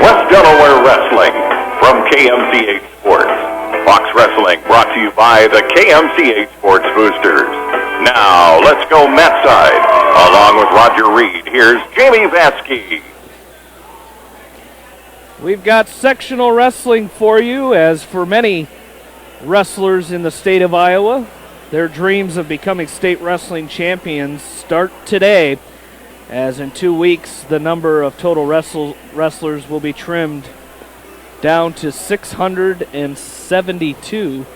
West Delaware Wrestling from KMCH Sports. Fox Wrestling brought to you by the KMCH Sports Boosters. Now, let's go Met side. Along with Roger Reed, here's Jamie Vasky. We've got sectional wrestling for you, as for many wrestlers in the state of Iowa, their dreams of becoming state wrestling champions start today, as in 2 weeks the number of total wrestlers will be trimmed down to 672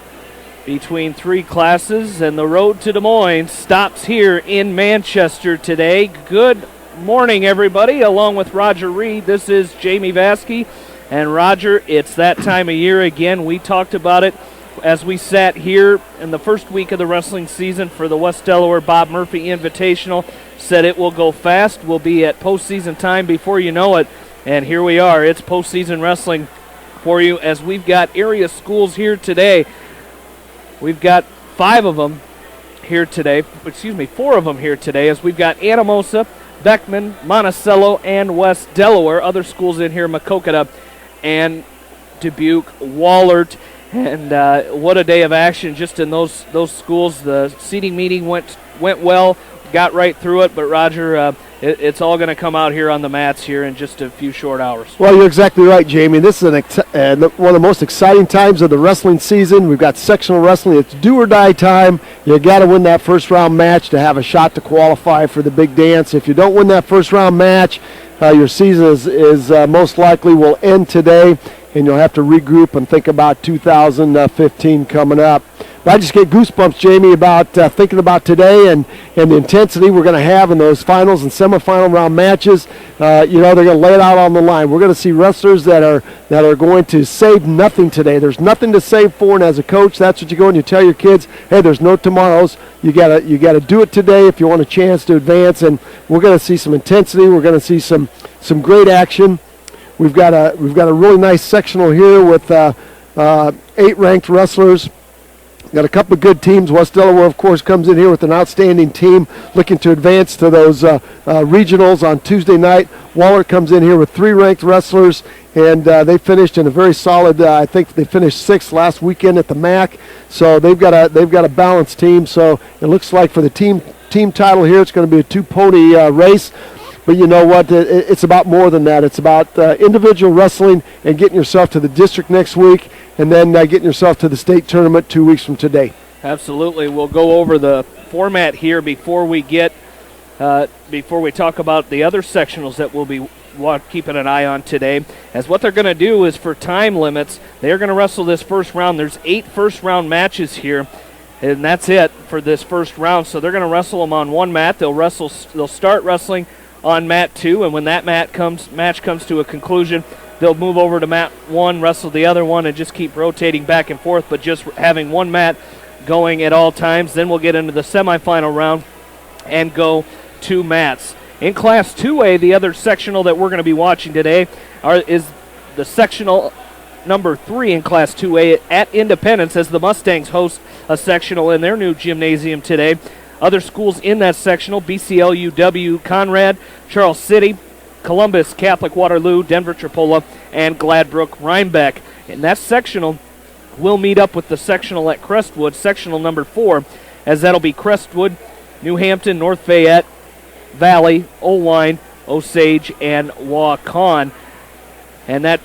between 3 classes, and the road to Des Moines stops here in Manchester today. Good morning, everybody. Along with Roger Reed, this is Jamie Vasky. And Roger, it's that time of year again. We talked about it as we sat here in the first week of the wrestling season for the West Delaware Bob Murphy Invitational. Said it will go fast. We'll be at postseason time before you know it. And here we are. It's postseason wrestling for you, as we've got area schools here today. We've got 4 of them here today, as we've got Anamosa, Beckman, Monticello, and West Delaware. Other schools in here, Maquoketa and Dubuque, Wahlert. And what a day of action just in those schools. The seating meeting went well, got right through it, but Roger, it's all going to come out here on the mats here in just a few short hours. Well, you're exactly right, Jamie. This is one of the most exciting times of the wrestling season. We've got sectional wrestling. It's do or die time. You got to win that first round match to have a shot to qualify for the big dance. If you don't win that first round match, your season is most likely will end today, and you'll have to regroup and think about 2015 coming up. But I just get goosebumps, Jamie, about thinking about today and the intensity we're going to have in those finals and semifinal round matches. They're going to lay it out on the line. We're going to see wrestlers that are going to save nothing today. There's nothing to save for, and as a coach, that's what you go and you tell your kids, hey, there's no tomorrows. You gotta do it today if you want a chance to advance. And we're going to see some intensity. We're going to see some great action. We've got a really nice sectional here with 8 ranked wrestlers. Got a couple of good teams. West Delaware, of course, comes in here with an outstanding team looking to advance to those regionals on Tuesday night. Wahlert comes in here with 3 ranked wrestlers, and they finished in a very solid, I think they finished 6th last weekend at the MAC. So they've got a balanced team. So it looks like for the team title here, it's going to be a 2-pony race. But you know what? It's about more than that. It's about individual wrestling and getting yourself to the district next week, and then getting yourself to the state tournament 2 weeks from today. Absolutely. We'll go over the format here before we talk about the other sectionals that we'll be keeping an eye on today. As what they're going to do is, for time limits, they're going to wrestle this first round. There's 8 first-round matches here, and that's it for this first round. So they're going to wrestle them on one mat. They'll start wrestling on mat 2, and when that match comes to a conclusion, they'll move over to mat 1, wrestle the other one, and just keep rotating back and forth, but just having one mat going at all times. Then we'll get into the semifinal round and go 2 mats. In Class 2A, the other sectional that we're going to be watching today is the sectional number 3 in Class 2A at Independence, as the Mustangs host a sectional in their new gymnasium today. Other schools in that sectional: BCLUW Conrad, Charles City, Columbus Catholic Waterloo, Denver Tripola, and Gladbrook Rhinebeck. And that sectional will meet up with the sectional at Crestwood, sectional number 4, as that'll be Crestwood, New Hampton, North Fayette, Valley, Owine, Osage, and Waukon. And that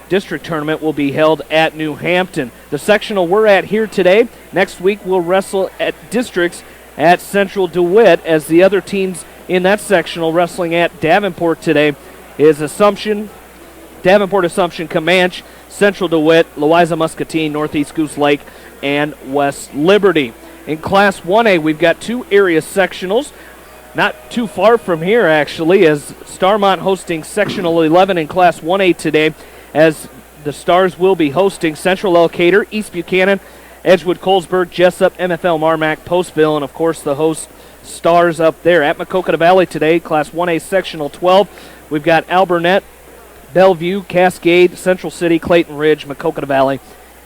district tournament will be held at New Hampton. The sectional we're at here today, next week we'll wrestle at districts at Central DeWitt, as the other teams in that sectional wrestling at Davenport today is Davenport Assumption, Comanche, Central DeWitt, Louisa Muscatine, Northeast Goose Lake, and West Liberty. In Class 1A, we've got 2 area sectionals, not too far from here actually, as Starmont hosting sectional 11 in Class 1A today, as the Stars will be hosting Central Elkader, East Buchanan, Edgewood, Colesburg, Jessup, MFL Marmac, Postville, and of course the host Stars up there. At Maquoketa Valley today, Class 1A Sectional 12, we've got Alburnett, Bellevue, Cascade, Central City, Clayton Ridge, Maquoketa Valley,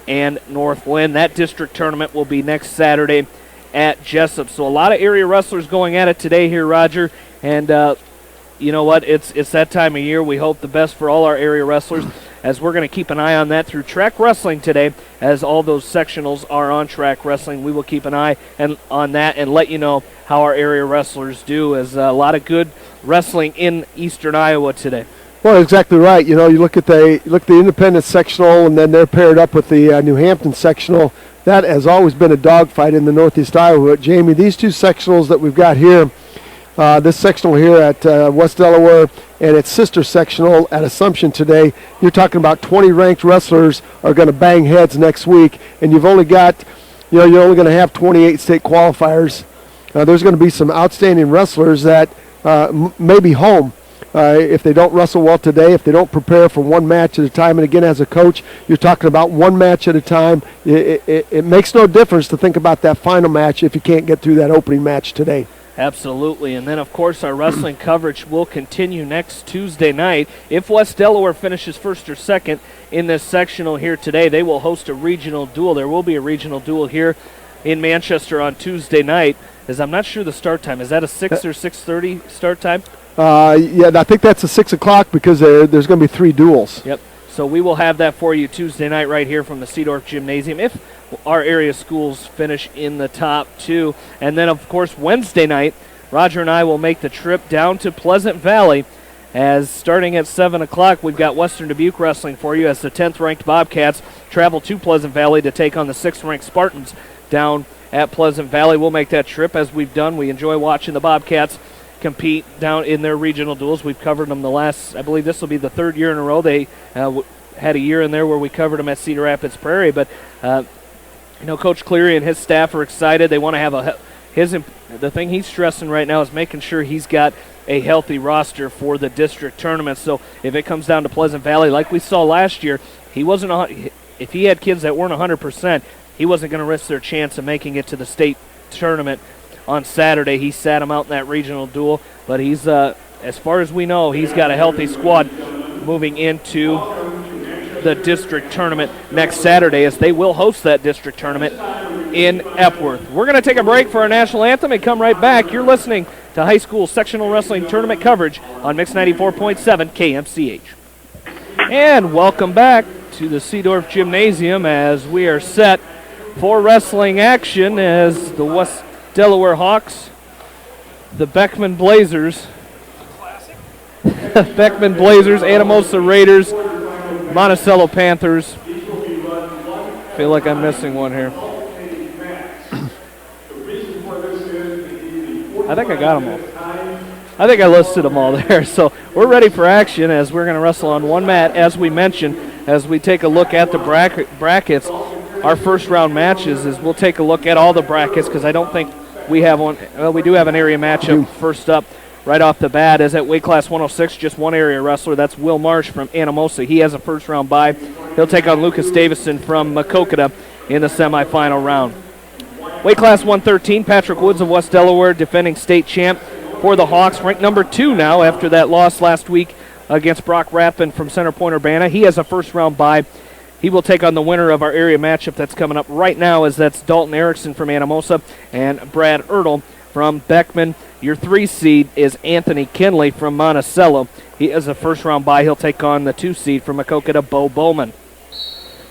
and Northwind. That district tournament will be next Saturday at Jessup. So a lot of area wrestlers going at it today here, Roger, and you know what? It's that time of year. We hope the best for all our area wrestlers, as we're going to keep an eye on that through track wrestling today, as all those sectionals are on track wrestling. We will keep an eye on that and let you know how our area wrestlers do, as a lot of good wrestling in eastern Iowa today. Well, exactly right. You know, you look at the independent sectional, and then they're paired up with the New Hampton sectional. That has always been a dogfight in the Northeast Iowa. But Jamie, these two sectionals that we've got here, this sectional here at West Delaware and its sister sectional at Assumption today, you're talking about 20 ranked wrestlers are going to bang heads next week, and you've only got, you're only going to have 28 state qualifiers. There's going to be some outstanding wrestlers that may be home. If they don't wrestle well today, if they don't prepare for one match at a time, and again, as a coach, you're talking about one match at a time. It makes no difference to think about that final match if you can't get through that opening match today. Absolutely. And then, of course, our wrestling coverage will continue next Tuesday night. If West Delaware finishes first or second in this sectional here today, they will host a regional duel. There will be a regional duel here in Manchester on Tuesday night, as I'm not sure the start time. Is that a 6 or 6:30 start time? Yeah, I think that's a 6 o'clock because there's going to be 3 duels. Yep. So we will have that for you Tuesday night right here from the Seedorf Gymnasium if our area schools finish in the top 2. And then, of course, Wednesday night, Roger and I will make the trip down to Pleasant Valley, as starting at 7 o'clock, we've got Western Dubuque wrestling for you, as the 10th-ranked Bobcats travel to Pleasant Valley to take on the 6th-ranked Spartans down at Pleasant Valley. We'll make that trip, as we've done. We enjoy watching the Bobcats compete down in their regional duels. We've covered them I believe this will be the 3rd year in a row. They had a year in there where we covered them at Cedar Rapids Prairie, but Coach Cleary and his staff are excited. They want to have the thing he's stressing right now is making sure he's got a healthy roster for the district tournament. So if it comes down to Pleasant Valley, like we saw last year, if he had kids that weren't 100%, he wasn't going to risk their chance of making it to the state tournament on Saturday. He sat him out in that regional duel, but he's, as far as we know, he's got a healthy squad moving into the district tournament next Saturday, as they will host that district tournament in Epworth. We're going to take a break for our national anthem and come right back. You're listening to high school sectional wrestling tournament coverage on Mix 94.7 KMCH. And welcome back to the Seedorf Gymnasium, as we are set for wrestling action, as the West Delaware Hawks, the Beckman Blazers, Anamosa Raiders, Monticello Panthers. Feel like I'm missing one here. I think I got them all. I think I listed them all there. So we're ready for action, as we're going to wrestle on one mat, as we mentioned, as we take a look at the brackets. Our first round matches is we'll take a look at all the brackets, because I don't think we have one. Well, we do have an area matchup first up right off the bat, as at weight class 106, just one area wrestler. That's Will Marsh from Anamosa. He has a first round bye. He'll take on Lucas Davison from Maquoketa in the semifinal round. Weight class 113, Patrick Woods of West Delaware, defending state champ for the Hawks, ranked number 2 now after that loss last week against Brock Rappin from Center Point Urbana. He has a first round bye. He will take on the winner of our area matchup that's coming up right now, as that's Dalton Erickson from Anamosa and Brad Ertl from Beckman. Your 3 seed is Anthony Kinley from Monticello. He has a first round bye. He'll take on the 2 seed from Maquoketa, Bo Bowman.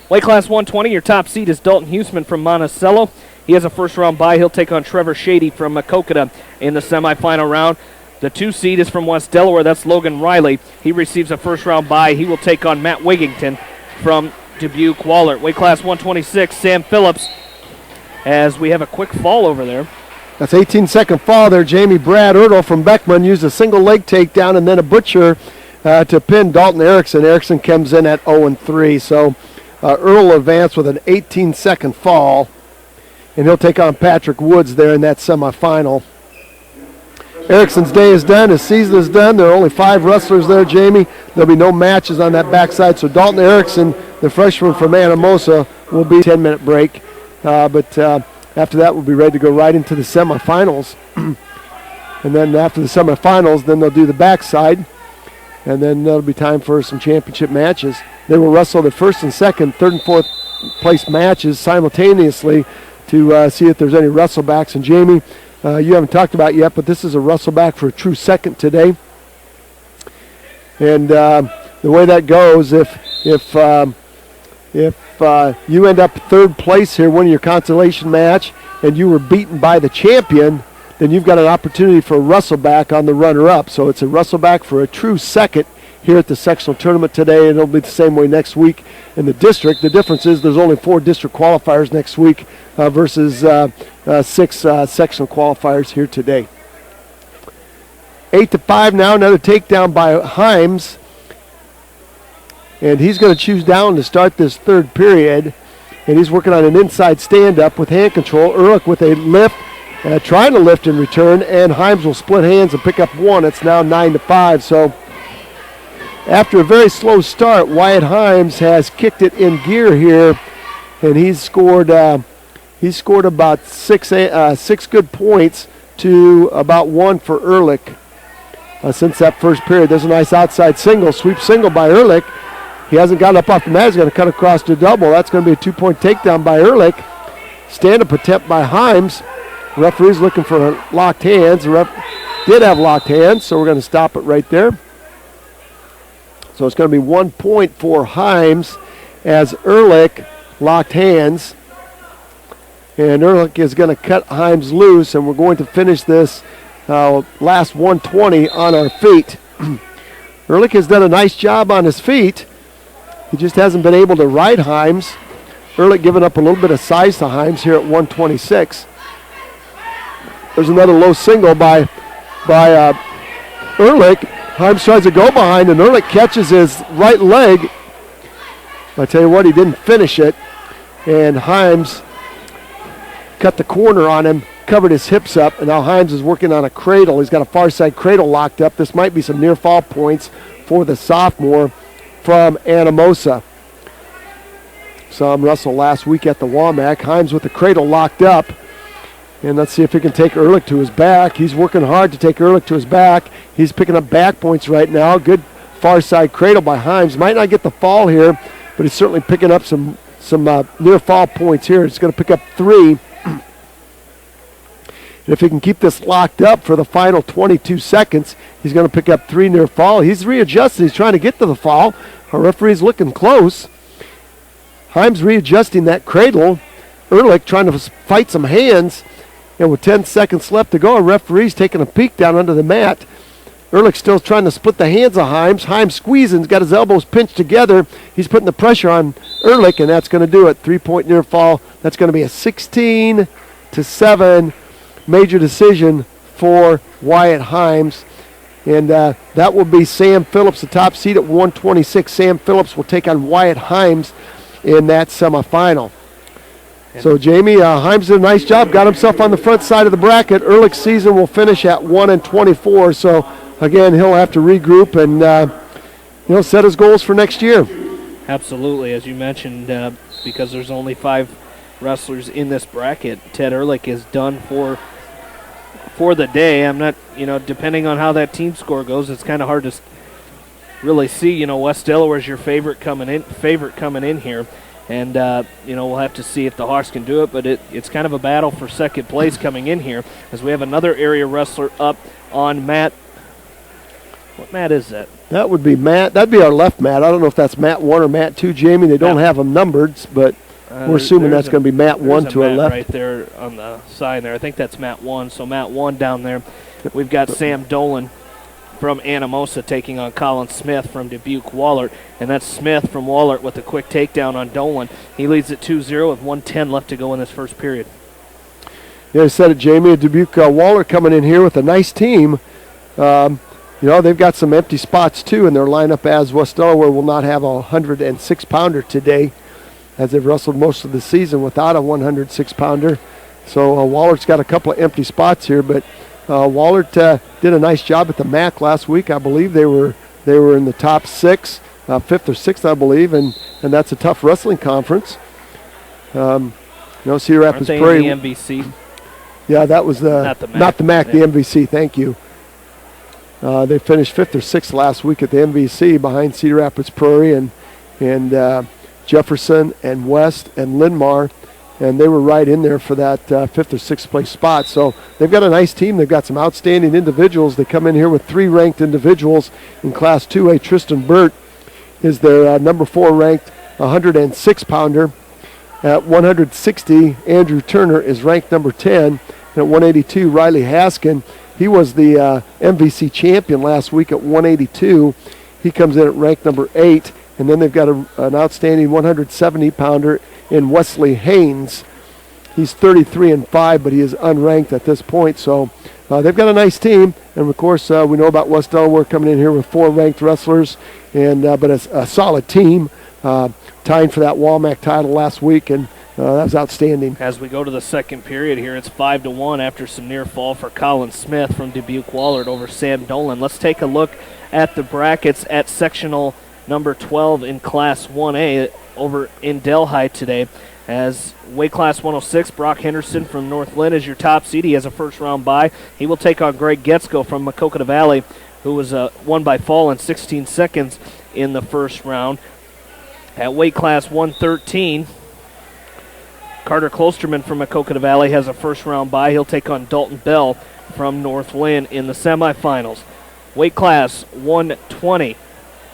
Weight class 120, your top seed is Dalton Huseman from Monticello. He has a first round bye. He'll take on Trevor Shady from Maquoketa in the semifinal round. The 2 seed is from West Delaware. That's Logan Riley. He receives a first round bye. He will take on Matt Wigington from Dubuque Wahlert. Weight class 126, Sam Phillips, as we have a quick fall over there. That's 18-second fall there. Jamie. Brad Ertl from Beckman used a single leg takedown and then a butcher to pin Dalton Erickson. Erickson comes in at 0-3. So Ertl advanced with an 18-second fall, and he'll take on Patrick Woods there in that semifinal. Erickson's day is done. His season is done. There are only 5 wrestlers there, Jamie. There'll be no matches on that backside. So Dalton Erickson, the freshman from Anamosa, will be a 10-minute break. But after that, we'll be ready to go right into the semifinals. And then after the semifinals, then they'll do the backside. And then there'll be time for some championship matches. They will wrestle the first and second, third and fourth place matches simultaneously to see if there's any wrestlebacks. And Jamie, you haven't talked about it yet, but this is a wrestleback for a true second today. And the way that goes, if you end up third place here, winning your consolation match, and you were beaten by the champion, then you've got an opportunity for a wrestleback on the runner-up. So it's a wrestleback for a true second here at the sectional tournament today, and it'll be the same way next week in the district. The difference is there's only 4 district qualifiers next week versus 6 sectional qualifiers here today. 8-5 now, another takedown by Himes. And he's going to choose down to start this third period. And he's working on an inside stand-up with hand control. Ehrlich with a lift, trying to lift in return, and Himes will split hands and pick up 1. It's now 9-5. So after a very slow start, Wyatt Himes has kicked it in gear here, and he's scored about 6 good points to about 1 for Ehrlich since that first period. There's a nice outside single, sweep single by Ehrlich. He hasn't gotten up off the mat. He's going to cut across to double. That's going to be a 2-point takedown by Ehrlich. Stand-up attempt by Himes. The referee's looking for locked hands. The ref did have locked hands, so we're going to stop it right there. So it's going to be 1 point for Himes as Ehrlich locked hands. And Ehrlich is going to cut Himes loose, and we're going to finish this last 120 on our feet. Ehrlich has done a nice job on his feet. He just hasn't been able to ride Himes. Ehrlich giving up a little bit of size to Himes here at 126. There's another low single by Ehrlich. Himes tries to go behind, and Ehrlich catches his right leg. I tell you what, he didn't finish it. And Himes cut the corner on him, covered his hips up, and now Himes is working on a cradle. He's got a far side cradle locked up. This might be some near fall points for the sophomore from Anamosa. Saw him wrestle last week at the Womack. Himes with the cradle locked up. And let's see if he can take Ehrlich to his back. He's working hard to take Ehrlich to his back. He's picking up back points right now. Good far side cradle by Himes. Might not get the fall here, but he's certainly picking up some near fall points here. He's going to pick up 3. And if he can keep this locked up for the final 22 seconds, he's going to pick up 3 near fall. He's readjusting. He's trying to get to the fall. Our referee's looking close. Himes readjusting that cradle. Ehrlich trying to fight some hands. And with 10 seconds left to go, our referee's taking a peek down under the mat. Ehrlich still trying to split the hands of Himes. Himes squeezing. He's got his elbows pinched together. He's putting the pressure on Ehrlich, and that's going to do it. 3-point near fall. That's going to be a 16-7 major decision for Wyatt Himes. And that will be Sam Phillips, the top seed at 126. Sam Phillips will take on Wyatt Himes in that semifinal. So Jamie, Himes did a nice job, got himself on the front side of the bracket. Ehrlich's season will finish at 1-24. So again, he'll have to regroup and set his goals for next year. Absolutely, as you mentioned, because there's only 5 wrestlers in this bracket, Ted Ehrlich is done for the day. I'm not, depending on how that team score goes, it's kind of hard to really see. West Delaware's your favorite coming in here. And, we'll have to see if the Hawks can do it, but it's kind of a battle for second place coming in here as we have another area wrestler up on mat. What mat is that? That would be Matt. That'd be our left mat. I don't know if that's mat 1 or mat 2, Jamie. They don't have them numbered, but we're assuming that's going to be mat 1 to our left. Right there on the side there. I think that's mat 1. So mat 1 down there. We've got Sam Dolan from Anamosa taking on Colin Smith from Dubuque Wahlert. And that's Smith from Wahlert with a quick takedown on Dolan. He leads at 2-0 with 1:10 left to go in this first period. Yeah, I said it, Jamie. Dubuque Wahlert coming in here with a nice team. They've got some empty spots, too, in their lineup, as West Delaware will not have a 106-pounder today, as they've wrestled most of the season without a 106-pounder. So Wallert's got a couple of empty spots here, but Wahlert did a nice job at the MAC last week. I believe they were in the top 6, 5th or 6th, I believe, and that's a tough wrestling conference. Cedar Rapids Prairie. In the MVC? Yeah, that was not the MAC, the MVC. Thank you. They finished 5th or 6th last week at the MVC behind Cedar Rapids Prairie and Jefferson and West and Linn-Mar and they were right in there for that 5th or 6th place spot. So they've got a nice team. They've got some outstanding individuals. They come in here with 3 ranked individuals in Class 2A. Tristan Burt is their number 4 ranked 106-pounder. At 160, Andrew Turner is ranked number 10. And at 182, Riley Haskin. He was the MVC champion last week at 182. He comes in at rank number 8. And then they've got an outstanding 170-pounder in Wesley Haynes. He's 33-5, but he is unranked at this point. So they've got a nice team. And, of course, we know about West Delaware coming in here with 4 ranked wrestlers, and but a solid team, tying for that Walmack title last week, and that was outstanding. As we go to the second period here, it's 5-1 after some near fall for Colin Smith from Dubuque-Wahlert over Sam Dolan. Let's take a look at the brackets at sectional number 12 in Class 1A over in Delhi today. As weight class 106, Brock Henderson from Northland is your top seed. He has a first-round bye. He will take on Greg Getzko from Maquoketa Valley, who was won by fall in 16 seconds in the first round. At weight class 113, Carter Klosterman from Maquoketa Valley has a first-round bye. He'll take on Dalton Bell from Northland in the semifinals. Weight class 120,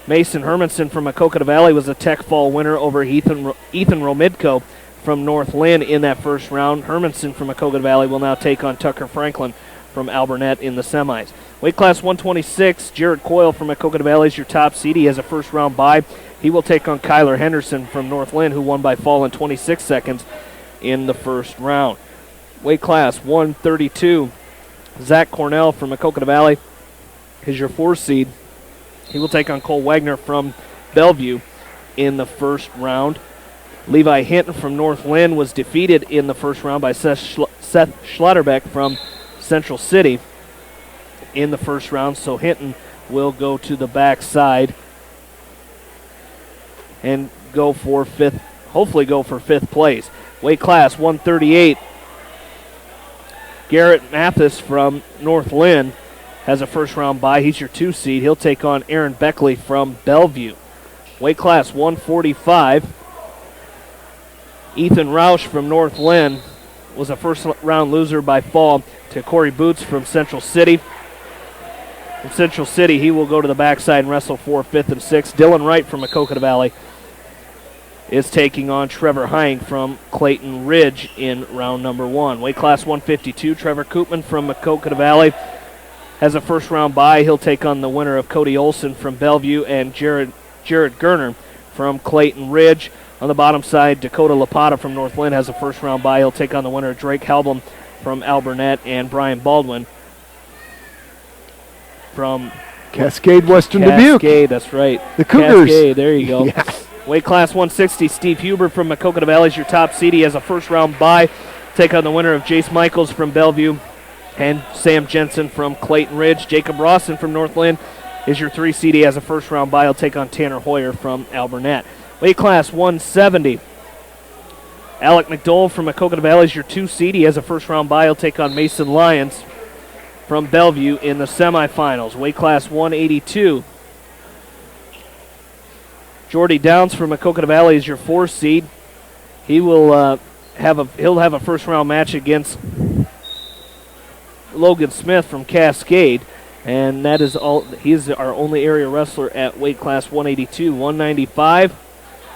Mason Hermanson from Maquoketa Valley was a Tech Fall winner over Ethan Romidko from Northland in that first round. Hermanson from Maquoketa Valley will now take on Tucker Franklin from Alburnett in the semis. Weight class 126, Jared Coyle from Maquoketa Valley is your top seed. He has a first-round bye. He will take on Kyler Henderson from Northland, who won by fall in 26 seconds in the first round. Weight class 132, Zach Cornell from Maquoketa Valley is your 4 seed. He will take on Cole Wagner from Bellevue in the first round. Levi Hinton from Northland was defeated in the first round by Seth Schlotterbeck from Central City in the first round, so Hinton will go to the backside and go for hopefully go for 5th place. Weight class 138, Garrett Mathis from Northland has a first-round bye. He's your 2 seed. He'll take on Aaron Beckley from Bellevue. Weight class 145, Ethan Roush from Northland was a first-round loser by fall to Corey Boots from Central City. From Central City, he will go to the backside and wrestle for 5th and 6th. Dylan Wright from Maquoketa Valley is taking on Trevor Hine from Clayton Ridge in round number 1. Weight class 152, Trevor Koopman from Maquoketa Valley has a first-round bye. He'll take on the winner of Cody Olson from Bellevue and Jared Gerner from Clayton Ridge. On the bottom side, Dakota Lapata from Northland has a first-round bye. He'll take on the winner, Drake Halbum from Alburnett, and Brian Baldwin from Cascade Western Dubuque. Cascade, that's right. The Cougars. Cascade, there you go. Yeah. Weight class 160, Steve Huber from Maquoketa Valley is your top seed. He has a first-round bye. Take on the winner of Jace Michaels from Bellevue and Sam Jensen from Clayton Ridge. Jacob Rawson from Northland is your 3 seed. He has a first-round bye. He'll take on Tanner Hoyer from Alburnett. Weight class 170, Alec McDowell from Maquoketa Valley is your 2 seed. He has a first-round bye. He'll take on Mason Lyons from Bellevue in the semifinals. Weight class 182, Jordy Downs from Maquoketa Valley is your 4 seed. He will have a first-round match against Logan Smith from Cascade, and that is all. He's our only area wrestler at weight class 182. 195,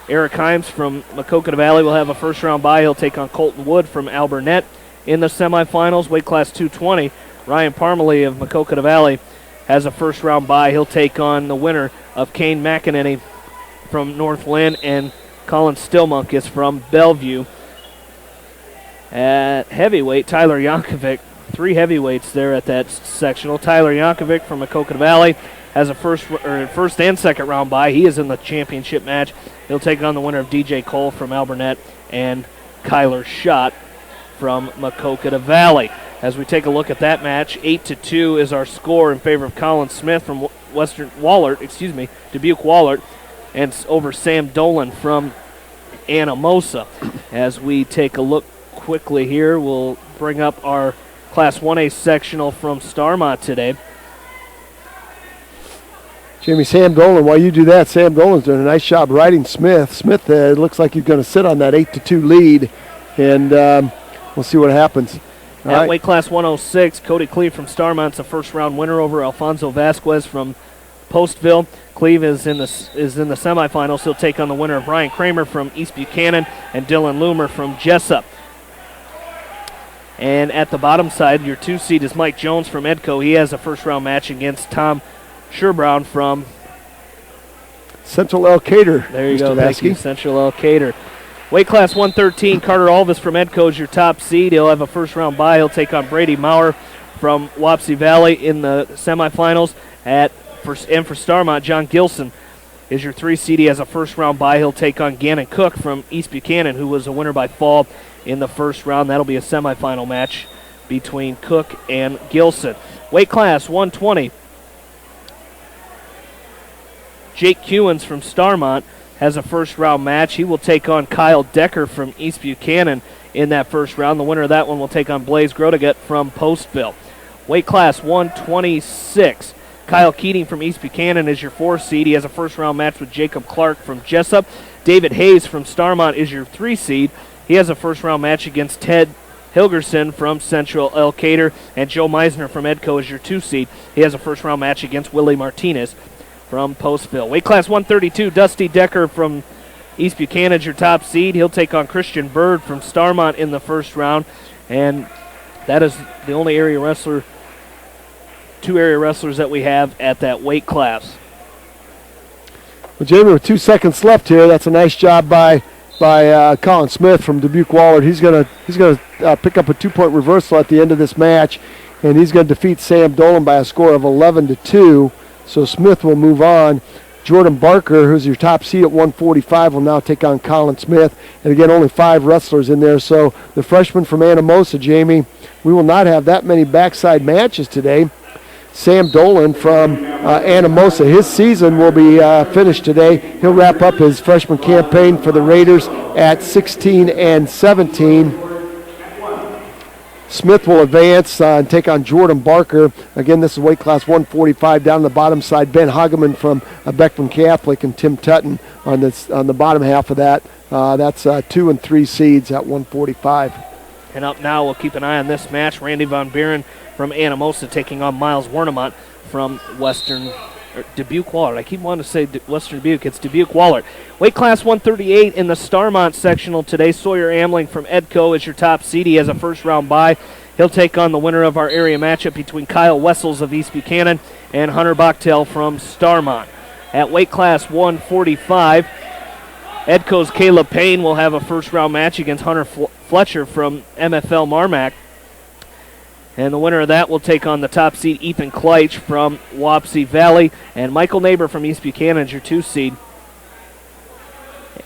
Eric Himes from Maquoketa Valley will have a first-round bye. He'll take on Colton Wood from Alburnett in the semifinals. Weight class 220, Ryan Parmalee of Maquoketa Valley has a first-round bye. He'll take on the winner of Kane McEnany from Northland, and Colin Stillmonk is from Bellevue. At heavyweight, Tyler Yankovic, 3 heavyweights there at that sectional. Tyler Yankovic from Maquoketa Valley has a first and second round bye. He is in the championship match. He'll take on the winner of DJ Cole from Alburnett and Kyler Schott from Maquoketa Valley. As we take a look at that match, 8-2 is our score in favor of Colin Smith from Dubuque-Wahlert, and over Sam Dolan from Anamosa. As we take a look quickly here, we'll bring up our Class 1A sectional from Starmont today. Jamie, Sam Dolan, while you do that, Sam Dolan's doing a nice job riding Smith. Smith looks like he's going to sit on that 8-2 lead and we'll see what happens. At weight class 106, Cody Cleve from Starmont's a first-round winner over Alfonso Vasquez from Postville. Cleve is in the semifinals. He'll take on the winner of Brian Kramer from East Buchanan and Dylan Loomer from Jessup. And at the bottom side, your 2 seed is Mike Jones from Edco. He has a first-round match against Tom Sherbrowne from Central Elkader. There you go. Thank you, Central Elkader. Weight class 113, Carter Alvis from Edco is your top seed. He'll have a first-round bye. He'll take on Brady Maurer from Wapsie Valley in the semifinals. For Starmont, John Gilson is your 3 seed. He has a first-round bye. He'll take on Gannon Cook from East Buchanan, who was a winner by fall in the first round. That'll be a semifinal match between Cook and Gilson. Weight class 120, Jake Hewins from Starmont has a first-round match. He will take on Kyle Decker from East Buchanan in that first round. The winner of that one will take on Blaze Grodeget from Postville. Weight class 126, Kyle Keating from East Buchanan is your 4 seed. He has a first-round match with Jacob Clark from Jessup. David Hayes from Starmont is your 3 seed. He has a first-round match against Ted Hilgerson from Central Elkader. And Joe Meisner from Edco is your 2 seed. He has a first-round match against Willie Martinez from Postville. Weight class 132, Dusty Decker from East Buchanan is your top seed. He'll take on Christian Bird from Starmont in the first round. And that is the only area wrestler, 2 area wrestlers that we have at that weight class. Well, Jamie, with 2 seconds left here, that's a nice job by Colin Smith from Dubuque Wahlert. He's gonna pick up a 2-point reversal at the end of this match, and he's gonna defeat Sam Dolan by a score of 11-2. So Smith will move on. Jordan Barker, who's your top seed at 145, will now take on Colin Smith. And again, only 5 wrestlers in there. So the freshman from Anamosa, Jamie, we will not have that many backside matches today. Sam Dolan from Anamosa, his season will be finished today. He'll wrap up his freshman campaign for the Raiders at 16-17. Smith will advance and take on Jordan Barker. Again, this is weight class 145. Down the bottom side, Ben Hageman from Beckman Catholic and Tim Tutton on the bottom half of that. That's 2 and 3 seeds at 145. And up now, we'll keep an eye on this match. Randy Von Buren from Anamosa taking on Miles Wernemont from Dubuque Wahlert. I keep wanting to say Western Dubuque. It's Dubuque Wahlert. Weight class 138 in the Starmont sectional today. Sawyer Amling from Edco is your top seed. He has a first-round bye. He'll take on the winner of our area matchup between Kyle Wessels of East Buchanan and Hunter Bachtel from Starmont. At weight class 145, Edco's Caleb Payne will have a first-round match against Hunter Fletcher from MFL Marmac. And the winner of that will take on the top seed Ethan Kleitch from Wapsie Valley. And Michael Neighbor from East Buchanan is your 2 seed,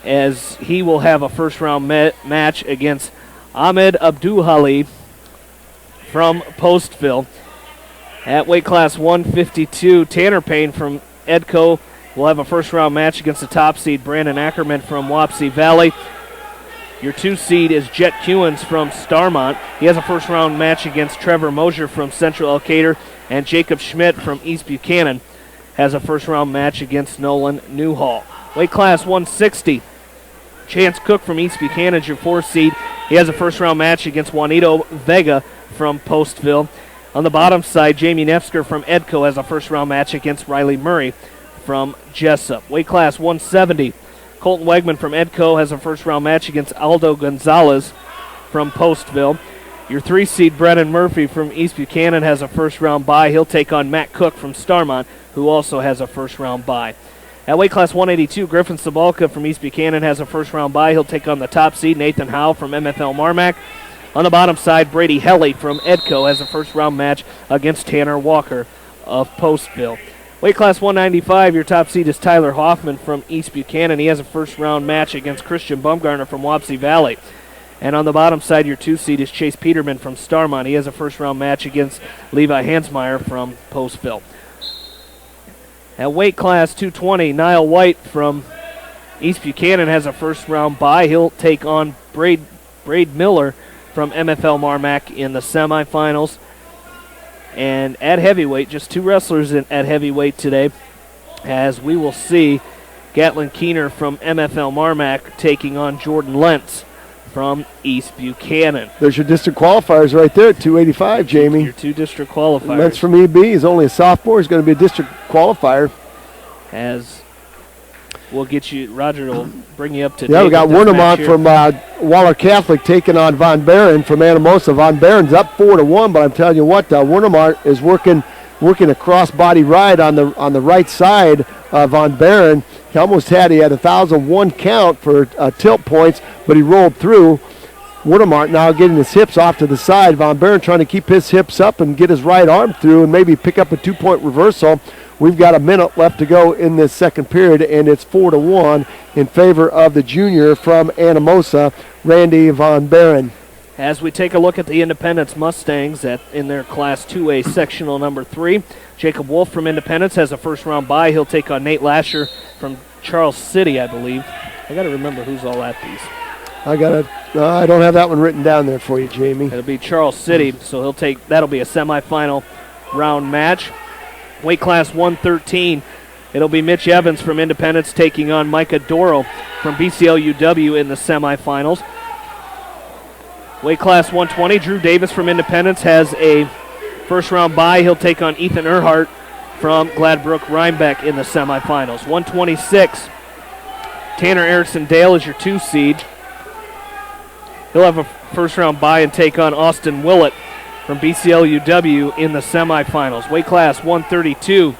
as he will have a first-round match against Ahmed Abduhali from Postville. At weight class 152, Tanner Payne from Edco will have a first-round match against the top seed Brandon Ackerman from Wapsie Valley. Your 2 seed is Jet Hewins from Starmont. He has a first-round match against Trevor Mosier from Central Elkader, and Jacob Schmidt from East Buchanan has a first-round match against Nolan Newhall. Weight class 160, Chance Cook from East Buchanan is your 4 seed. He has a first-round match against Juanito Vega from Postville. On the bottom side, Jamie Nefsker from Edco has a first-round match against Riley Murray from Jessup. Weight class 170, Colton Wegman from Edco has a first-round match against Aldo Gonzalez from Postville. Your 3 seed Brennan Murphy from East Buchanan has a first-round bye. He'll take on Matt Cook from Starmont, who also has a first-round bye. At weight class 182, Griffin Sabalka from East Buchanan has a first-round bye. He'll take on the top seed Nathan Howe from MFL Marmac. On the bottom side, Brady Helly from Edco has a first-round match against Tanner Walker of Postville. Weight class 195, your top seed is Tyler Hoffman from East Buchanan. He has a first-round match against Christian Bumgarner from Wapsie Valley. And on the bottom side, your 2 seed is Chase Peterman from Starmont. He has a first-round match against Levi Hansmeyer from Postville. At weight class 220, Niall White from East Buchanan has a first-round bye. He'll take on Braid Miller from MFL Marmac in the semifinals. And at heavyweight, just 2 wrestlers at heavyweight today, as we will see Gatlin Keener from MFL Marmac taking on Jordan Lentz from East Buchanan. There's your district qualifiers right there at 285, Jamie. Your 2 district qualifiers. Lentz from EB is only a sophomore. He's going to be a district qualifier. As we'll get you, Roger will bring you up to date. Yeah, we got Warnemont from Waller Catholic taking on Von Barron from Anamosa. Von Barron's up 4-1, but I'm telling you what, Warnemont is working a cross-body ride on the right side of Von Barron. He had a 1,001 count for tilt points, but he rolled through. Warnemont now getting his hips off to the side. Von Barron trying to keep his hips up and get his right arm through and maybe pick up a 2-point reversal. We've got a minute left to go in this second period, and it's 4-1 in favor of the junior from Anamosa, Randy Von Barron. As we take a look at the Independence Mustangs in their Class 2A sectional number 3, Jacob Wolf from Independence has a first-round bye. He'll take on Nate Lasher from Charles City, I believe. I got to remember who's all at these. I don't have that one written down there for you, Jamie. It'll be Charles City, so that'll be a semifinal round match. Weight class 113, it'll be Mitch Evans from Independence taking on Micah Doro from BCLUW in the semifinals. Weight class 120, Drew Davis from Independence has a first-round bye. He'll take on Ethan Earhart from Gladbrook Rhinebeck in the semifinals. 126, Tanner Erickson Dale is your 2 seed. He'll have a first-round bye and take on Austin Willett from BCLUW in the semifinals. Weight class 132,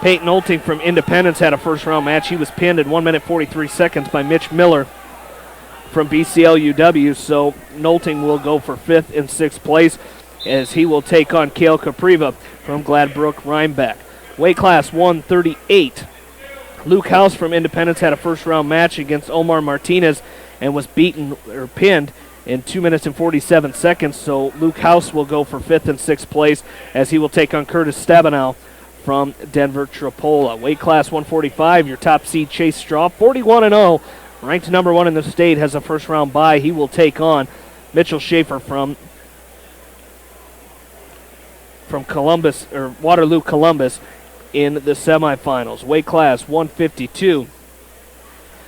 Peyton Olting from Independence had a first-round match. He was pinned in 1 minute 43 seconds by Mitch Miller from BCLUW, so Nolting will go for 5th and 6th place as he will take on Cale Capriva from Gladbrook Rhinebeck. Weight class 138, Luke House from Independence had a first-round match against Omar Martinez and was pinned in 2 minutes and 47 seconds, so Luke House will go for 5th and 6th place as he will take on Curtis Stabenow from Denver Tripola. Weight class 145, your top seed Chase Straw, 41-0, ranked number 1 in the state, has a first-round bye. He will take on Mitchell Schaefer from Columbus, or Waterloo Columbus, in the semifinals. Weight class 152,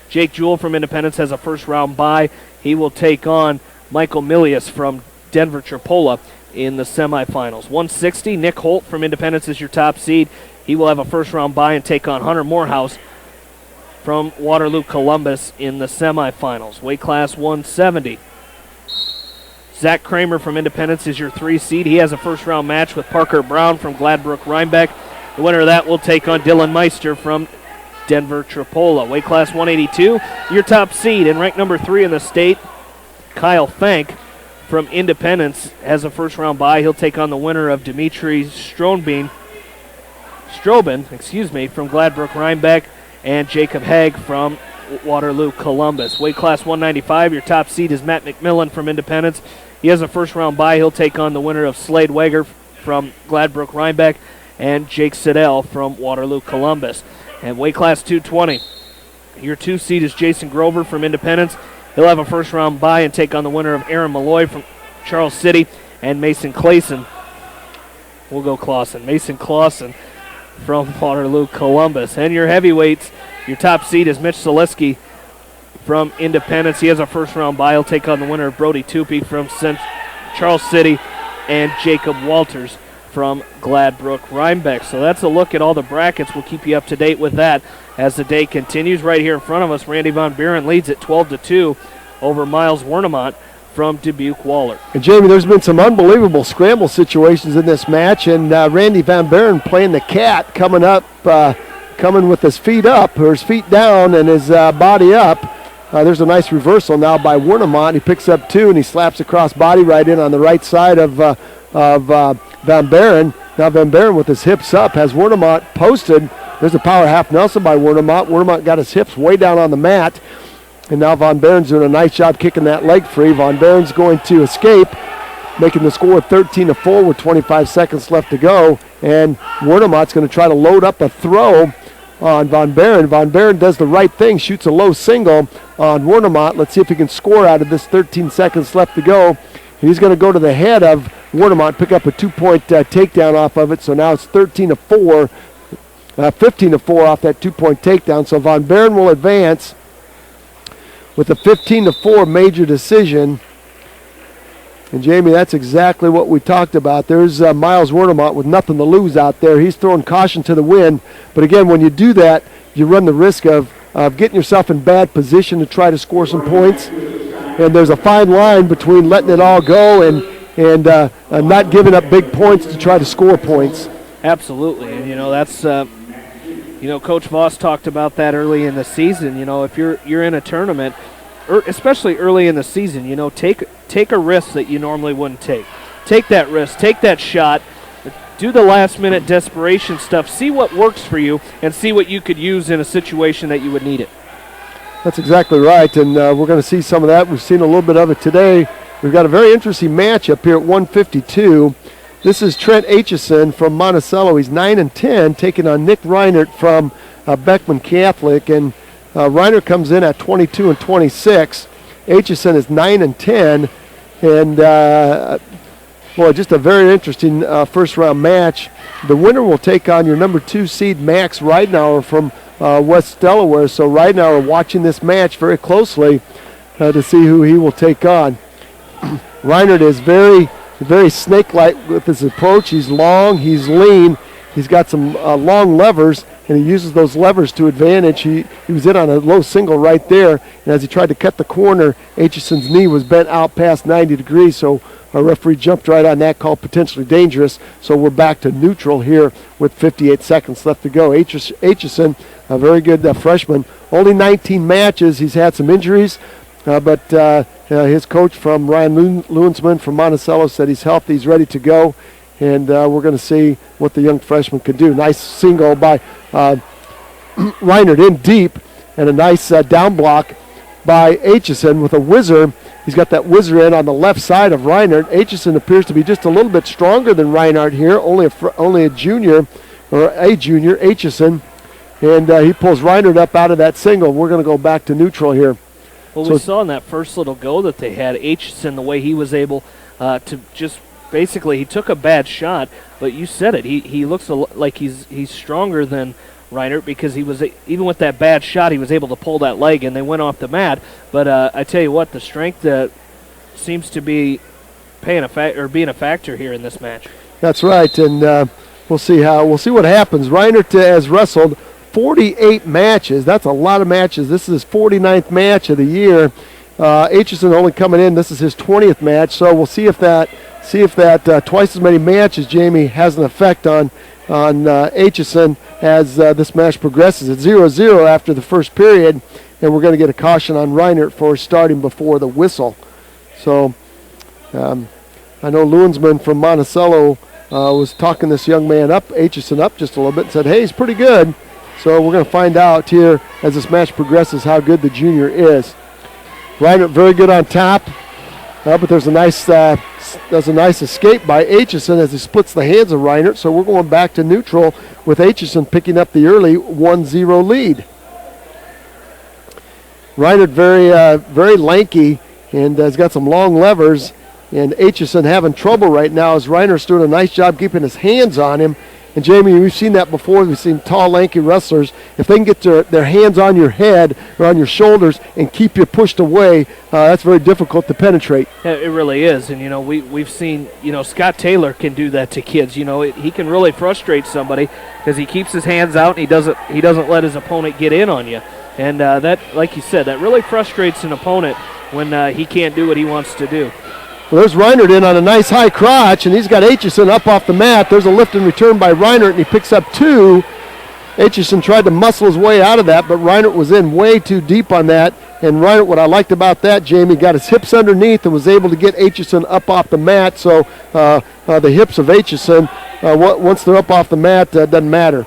Jake Jewell from Independence has a first-round bye. He will take on Michael Milius from Denver Tripola in the semifinals. 160, Nick Holt from Independence is your top seed. He will have a first-round bye and take on Hunter Morehouse from Waterloo Columbus in the semifinals. Weight class 170. Zach Kramer from Independence is your 3 seed. He has a first-round match with Parker Brown from Gladbrook Rhinebeck. The winner of that will take on Dylan Meister from Denver Tripola. Weight class 182, your top seed and ranked number 3 in the state, Kyle Fank from Independence has a first-round bye. He'll take on the winner of Dimitri Strobin from Gladbrook Rhinebeck and Jacob Haig from Waterloo Columbus. Weight class 195, your top seed is Matt McMillan from Independence. He has a first-round bye. He'll take on the winner of Slade Weger from Gladbrook Rhinebeck and Jake Siddell from Waterloo Columbus. And weight class 220, your 2 seed is Jason Grover from Independence. He'll have a first-round bye and take on the winner of Aaron Malloy from Charles City and Mason Clausen. We'll go Clausen. Mason Clausen from Waterloo Columbus. And your heavyweights, your top seed is Mitch Zaleski from Independence. He has a first-round bye. He'll take on the winner of Brody Tupy from Charles City and Jacob Walters from Gladbrook Rhinebeck. So that's a look at all the brackets. We'll keep you up to date with that as the day continues. Right here in front of us, Randy Von Buren leads at 12-2 over Miles Wernemont from Dubuque Waller. And Jamie, there's been some unbelievable scramble situations in this match, and Randy Van Buren playing the cat, coming with his feet up, or his feet down and his body up. There's a nice reversal now by Wernemont. He picks up 2 and he slaps across body right in on the right side of Van Buren. Now Van Buren with his hips up has Wernemont posted. There's a power half Nelson by Wernemont. Wernemont got his hips way down on the mat. And now Von Buren's doing a nice job kicking that leg free. Von Buren's going to escape, making the score 13-4 with 25 seconds left to go. And Wernemont's going to try to load up a throw on Von Buren. Von Buren does the right thing, shoots a low single on Wernemont. Let's see if he can score out of this 13 seconds left to go. He's going to go to the head of Wernemont, pick up a 2-point takedown off of it. So now it's 15-4 off that 2-point takedown. So Von Buren will advance with a 15-4 major decision. And Jamie, that's exactly what we talked about. There's Miles Wernemont with nothing to lose out there. He's throwing caution to the wind. But again, when you do that, you run the risk of getting yourself in bad position to try to score some points. And there's a fine line between letting it all go and not giving up big points to try to score points. Absolutely. And, that's, Coach Voss talked about that early in the season. If you're in a tournament, especially early in the season, take a risk that you normally wouldn't take. Take that risk. Take that shot. Do the last-minute desperation stuff. See what works for you and see what you could use in a situation that you would need it. That's exactly right, and we're going to see some of that. We've seen a little bit of it today. We've got a very interesting match up here at 152. This is Trent Aitchison from Monticello. He's 9-10, taking on Nick Reinert from Beckman Catholic, and Reinert comes in at 22-26. Aitchison is 9-10, and boy, just a very interesting first-round match. The winner will take on your number 2 seed Max Ridenour from West Delaware. So Ridenour watching this match very closely to see who he will take on. Reinert is very, very snake-like with his approach. He's long, he's lean, he's got some long levers, and he uses those levers to advantage. He was in on a low single right there, and as he tried to cut the corner, Aitchison's knee was bent out past 90 degrees, so our referee jumped right on that call, potentially dangerous. So we're back to neutral here with 58 seconds left to go. Aitchison, a very good freshman, only 19 matches. He's had some injuries, but his coach from Ryan Lewensman from Monticello said he's healthy, he's ready to go, and we're going to see what the young freshman can do. Nice single by Reinert in deep, and a nice down block by Aitchison with a whizzer. He's got that whizzer in on the left side of Reinert. Aitchison appears to be just a little bit stronger than Reinert here, only a junior, Aitchison, and he pulls Reinert up out of that single. We're going to go back to neutral here. Well, we saw in that first little go that they had, Aitchison, the way he was able to just basically, he took a bad shot, but you said it. He looks like he's stronger than Reinert because he was, even with that bad shot, he was able to pull that leg, and they went off the mat. But I tell you what, the strength seems to be being a factor here in this match. That's right, and we'll see what happens. Reinert has wrestled 48 matches. That's a lot of matches. This is his 49th match of the year. Aitchison only coming in. This is his 20th match. So we'll see if that twice as many matches, Jamie, has an effect on Aitchison as this match progresses. It's 0-0 after the first period, and we're going to get a caution on Reinert for starting before the whistle. So I know Lewensman from Monticello was talking this young man up, Aitchison up just a little bit, and said, hey, he's pretty good. So we're going to find out here as this match progresses how good the junior is. Reinert very good on top, but there's a nice escape by Aitchison as he splits the hands of Reinert. So we're going back to neutral with Aitchison picking up the early 1-0 lead. Reinert very lanky and has got some long levers, and Aitchison having trouble right now as Reinert's doing a nice job keeping his hands on him. And Jamie, we've seen that before. We've seen tall, lanky wrestlers. If they can get their hands on your head or on your shoulders and keep you pushed away, that's very difficult to penetrate. Yeah, it really is. And, we've seen, Scott Taylor can do that to kids. He can really frustrate somebody because he keeps his hands out and he doesn't let his opponent get in on you. And that, like you said, that really frustrates an opponent when he can't do what he wants to do. Well, there's Reinert in on a nice high crotch, and he's got Aitchison up off the mat. There's a lift and return by Reinert, and he picks up 2. Aitchison tried to muscle his way out of that, but Reinert was in way too deep on that. And Reinert, what I liked about that, Jamie, got his hips underneath and was able to get Aitchison up off the mat. So the hips of Aitchison, once they're up off the mat, doesn't matter.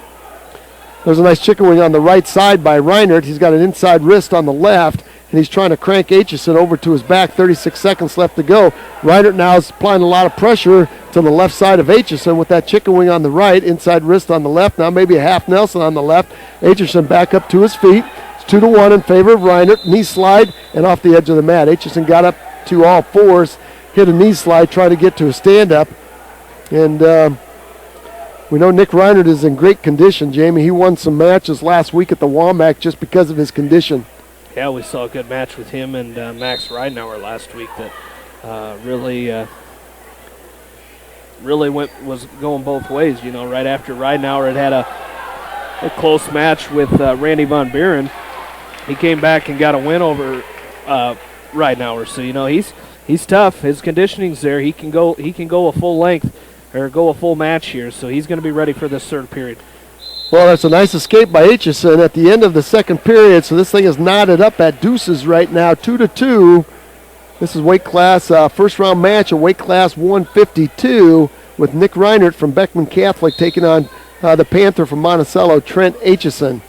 There's a nice chicken wing on the right side by Reinert. He's got an inside wrist on the left, and he's trying to crank Aitchison over to his back. 36 seconds left to go. Reinert now is applying a lot of pressure to the left side of Aitchison with that chicken wing on the right, inside wrist on the left. Now maybe a half Nelson on the left. Aitchison back up to his feet. It's 2-1 in favor of Reinert. Knee slide and off the edge of the mat. Aitchison got up to all fours, hit a knee slide, trying to get to a stand-up. And we know Nick Reinert is in great condition, Jamie. He won some matches last week at the Womack just because of his condition. Yeah, we saw a good match with him and Max Ridenour last week that really was going both ways. You know, right after Ridenour had a close match with Randy Von Buren, he came back and got a win over Ridenour. So you know he's tough. His conditioning's there. He can go a full length or go a full match here. So he's going to be ready for this third period. Well, that's a nice escape by Aitchison at the end of the second period. So this thing is knotted up at deuces right now, 2-2. This is weight class, first round match of weight class 152 with Nick Reinert from Beckman Catholic taking on the Panther from Monticello, Trent Aitchison.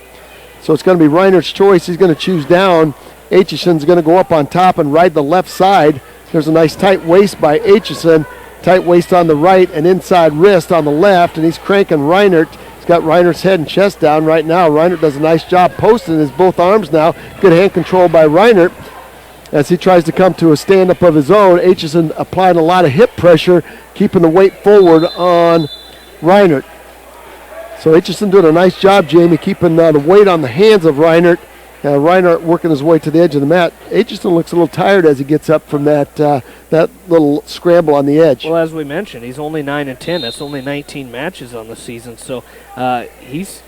So it's going to be Reinert's choice. He's going to choose down. Aitchison's going to go up on top and ride the left side. There's a nice tight waist by Aitchison. Tight waist on the right and inside wrist on the left, and he's cranking Reinert. He's got Reinert's head and chest down right now. Reinert does a nice job posting his both arms now. Good hand control by Reinert as he tries to come to a stand-up of his own. Aitchison applying a lot of hip pressure, keeping the weight forward on Reinert. So Aitchison doing a nice job, Jamie, keeping the weight on the hands of Reinert. Reinert working his way to the edge of the mat. Aitchison looks a little tired as he gets up from that little scramble on the edge. Well, as we mentioned, he's only 9-10. That's only 19 matches on the season. So he's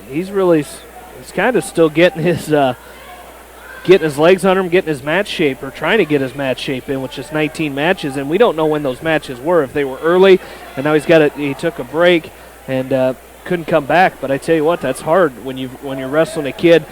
kind of still getting his legs under him, getting his match shape, or trying to get his match shape in, with just 19 matches. And we don't know when those matches were. If they were early, and now he took a break and couldn't come back. But I tell you what, that's hard when you're wrestling a kid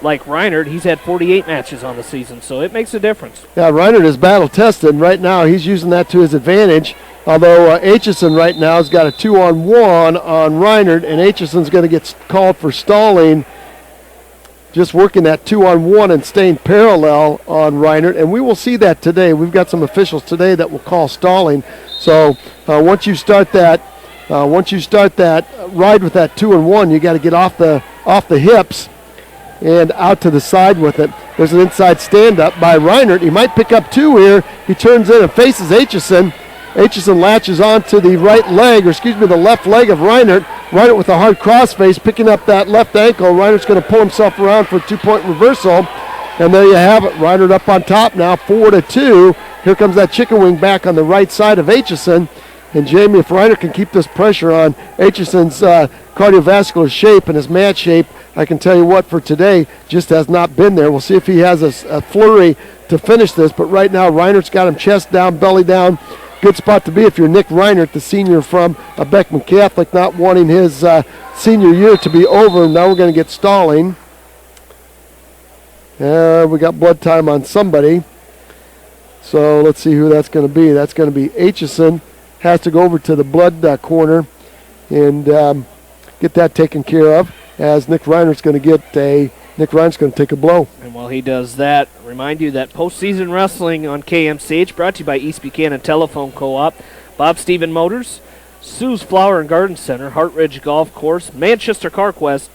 like Reinert. He's had 48 matches on the season, so it makes a difference. Yeah, Reinert is battle tested, and right now he's using that to his advantage. Although Aitchison right now has got a 2-on-1 on Reinert, and Aitchison's going to get called for stalling, just working that 2-on-1 and staying parallel on Reinert, and we will see that today. We've got some officials today that will call stalling. So once you start that ride with that 2-on-1, you got to get off the hips and out to the side with it. There's an inside stand-up by Reinert. He might pick up two here. He turns in and faces Aitchison. Aitchison latches onto the the left leg of Reinert. Reinert with a hard crossface, picking up that left ankle. Reinert's going to pull himself around for a 2-point reversal. And there you have it. Reinert up on top now, 4-2. Here comes that chicken wing back on the right side of Aitchison. And Jamie, if Reinert can keep this pressure on Aitchison's cardiovascular shape and his mat shape, I can tell you what, for today, just has not been there. We'll see if he has a flurry to finish this. But right now, Reinert's got him chest down, belly down. Good spot to be if you're Nick Reinert, the senior from Beckman Catholic, not wanting his senior year to be over. Now we're going to get stalling. We got blood time on somebody. So let's see who that's going to be. That's going to be Aitchison. Has to go over to the blood corner and get that taken care of, as Nick Reinert's going to take a blow. And while he does that, remind you that postseason wrestling on KMCH brought to you by East Buchanan Telephone Co-op, Bob Stephen Motors, Sue's Flower and Garden Center, Hartridge Golf Course, Manchester CarQuest,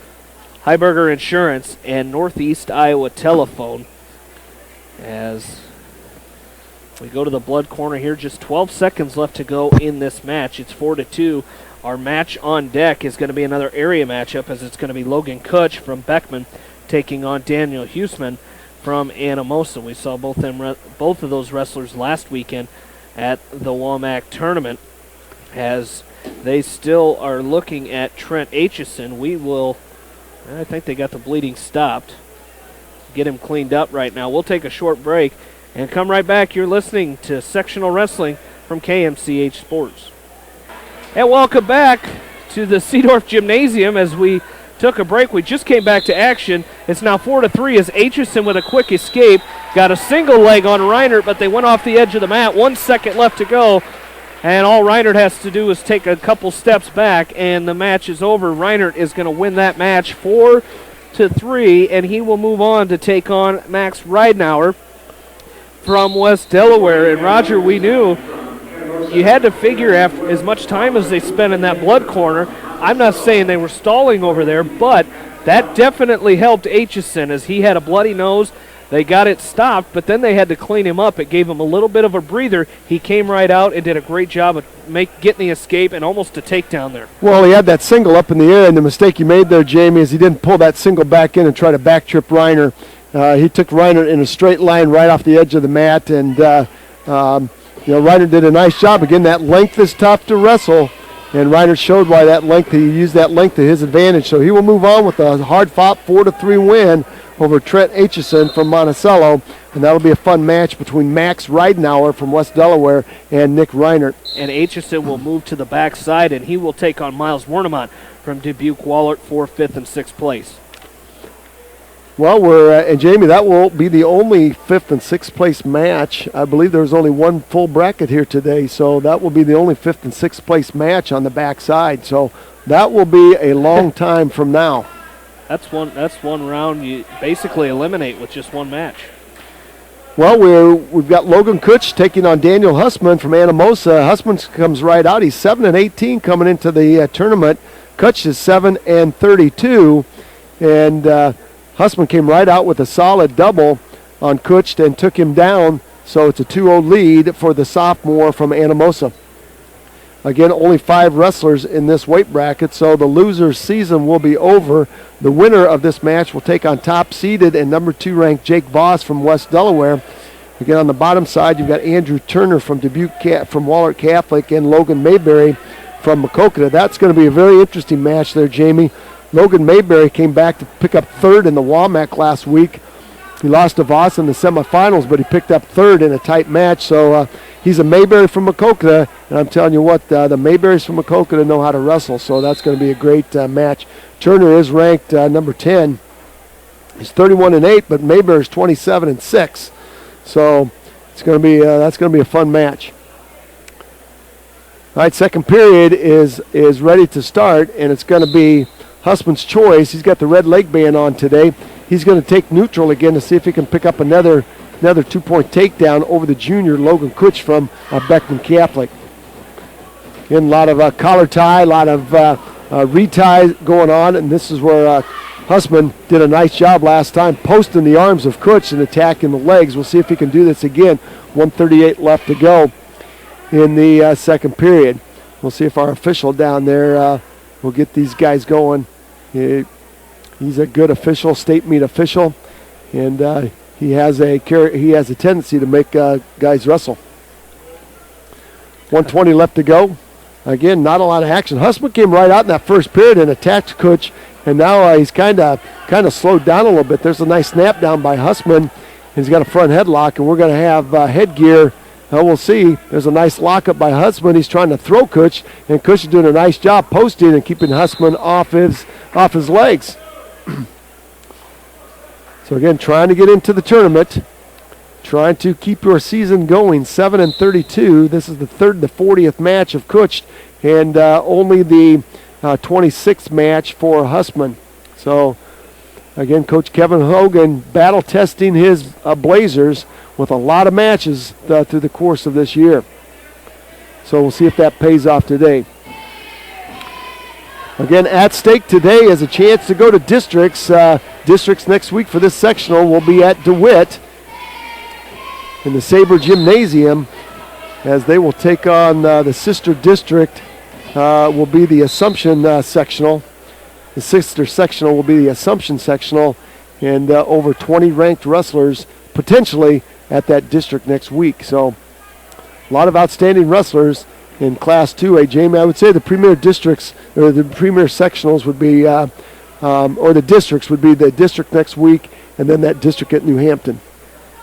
Heiberger Insurance, and Northeast Iowa Telephone. As we go to the blood corner here, just 12 seconds left to go in this match. It's 4-2. Our match on deck is going to be another area matchup, as it's going to be Logan Kutch from Beckman taking on Daniel Huseman from Anamosa. We saw both of those wrestlers last weekend at the WAMAC tournament. As they still are looking at Trent Aitchison, I think they got the bleeding stopped. Get him cleaned up right now. We'll take a short break and come right back. You're listening to Sectional Wrestling from KMCH Sports. And welcome back to the Seedorf Gymnasium. As we took a break, we just came back to action. It's now 4-3 as Aitchison with a quick escape. Got a single leg on Reinert, but they went off the edge of the mat. 1 second left to go. And all Reinert has to do is take a couple steps back, and the match is over. Reinert is going to win that match 4-3, and he will move on to take on Max Ridenour from West Delaware. And Roger, we knew you had to figure, after as much time as they spent in that blood corner, I'm not saying they were stalling over there, but that definitely helped Aitchison, as he had a bloody nose. They got it stopped, but then they had to clean him up. It gave him a little bit of a breather. He came right out and did a great job of getting the escape and almost a takedown there. Well, he had that single up in the air, and the mistake he made there, Jamie, is he didn't pull that single back in and try to back trip Reiner. He took Reiner in a straight line right off the edge of the mat, and Reiner did a nice job. Again, that length is tough to wrestle, and Reiner showed why that length. He used that length to his advantage. So he will move on with a hard-fought 4-3 win over Trent Aitchison from Monticello, and that'll be a fun match between Max Reidenauer from West Delaware and Nick Reiner. And Aitchison will move to the backside, and he will take on Miles Wernemont from Dubuque-Wahlert for 5th and 6th place. Well, and Jamie, that will be the only 5th and 6th place match. I believe there's only one full bracket here today, so that will be the only 5th and 6th place match on the backside. So that will be a long time from now. That's one round you basically eliminate with just one match. Well, we've got Logan Kutch taking on Daniel Hussman from Anamosa. Hussman comes right out. He's 7-18 coming into the tournament. Kutch is 7-32, and Hussman came right out with a solid double on Kutch and took him down. So it's a 2-0 lead for the sophomore from Anamosa. Again, only 5 wrestlers in this weight bracket, so the loser's season will be over. The winner of this match will take on top-seeded and number 2 ranked Jake Voss from West Delaware. Again, on the bottom side, you've got Andrew Turner from from Wahlert Catholic and Logan Mayberry from Maquoketa. That's going to be a very interesting match there, Jamie. Logan Mayberry came back to pick up 3rd in the WAMAC last week. He lost to Voss in the semifinals, but he picked up 3rd in a tight match. So he's a Mayberry from Maquoketa, and I'm telling you what, the Mayberries from Maquoketa know how to wrestle, so that's going to be a great match. Turner is ranked number 10. He's 31-8, but Mayberry's 27-6. So it's going to be that's going to be a fun match. All right, second period is ready to start, and it's going to be Hussman's choice. He's got the red leg band on today. He's going to take neutral again to see if he can pick up another 2-point takedown over the junior Logan Kutch from Beckman Catholic. Again, a lot of collar tie, a lot of retie going on, and this is where Hussman did a nice job last time posting the arms of Kutch and attacking the legs. We'll see if he can do this again. 1:38 left to go in the second period. We'll see if our official down there will get these guys going. He's a good official, state meet official, and he has a tendency to make guys wrestle. 1:20 left to go. Again, not a lot of action. Hussman came right out in that first period and attacked Kutch, and now he's kind of slowed down a little bit. There's a nice snap down by Hussman. He's got a front headlock, and we're going to have headgear. We'll see. There's a nice lockup by Hussman. He's trying to throw Kutch, and Kutch is doing a nice job posting and keeping Hussman off his legs. So again, trying to get into the tournament, trying to keep your season going. 7-32. This is the 40th match of Kutch, and only the 26th match for Hussman. So again, Coach Kevin Hogan battle testing his Blazers with a lot of matches through the course of this year. So we'll see if that pays off today. Again, at stake today is a chance to go to districts. Districts next week for this sectional will be at DeWitt in the Sabre Gymnasium, as they will take on the sister district. Will be the Assumption sectional. The sister sectional will be the Assumption sectional, and over 20 ranked wrestlers potentially at that district next week. So a lot of outstanding wrestlers in Class 2A. Jamie, I would say the premier districts, or the premier sectionals would be, or the districts would be the district next week, and then that district at New Hampton.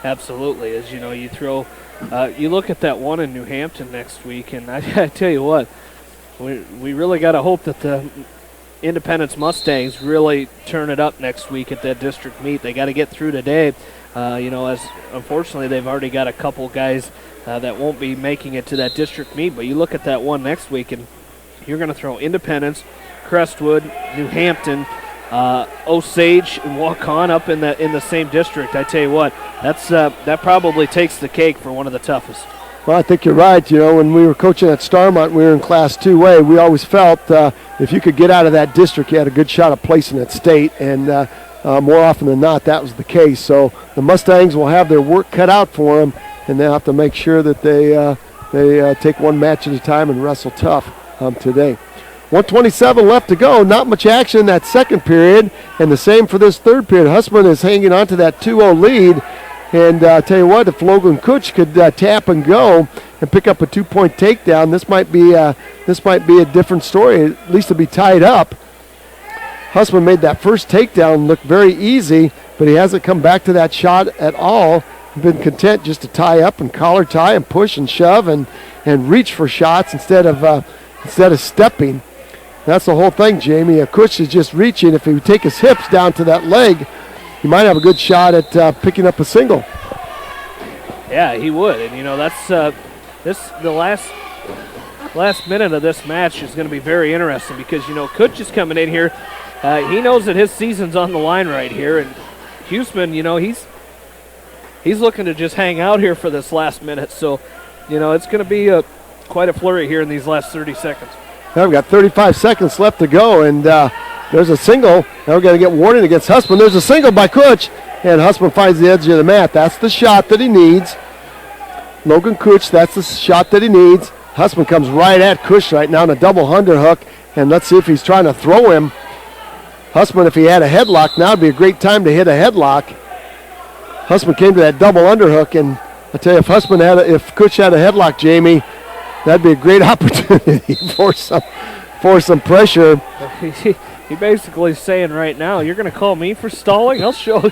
Absolutely. As you know, you look at that one in New Hampton next week, and I tell you what, we really got to hope that the Independence Mustangs really turn it up next week at that district meet. They got to get through today. As unfortunately they've already got a couple guys that won't be making it to that district meet. But you look at that one next week, and you're going to throw Independence, Crestwood, New Hampton, Osage, and Waukon up in the same district. I tell you what, that probably takes the cake for one of the toughest. Well, I think you're right. When we were coaching at Starmont, we were in Class 2A. We always felt if you could get out of that district, you had a good shot of placing at state, and more often than not, that was the case. So the Mustangs will have their work cut out for them, and they'll have to make sure that they take one match at a time and wrestle tough today. 1:27 left to go. Not much action in that second period, and the same for this third period. Hussman is hanging on to that 2-0 lead. And I'll tell you what, if Logan Kutch could tap and go and pick up a 2-point takedown, this might be a different story. At least it'll be tied up. Hussman made that first takedown look very easy, but he hasn't come back to that shot at all. He's been content just to tie up and collar tie and push and shove and reach for shots instead of stepping. That's the whole thing, Jamie. Kutch is just reaching. If he would take his hips down to that leg, he might have a good shot at picking up a single. Yeah, he would. And, that's the last minute of this match is going to be very interesting because, Kutch is coming in here. He knows that his season's on the line right here. And Huseman, he's looking to just hang out here for this last minute. So, it's going to be quite a flurry here in these last 30 seconds. Now we've got 35 seconds left to go, and there's a single. Now we're going to get warning against Hussman. There's a single by Kutch, and Hussman finds the edge of the mat. That's the shot that he needs. Logan Kutch, that's the shot that he needs. Hussman comes right at Kutch right now in a double underhook, and let's see if he's trying to throw him. Hussman, if he had a headlock, now would be a great time to hit a headlock. Hussman came to that double underhook, and I tell you, if Kutch had a headlock, Jamie, that'd be a great opportunity for some pressure. He basically is saying right now, you're going to call me for stalling? I'll show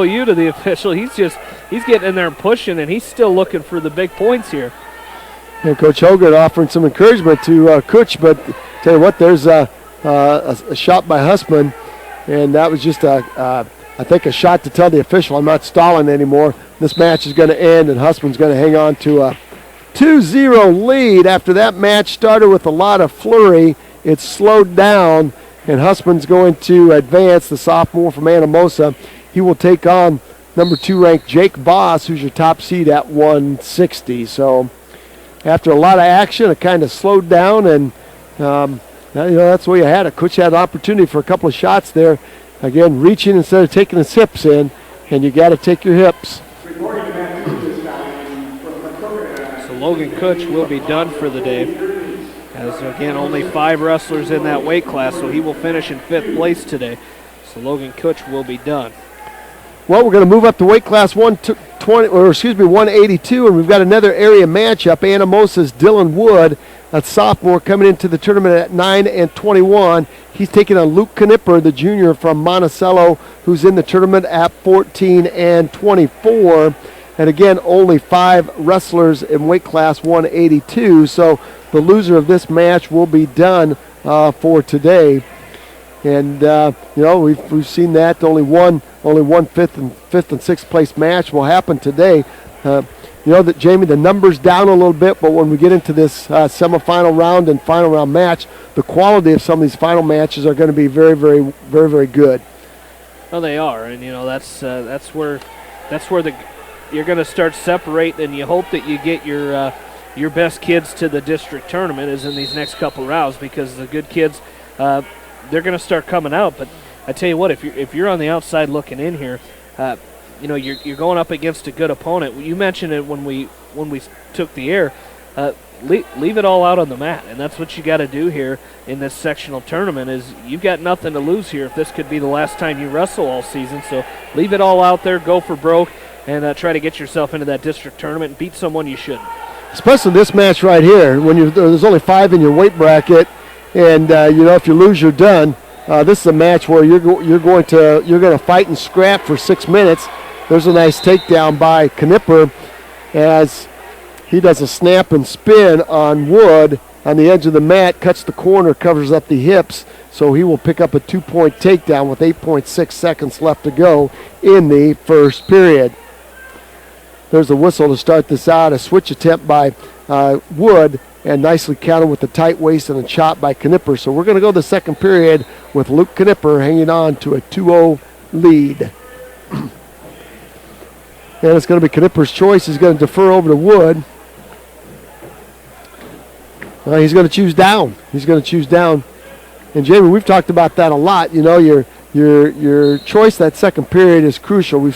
you to the official. He's getting in there and pushing, and he's still looking for the big points here. And Coach Hogan offering some encouragement to Kutch, but tell you what, there's a shot by Hussman, and that was just I think a shot to tell the official I'm not stalling anymore. This match is going to end, and Hussman's going to hang on to a 2-0 lead. After that match started with a lot of flurry, it's slowed down, and Hussman's going to advance, the sophomore from Anamosa. He will take on number 2 ranked Jake Boss, who's your top seed at 160. So after a lot of action, it kind of slowed down, and that's where you had it. Kutch had an opportunity for a couple of shots there. Again, reaching instead of taking his hips in, and you got to take your hips. So Logan Kutch will be done for the day. As again, only 5 wrestlers in that weight class, so he will finish in 5th place today. So Logan Kutch will be done. Well, we're going to move up to weight class 182, and we've got another area matchup. Anamosa's Dylan Wood, a sophomore, coming into the tournament at 9-21. He's taking on Luke Knipper, the junior from Monticello, who's in the tournament at 14-24. And again, only 5 wrestlers in weight class 182. So the loser of this match will be done for today. And we've seen that only one fifth and sixth place match will happen today. That Jamie, the numbers down a little bit, but when we get into this semifinal round and final round match, the quality of some of these final matches are going to be very, very, very, very good. Well, they are, and that's where you're going to start separating, and you hope that you get your best kids to the district tournament is in these next couple rounds, because the good kids, they're going to start coming out. But I tell you what, if you're on the outside looking in here, you're going up against a good opponent. You mentioned it when we took the air. Leave it all out on the mat, and that's what you got to do here in this sectional tournament. Is you've got nothing to lose here if this could be the last time you wrestle all season. So leave it all out there, go for broke, and try to get yourself into that district tournament and beat someone you shouldn't. Especially this match right here, when there's only 5 in your weight bracket, and if you lose, you're done. This is a match where you're going to fight and scrap for 6 minutes. There's a nice takedown by Knipper as he does a snap and spin on Wood on the edge of the mat, cuts the corner, covers up the hips, so he will pick up a 2-point takedown with 8.6 seconds left to go in the first period. There's a whistle to start this out, a switch attempt by Wood, and nicely countered with the tight waist and a chop by Knipper. So we're going to go the second period with Luke Knipper hanging on to a 2-0 lead. And it's going to be Knipper's choice. He's going to defer over to Wood. He's going to choose down. And Jamie, we've talked about that a lot. Your choice that second period is crucial. We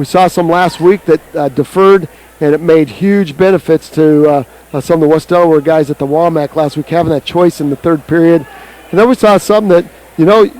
saw some last week that deferred and it made huge benefits to some of the West Delaware guys at the Walmack last week, having that choice in the third period. And then we saw something that,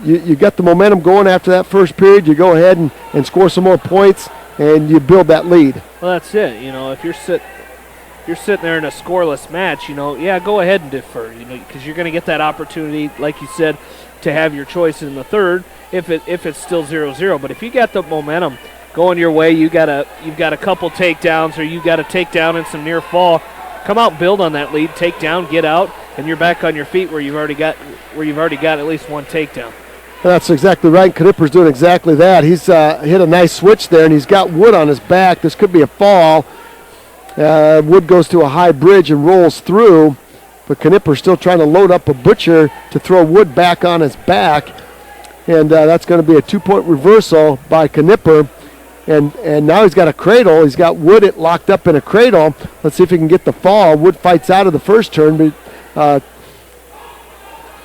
you got the momentum going after that first period. You go ahead and score some more points, and you build that lead. Well, that's it. If you're sitting there in a scoreless match, go ahead and defer, because you're going to get that opportunity, like you said, to have your choice in the third if it's still 0-0. But if you got the momentum going your way, you've got a couple takedowns, or you got a takedown and some near fall, come out and build on that lead, take down, get out, and you're back on your feet where you've already got at least one takedown. That's exactly right. Knipper's doing exactly that. He's hit a nice switch there, and he's got Wood on his back. This could be a fall. Wood goes to a high bridge and rolls through, but Knipper's still trying to load up a Butcher to throw Wood back on his back, and that's going to be a 2-point reversal by Knipper. And now he's got a cradle. He's got Wood locked up in a cradle. Let's see if he can get the fall. Wood fights out of the first turn, but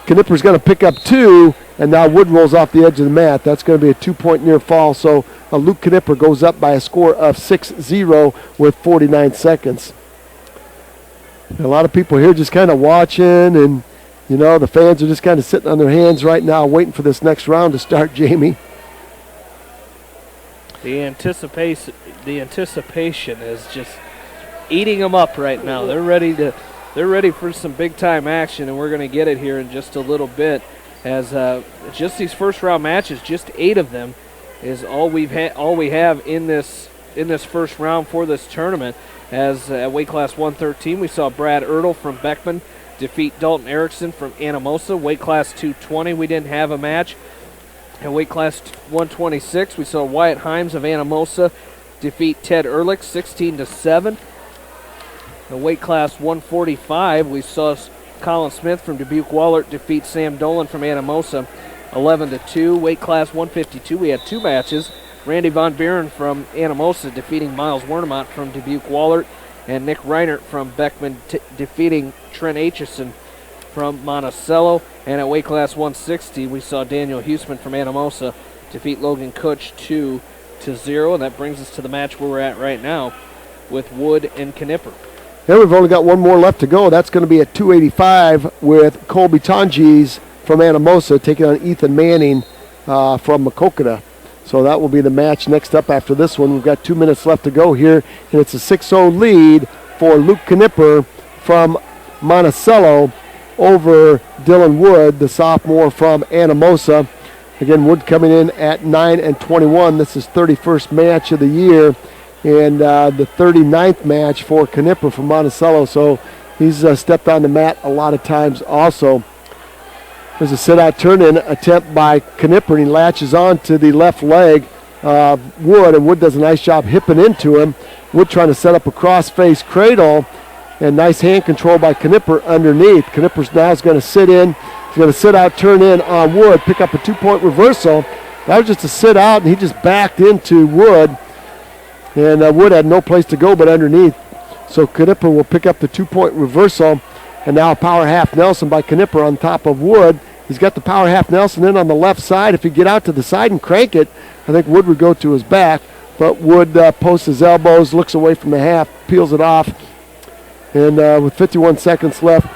Knipper's going to pick up 2, and now Wood rolls off the edge of the mat. That's going to be a 2-point near fall. So Luke Knipper goes up by a score of 6-0 with 49 seconds. And a lot of people here just kind of watching, and the fans are just kind of sitting on their hands right now, waiting for this next round to start, Jamie. The anticipation is just eating them up right now. They're ready for some big time action, and we're going to get it here in just a little bit. As just these first round matches, just 8 of them, is all we have in this first round for this tournament. As at weight class 113, we saw Brad Ertl from Beckman defeat Dalton Erickson from Anamosa. Weight class 220, we didn't have a match. At weight class 126, we saw Wyatt Himes of Anamosa defeat Ted Ehrlich 16-7. At weight class 145, we saw Colin Smith from Dubuque-Wahlert defeat Sam Dolan from Anamosa 11-2. Weight class 152, we had 2 matches. Randy Von Buren from Anamosa defeating Miles Wernemont from Dubuque-Wahlert, and Nick Reinert from Beckman defeating Trent Aitchison from Monticello. And at weight class 160, we saw Daniel Huseman from Anamosa defeat Logan Kutch 2-0. And that brings us to the match where we're at right now with Wood and Knipper. Here we've only got one more left to go. That's going to be at 285 with Colby Tonjes from Anamosa taking on Ethan Manning from Maquoketa. So that will be the match next up after this one. We've got 2 minutes left to go here, and it's a 6-0 lead for Luke Knipper from Monticello over Dylan Wood, the sophomore from Anamosa. Again, Wood coming in at 9-21. This is 31st match of the year, and the 39th match for Knipper from Monticello. So he's stepped on the mat a lot of times also. There's a sit-out turn-in attempt by Knipper, and he latches on to the left leg of Wood, and Wood does a nice job hipping into him. Wood trying to set up a cross-face cradle, and nice hand control by Knipper underneath. Knipper's now is going to sit in. He's going to sit out, turn in on Wood, pick up a 2-point reversal. That was just a sit out, and he just backed into Wood, and Wood had no place to go but underneath. So Knipper will pick up the 2-point reversal. And now a power half Nelson by Knipper on top of Wood. He's got the power half Nelson in on the left side. If he get out to the side and crank it, I think Wood would go to his back. But Wood posts his elbows, looks away from the half, peels it off. And with 51 seconds left,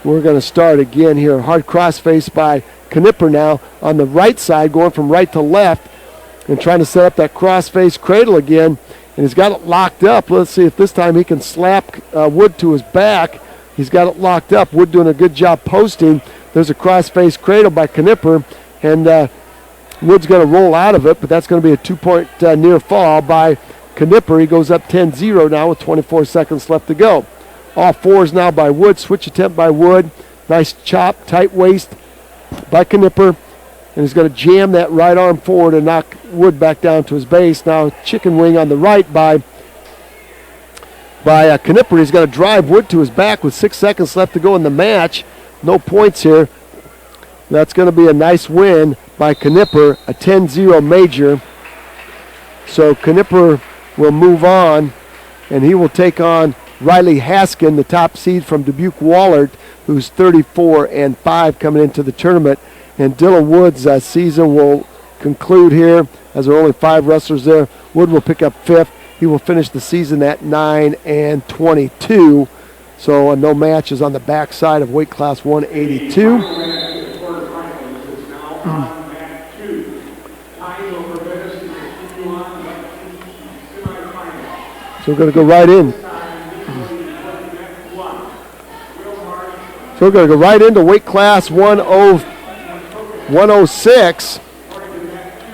we're going to start again here. Hard crossface by Knipper now on the right side, going from right to left and trying to set up that crossface cradle again. And he's got it locked up. Let's see if this time he can slap Wood to his back. He's got it locked up. Wood doing a good job posting. There's a cross-face cradle by Knipper, and Wood's going to roll out of it, but that's going to be a 2-point near fall by Knipper. He goes up 10-0 now with 24 seconds left to go. All fours now by Wood. Switch attempt by Wood. Nice chop, tight waist by Knipper, and he's going to jam that right arm forward and knock Wood back down to his base. Now chicken wing on the right by Knipper. He's going to drive Wood to his back with 6 seconds left to go in the match. No points here. That's going to be a nice win by Knipper, a 10-0 major. So Knipper will move on, and he will take on Riley Haskin, the top seed from Dubuque-Wahlert, who's 34-5 coming into the tournament. And Dylan Wood's season will conclude here, as there are only 5 wrestlers there. Wood will pick up 5th. He will finish the season at 9-22. So no matches on the backside of weight class 182. So we're going to go right in. So we're going to go right into weight class 106.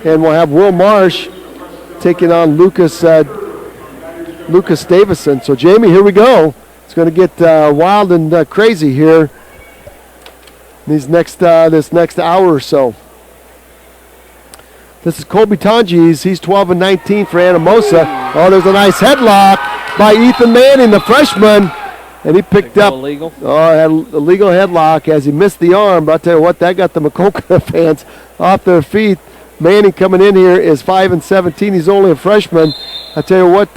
And we'll have Will Marsh taking on Lucas Davison. So Jamie, here we go. It's going to get wild and crazy here this next hour or so. This is Colby Tonjes. He's 12-19 for Anamosa. Oh, there's a nice headlock by Ethan Manning, the freshman. And he picked up illegal. Had a legal headlock as he missed the arm. But I'll tell you what, that got the Maquoketa fans off their feet. Manning coming in here is 5-17. He's only a freshman. I'll tell you what,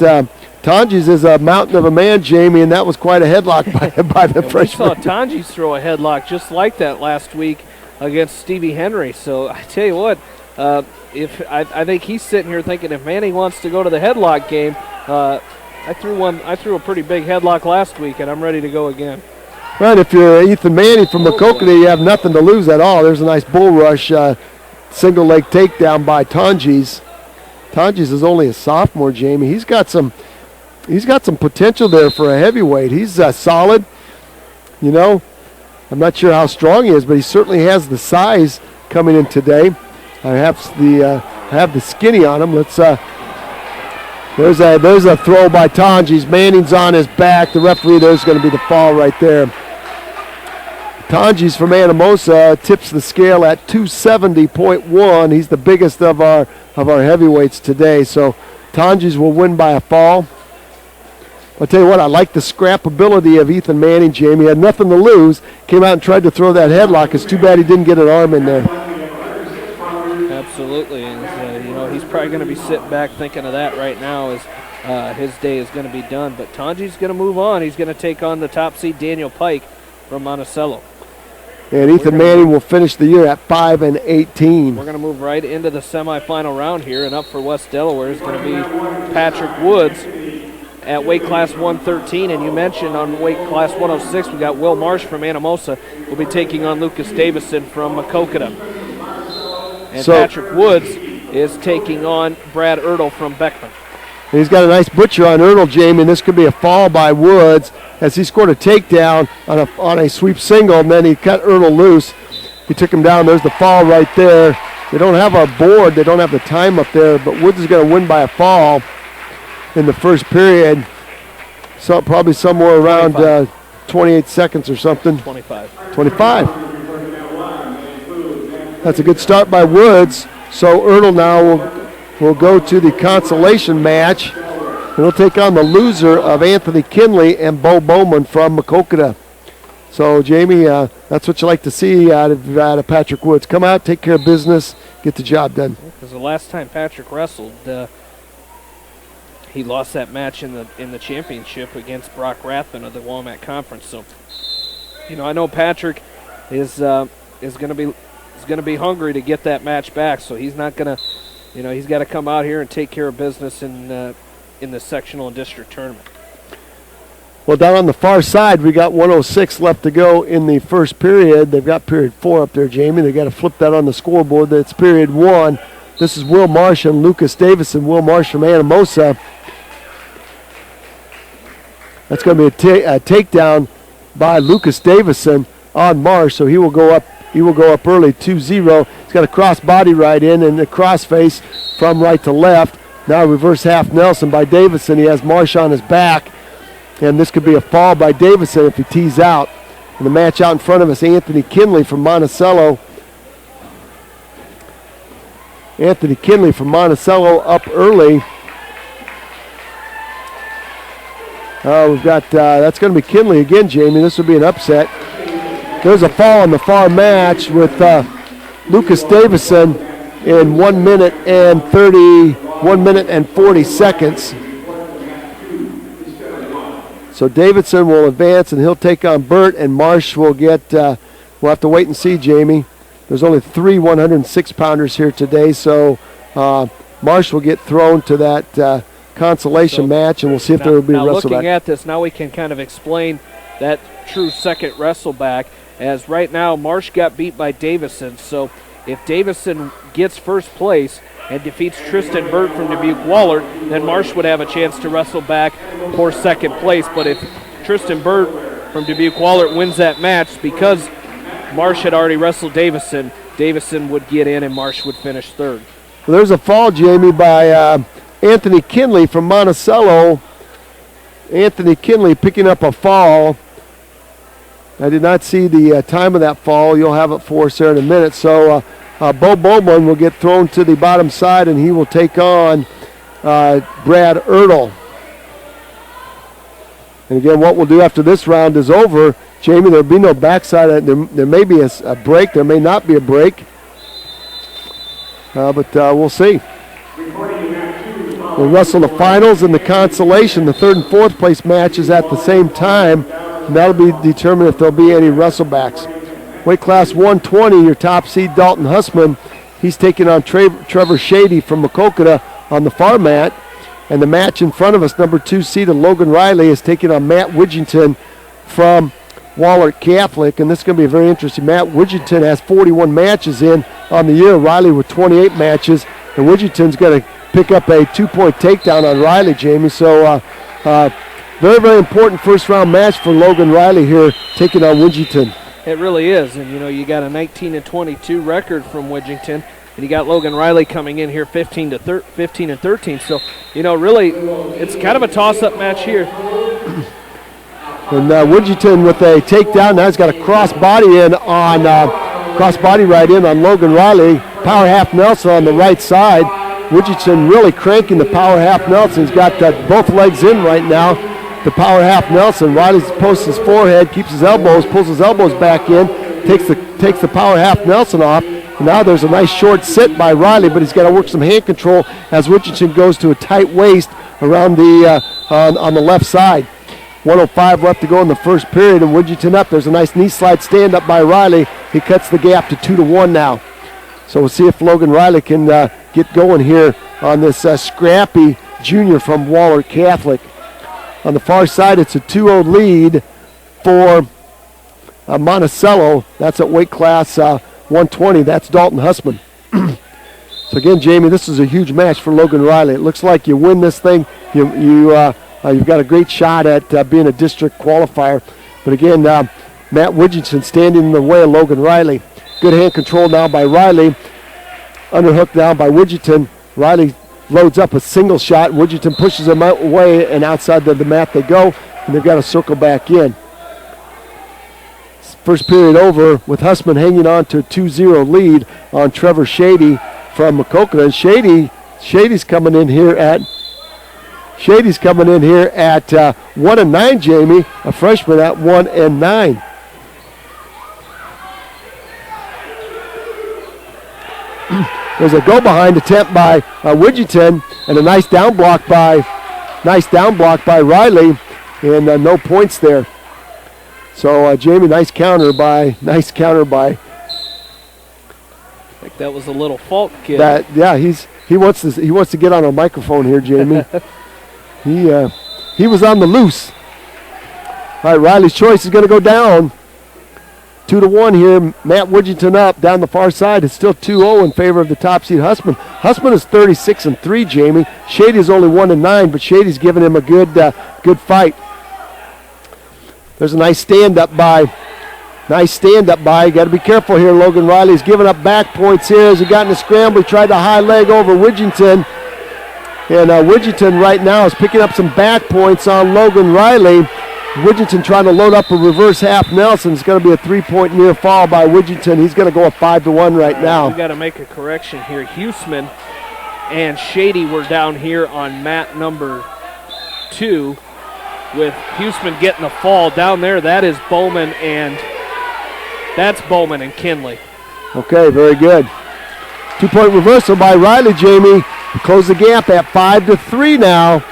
Tonjes is a mountain of a man, Jamie, and that was quite a headlock by the freshman. We saw Tonjes throw a headlock just like that last week against Stevie Henry. So I tell you what, I think he's sitting here thinking if Manning wants to go to the headlock game, I threw a pretty big headlock last week, and I'm ready to go again. Right, if you're Ethan Manning from Maquoketa, you have nothing to lose at all. There's a nice bull rush, single leg takedown by Tonjes. Tonjes is only a sophomore, Jamie. He's got some potential there for a heavyweight. He's solid. You know, I'm not sure how strong he is, but he certainly has the size coming in today. I have the skinny on him. Let's. There's a throw by Tonjes. Manning's on his back. The referee, there's going to be the fall right there. Tonjes from Anamosa tips the scale at 270.1. He's the biggest of our heavyweights today. So Tonjes will win by a fall. I'll tell you what, I like the scrapability of Ethan Manning, Jamie. He had nothing to lose. Came out and tried to throw that headlock. It's too bad he didn't get an arm in there. Absolutely, and he's probably going to be sitting back thinking of that right now as his day is going to be done. But Tonjes going to move on. He's going to take on the top seed Daniel Pike from Monticello. And Ethan Manning will finish the year at 5-18. We're going to move right into the semifinal round here, and up for West Delaware is going to be Patrick Woods at weight class 113. And you mentioned on weight class 106, we got Will Marsh from Anamosa. We'll be taking on Lucas Davison from Maquoketa. And Patrick Woods is taking on Brad Ertl from Beckman. He's got a nice butcher on Ertl, Jamie, and this could be a fall by Woods as he scored a takedown on a sweep single, and then he cut Ertl loose. He took him down. There's the fall right there. They don't have our board. They don't have the time up there, but Woods is going to win by a fall in the first period. So probably somewhere around 28 seconds or something. 25. That's a good start by Woods. So Ertl now will go to the consolation match. And he'll take on the loser of Anthony Kinley and Bo Bowman from Maquoketa. So, Jamie, that's what you like to see out of Patrick Woods. Come out, take care of business, get the job done. Because the last time Patrick wrestled, he lost that match in the championship against Brock Rathman of the Walnut Conference. So, I know Patrick is going to be hungry to get that match back. So he's not going to, he's got to come out here and take care of business in the sectional and district tournament. Well, down on the far side, we got 106 left to go in the first period. They've got period 4 up there, Jamie. They've got to flip that on the scoreboard. That's period 1. This is Will Marsh and Lucas Davison. Will Marsh from Anamosa. That's going to be a takedown by Lucas Davison on Marsh, so he will go up. He will go up early, 2-0. He's got a cross body right in and a cross face from right to left. Now reverse half Nelson by Davison. He has Marsh on his back. And this could be a fall by Davison if he tees out. And the match out in front of us, Anthony Kinley from Monticello. Anthony Kinley from Monticello up early. We've got, that's going to be Kinley again, Jamie. This will be an upset. There's a fall in the far match with Lucas Davison in 1 minute and 40 seconds. So Davidson will advance, and he'll take on Burt, and Marsh will get, we'll have to wait and see, Jamie. There's only 3 106-pounders here today, so Marsh will get thrown to that consolation match, and we'll see if there will be a now wrestle looking back. at this, now we can kind of explain that true second wrestle back, as right now Marsh got beat by Davison. So if Davison gets first place and defeats Tristan Burt from Dubuque Wahlert, then Marsh would have a chance to wrestle back for second place. But if Tristan Burt from Dubuque Wahlert wins that match, because Marsh had already wrestled Davison, Davison would get in and Marsh would finish third. Well, there's a fall, Jamie, by Anthony Kinley from Monticello. Anthony Kinley picking up a fall. I did not see the time of that fall. You'll have it for us there in a minute. So Bo Bowman will get thrown to the bottom side, and he will take on Brad Ertl. And again, what we'll do after this round is over, Jamie, there'll be no backside. There may be a break. There may not be a break. But we'll see. We'll wrestle the finals and the consolation. The third and fourth place matches at the same time. And that'll be determined if there'll be any wrestlebacks. Weight class 120, your top seed Dalton Hussman. He's taking on Trevor Shady from Macokota on the far mat. And the match in front of us, number 2 seeded Logan Riley, is taking on Matt Widgington from Wahlert Catholic. And this is going to be very interesting. Matt Widgington has 41 matches in on the year. Riley with 28 matches. And Widgington's going to pick up a 2-point takedown on Riley, Jamie. So very, very important first-round match for Logan Riley here, taking on Widgington. It really is. And, you got a 19-22 record from Widgington. And you got Logan Riley coming in here 15 and 13. So, really, it's kind of a toss-up match here. And Widgington with a takedown. Now he's got a cross-body right in on Logan Riley. Power half Nelson on the right side. Widgington really cranking the power half Nelson. He's got both legs in right now. The power half Nelson. Riley posts his forehead, keeps his elbows, pulls his elbows back in, takes the power half Nelson off. And now there's a nice short sit by Riley, but he's got to work some hand control as Widgington goes to a tight waist around the on the left side. 1:05 left to go in the first period, and Widgington up. There's a nice knee slide stand up by Riley. He cuts the gap to 2-1 now. So we'll see if Logan Riley can get going here on this scrappy junior from Wahlert Catholic. On the far side, it's a 2-0 lead for Monticello. That's at weight class 120. That's Dalton Hussman. So again, Jamie, this is a huge match for Logan Riley. It looks like you win this thing, you've got a great shot at being a district qualifier. But again, Matt Widgington standing in the way of Logan Riley. Good hand control now by Riley. Underhook down by Widgington. Riley loads up a single shot. Widgington pushes him away, and outside the mat they go, and they've got to circle back in. First period over with Hussman hanging on to a 2-0 lead on Trevor Shady from Macokota. And Shady's coming in here at 1-9, Jamie, a freshman at 1-9. There's a go-behind attempt by Widgington, and a nice down block by Riley, and no points there. So Jamie, nice counter by. I think that was a little fault kid. He wants to get on a microphone here, Jamie. He was on the loose. All right, Riley's choice is going to go down. 2-1 here. Matt Widgington up down the far side. It's still 2-0 in favor of the top seed Hussman. Hussman is 36-3, Jamie. Shady is only 1-9, but Shady's giving him a good fight. There's a nice stand up by. You got to be careful here. Logan Riley's giving up back points here as he got in a scramble. He tried to high leg over Widgington. And Widgington right now is picking up some back points on Logan Riley. Widgington trying to load up a reverse half Nelson. It's going to be a 3-point near fall by Widgington. He's going to go at 5-1 right now. We've got to make a correction here. Huseman and Shady were down here on mat number 2, with Huseman getting the fall down there. That is Bowman and Kinley. Okay, very good. 2-point reversal by Riley, Jamie. Close the gap at 5-3 now.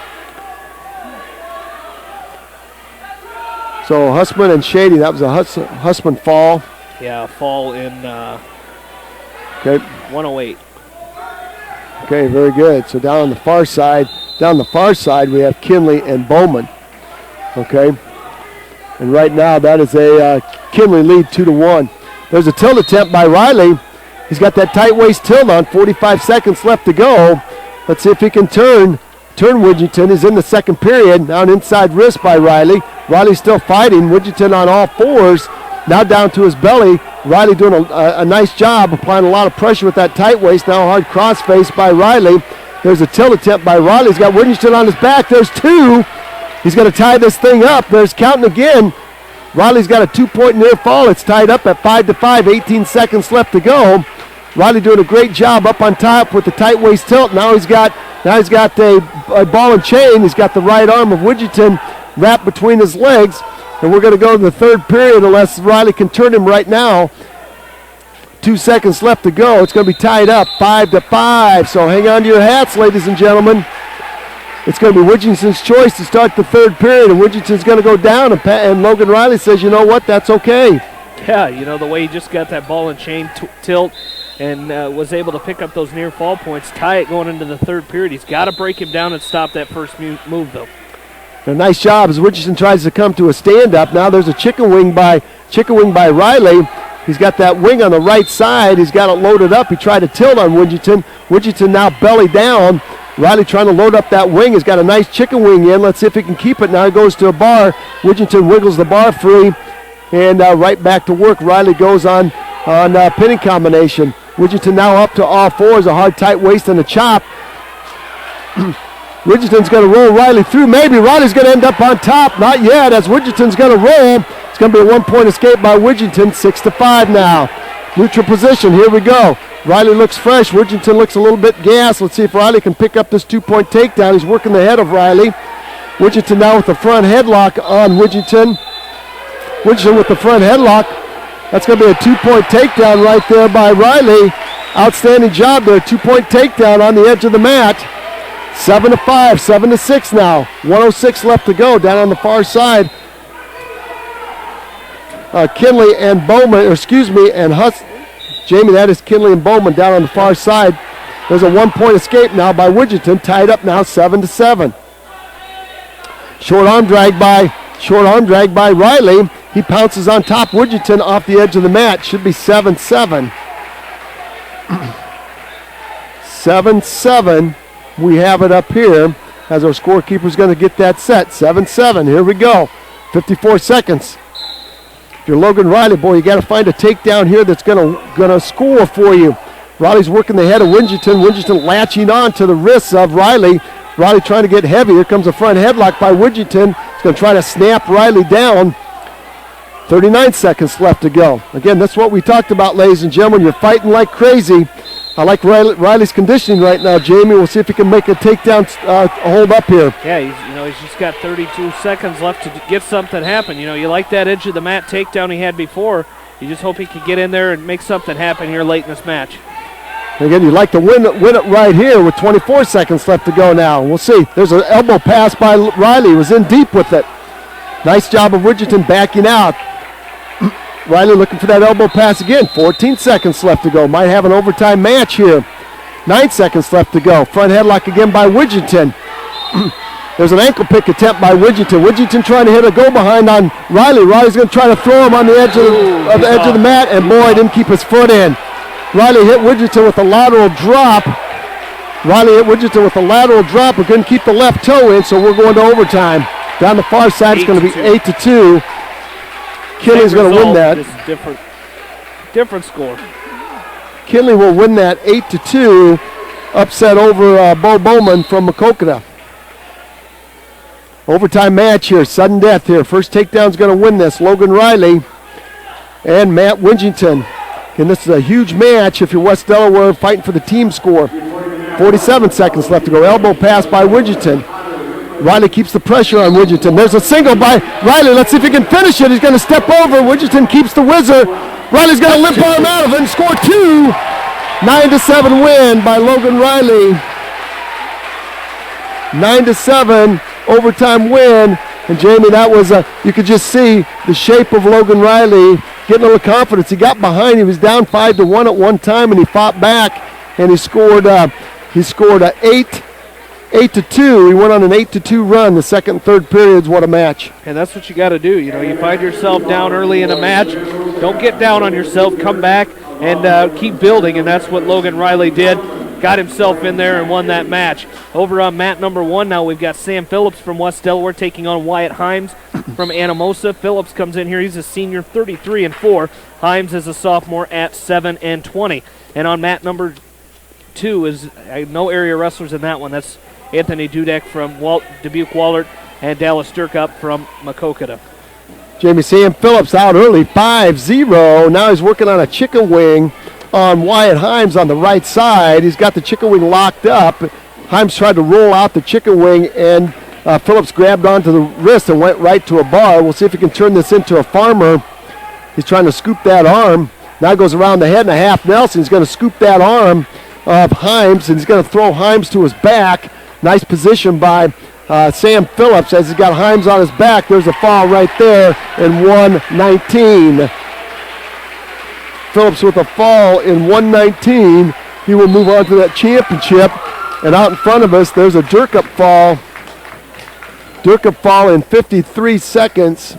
So Hussman and Shady, that was a Hussman fall. Yeah, fall in 108. Okay, very good. So down on the far side, Down the far side, we have Kinley and Bowman. Okay. And right now, that is a Kinley lead 2-1. There's a tilt attempt by Riley. He's got that tight waist tilt on, 45 seconds left to go. Let's see if he can turn Widgington. He's in the second period. Now an inside wrist by Riley. Riley's still fighting. Widgington on all fours. Now down to his belly. Riley doing a nice job, applying a lot of pressure with that tight waist. Now a hard crossface by Riley. There's a tilt attempt by Riley. He's got Widgington on his back. There's two. He's going to tie this thing up. There's counting again. Riley's got a 2-point near fall. It's tied up at 5-5. 18 seconds left to go. Riley doing a great job up on top with the tight waist tilt. Now he's got a ball and chain. He's got the right arm of Widgington wrapped between his legs. And we're going to go to the third period unless Riley can turn him right now. 2 seconds left to go. It's going to be tied up 5-5. So hang on to your hats, ladies and gentlemen. It's going to be Widgington's choice to start the third period, and Widgington's going to go down, and Logan Riley says, you know what, that's okay. Yeah, the way he just got that ball and chain tilt and was able to pick up those near fall points, tie it going into the third period. He's got to break him down and stop that first move, though. A nice job as Widgington tries to come to a stand-up. Now there's a chicken wing by Riley. He's got that wing on the right side. He's got it loaded up. He tried to tilt on Widgington. Widgington now belly down. Riley trying to load up that wing. He's got a nice chicken wing in. Let's see if he can keep it. Now he goes to a bar. Widgington wiggles the bar free. And right back to work. Riley goes on pinning combination. Widgington now up to all fours. A hard tight waist and a chop. Widgington's going to roll Riley through. Maybe Riley's going to end up on top. Not yet, as Widgington's going to roll. It's going to be a 1-point escape by Widgington. 6-5 now. Neutral position. Here we go. Riley looks fresh. Widgington looks a little bit gassed. Let's see if Riley can pick up this 2-point takedown. He's working the head of Riley. Widgington now with the front headlock on Widgington. Widgington with the front headlock. That's going to be a 2-point takedown right there by Riley. Outstanding job there. 2-point takedown on the edge of the mat. 7-5, 7-6 now. 1:06 left to go down on the far side. Kinley and Bowman, and Jamie, that is Kinley and Bowman down on the far side. There's a 1-point escape now by Widgington, tied up now 7-7. Short arm drag by Riley. He pounces on top Widgington off the edge of the mat. Should be 7-7. 7-7. We have it up here as our scorekeeper's going to get that set. 7-7. Here we go. 54 seconds. If you're Logan Riley, boy, you got to find a takedown here that's going to score for you. Riley's working the head of Widgington. Widgington latching on to the wrists of Riley. Riley trying to get heavy. Here comes a front headlock by Widgington. He's going to try to snap Riley down. 39 seconds left to go. Again, that's what we talked about, ladies and gentlemen. You're fighting like crazy. I like Riley's conditioning right now, Jamie. We'll see if he can make a takedown hold up here. Yeah, he's just got 32 seconds left to get something happen. You like that edge of the mat takedown he had before. You just hope he can get in there and make something happen here late in this match. Again, you'd like to win it right here with 24 seconds left to go now. We'll see. There's an elbow pass by Riley. He was in deep with it. Nice job of Widgington backing out. Riley looking for that elbow pass again. 14 seconds left to go. Might have an overtime match here. 9 seconds left to go. Front headlock again by Widgington. There's an ankle pick attempt by Widgington. Widgington trying to hit a go behind on Riley. Riley's going to try to throw him on the edge of the mat, and boy, didn't keep his foot in. Riley hit Widgington with a lateral drop. But couldn't keep the left toe in, so we're going to overtime. Down the far side, it's going to be 8-2. Kinley's going to win that. This is different score. Kinley will win that 8-2. Upset over Bo Bowman from Maquoketa. Overtime match here. Sudden death here. First takedown's going to win this. Logan Riley and Matt Widgington. And this is a huge match if you're West Delaware fighting for the team score. 47 seconds left to go. Elbow pass by Widgington. Riley keeps the pressure on Widgington. There's a single by Riley. Let's see if he can finish it. He's going to step over. Widgington keeps the whizzer. Riley's going to limp arm out of it and score two. 9-7 win by Logan Riley. 9-7 overtime win. And Jamie, that was you could just see the shape of Logan Riley getting a little confidence. He got behind. He was down 5-1 at one time, and he fought back, and he scored 8 8-2. He went on an 8-2 run the second and third periods. What a match. And that's what you got to do. You know, you find yourself down early in a match. Don't get down on yourself. Come back and keep building, and that's what Logan Riley did. Got himself in there and won that match. Over on mat number 1 now, we've got Sam Phillips from West Delaware taking on Wyatt Himes from Anamosa. Phillips comes in here. He's a senior, 33-4. Himes is a sophomore at 7-20. And on mat number 2 is no area wrestlers in that one. That's Anthony Dudek from Dubuque Wahlert and Dallas Sturkup from Macokota. Jamie, Sam Phillips out early, 5-0. Now he's working on a chicken wing on Wyatt Himes on the right side. He's got the chicken wing locked up. Himes tried to roll out the chicken wing, and Phillips grabbed onto the wrist and went right to a bar. We'll see if he can turn this into a farmer. He's trying to scoop that arm. Now goes around the head and a half Nelson. He's going to scoop that arm of Himes, and he's going to throw Himes to his back. Nice position by Sam Phillips as he's got Himes on his back. There's a fall right there in 119. Phillips with a fall in 119. He will move on to that championship. And out in front of us, there's a Durkup fall. Durkup fall in 53 seconds.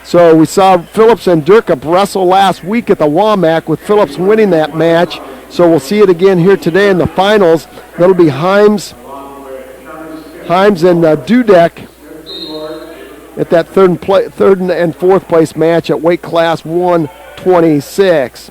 So we saw Phillips and Durkup wrestle last week at the WAMAC with Phillips winning that match. So we'll see it again here today in the finals. That'll be Himes and Dudek at that third and fourth place match at weight class 126.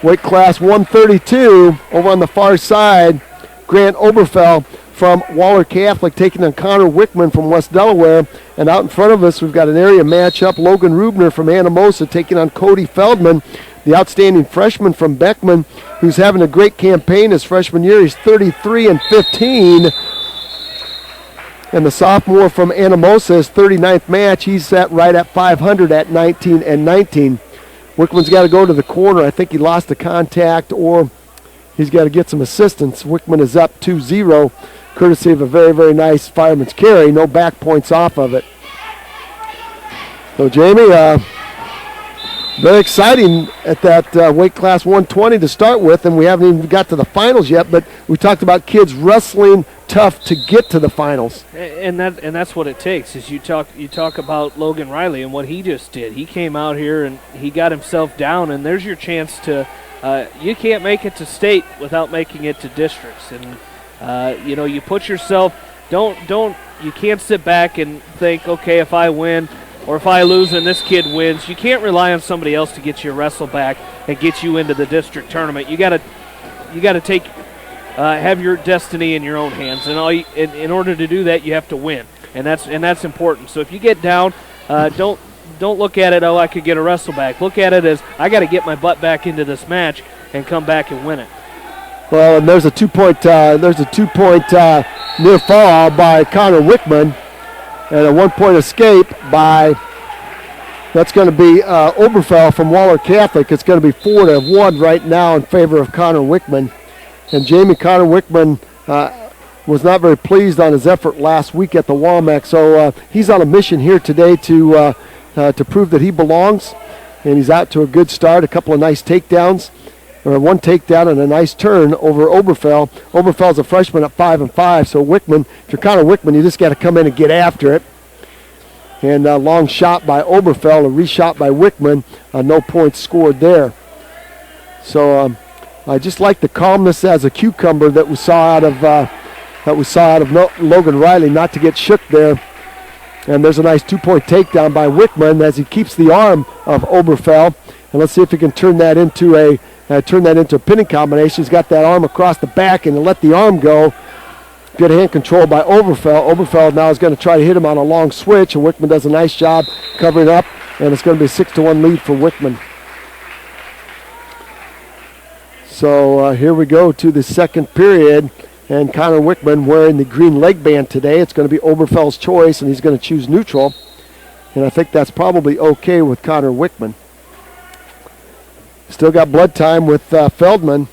Weight class 132 over on the far side, Grant Oberfell from Waller Catholic taking on Connor Wickman from West Delaware. And out in front of us, we've got an area matchup. Logan Rubner from Anamosa taking on Cody Feldman, the outstanding freshman from Beckman, who's having a great campaign his freshman year. He's 33-15. And the sophomore from Anamosa, his 39th match, he's set right at 500 at 19-19. Wickman's got to go to the corner. I think he lost the contact, or he's got to get some assistance. Wickman is up 2-0, courtesy of a very, very nice fireman's carry. No back points off of it. So, Jamie, very exciting at that weight class 120 to start with, and we haven't even got to the finals yet, but we talked about kids wrestling tough to get to the finals. And that's what it takes. Is you talk about Logan Riley and what he just did. He came out here and he got himself down, and there's your chance to you can't make it to state without making it to districts. And you put yourself you can't sit back and think, okay, if I win or if I lose and this kid wins, you can't rely on somebody else to get you a wrestle back and get you into the district tournament. You got to take have your destiny in your own hands, and in order to do that, you have to win, and that's important. So if you get down, don't look at it, oh, I could get a wrestle back. Look at it as I got to get my butt back into this match and come back and win it. Well, and there's a 2-point near fall by Connor Wickman, and a 1-point escape by. That's going to be Oberfell from Waller Catholic. It's going to be 4-1 right now in favor of Connor Wickman. And Jamie, Connor Wickman was not very pleased on his effort last week at the WAMAC, so he's on a mission here today to prove that he belongs. And he's out to a good start, a couple of nice takedowns, or one takedown and a nice turn over Oberfell. Oberfell's a freshman at 5-5, so Wickman, if you're Connor Wickman, you just got to come in and get after it. And a long shot by Oberfell, a reshot by Wickman, no points scored there. So I just like the calmness as a cucumber that we saw out of Logan Riley, not to get shook there. And there's a nice 2-point takedown by Wickman as he keeps the arm of Oberfell. And let's see if he can turn that into a pinning combination. He's got that arm across the back and let the arm go. Good hand control by Oberfell. Oberfell now is going to try to hit him on a long switch, and Wickman does a nice job covering up, and it's going to be a 6-1 lead for Wickman. So here we go to the second period, and Connor Wickman wearing the green leg band today. It's going to be Oberfell's choice, and he's going to choose neutral, and I think that's probably okay with Connor Wickman. Still got blood time with Feldman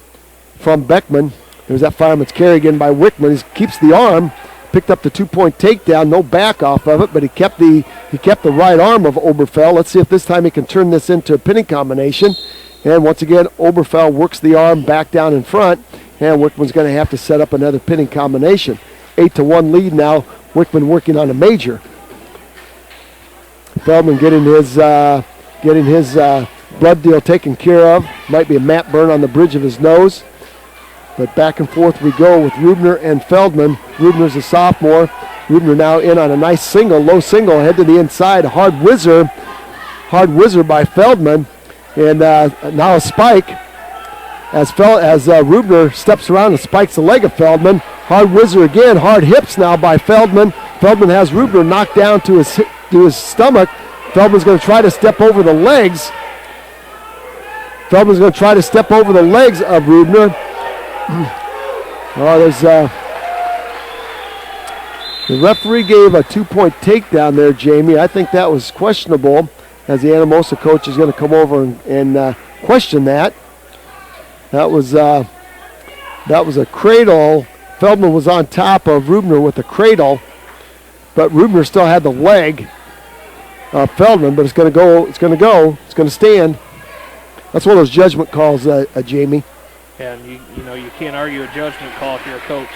from Beckman. There's that fireman's carry again by Wickman. He keeps the arm, picked up the 2-point takedown, no back off of it, but he kept the right arm of Oberfell. Let's see if this time he can turn this into a pinning combination. And once again, Oberfell works the arm back down in front, And Wickman's going to have to set up another pinning combination. 8-1 lead now. Wickman working on a major. Feldman getting his blood deal taken care of. Might be a mat burn on the bridge of his nose. But back and forth we go with Rubner and Feldman. Rubner's a sophomore. Rubner now in on a nice single, low single, head to the inside. Hard whizzer by Feldman. And now a spike as Rubner steps around and spikes the leg of Feldman. Hard whizzer again, hard hips now by Feldman. Feldman has Rubner knocked down to his stomach. Feldman's going to try to step over the legs. Feldman's going to try to step over the legs of Rubner. The referee gave a 2-point takedown there, Jamie. I think that was questionable, as the Anamosa coach is going to come over and question that. That was a cradle. Feldman was on top of Rubner with a cradle, but Rubner still had the leg of Feldman, but it's going to stand. That's one of those judgment calls, Jamie. And you can't argue a judgment call if you're a coach.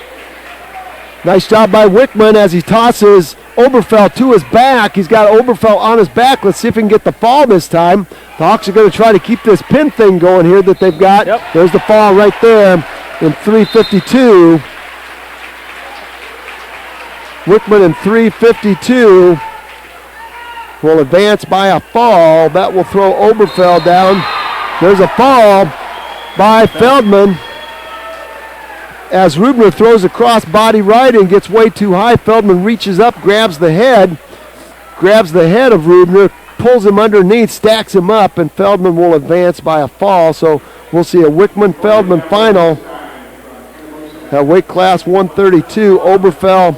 Nice job by Wickman as he tosses Oberfeld to his back. He's got Oberfeld on his back. Let's see if he can get the fall this time. The Hawks are going to try to keep this pin thing going here that they've got. Yep. There's the fall right there in 3:52. Wickman in 3:52 will advance by a fall. That will throw Oberfeld down. There's a fall by Feldman as Rubner throws a cross body right and gets way too high. Feldman reaches up, grabs the head of Rubner, pulls him underneath, stacks him up, and Feldman will advance by a fall. So we'll see a Wickman-Feldman final at weight class 132. Oberfeld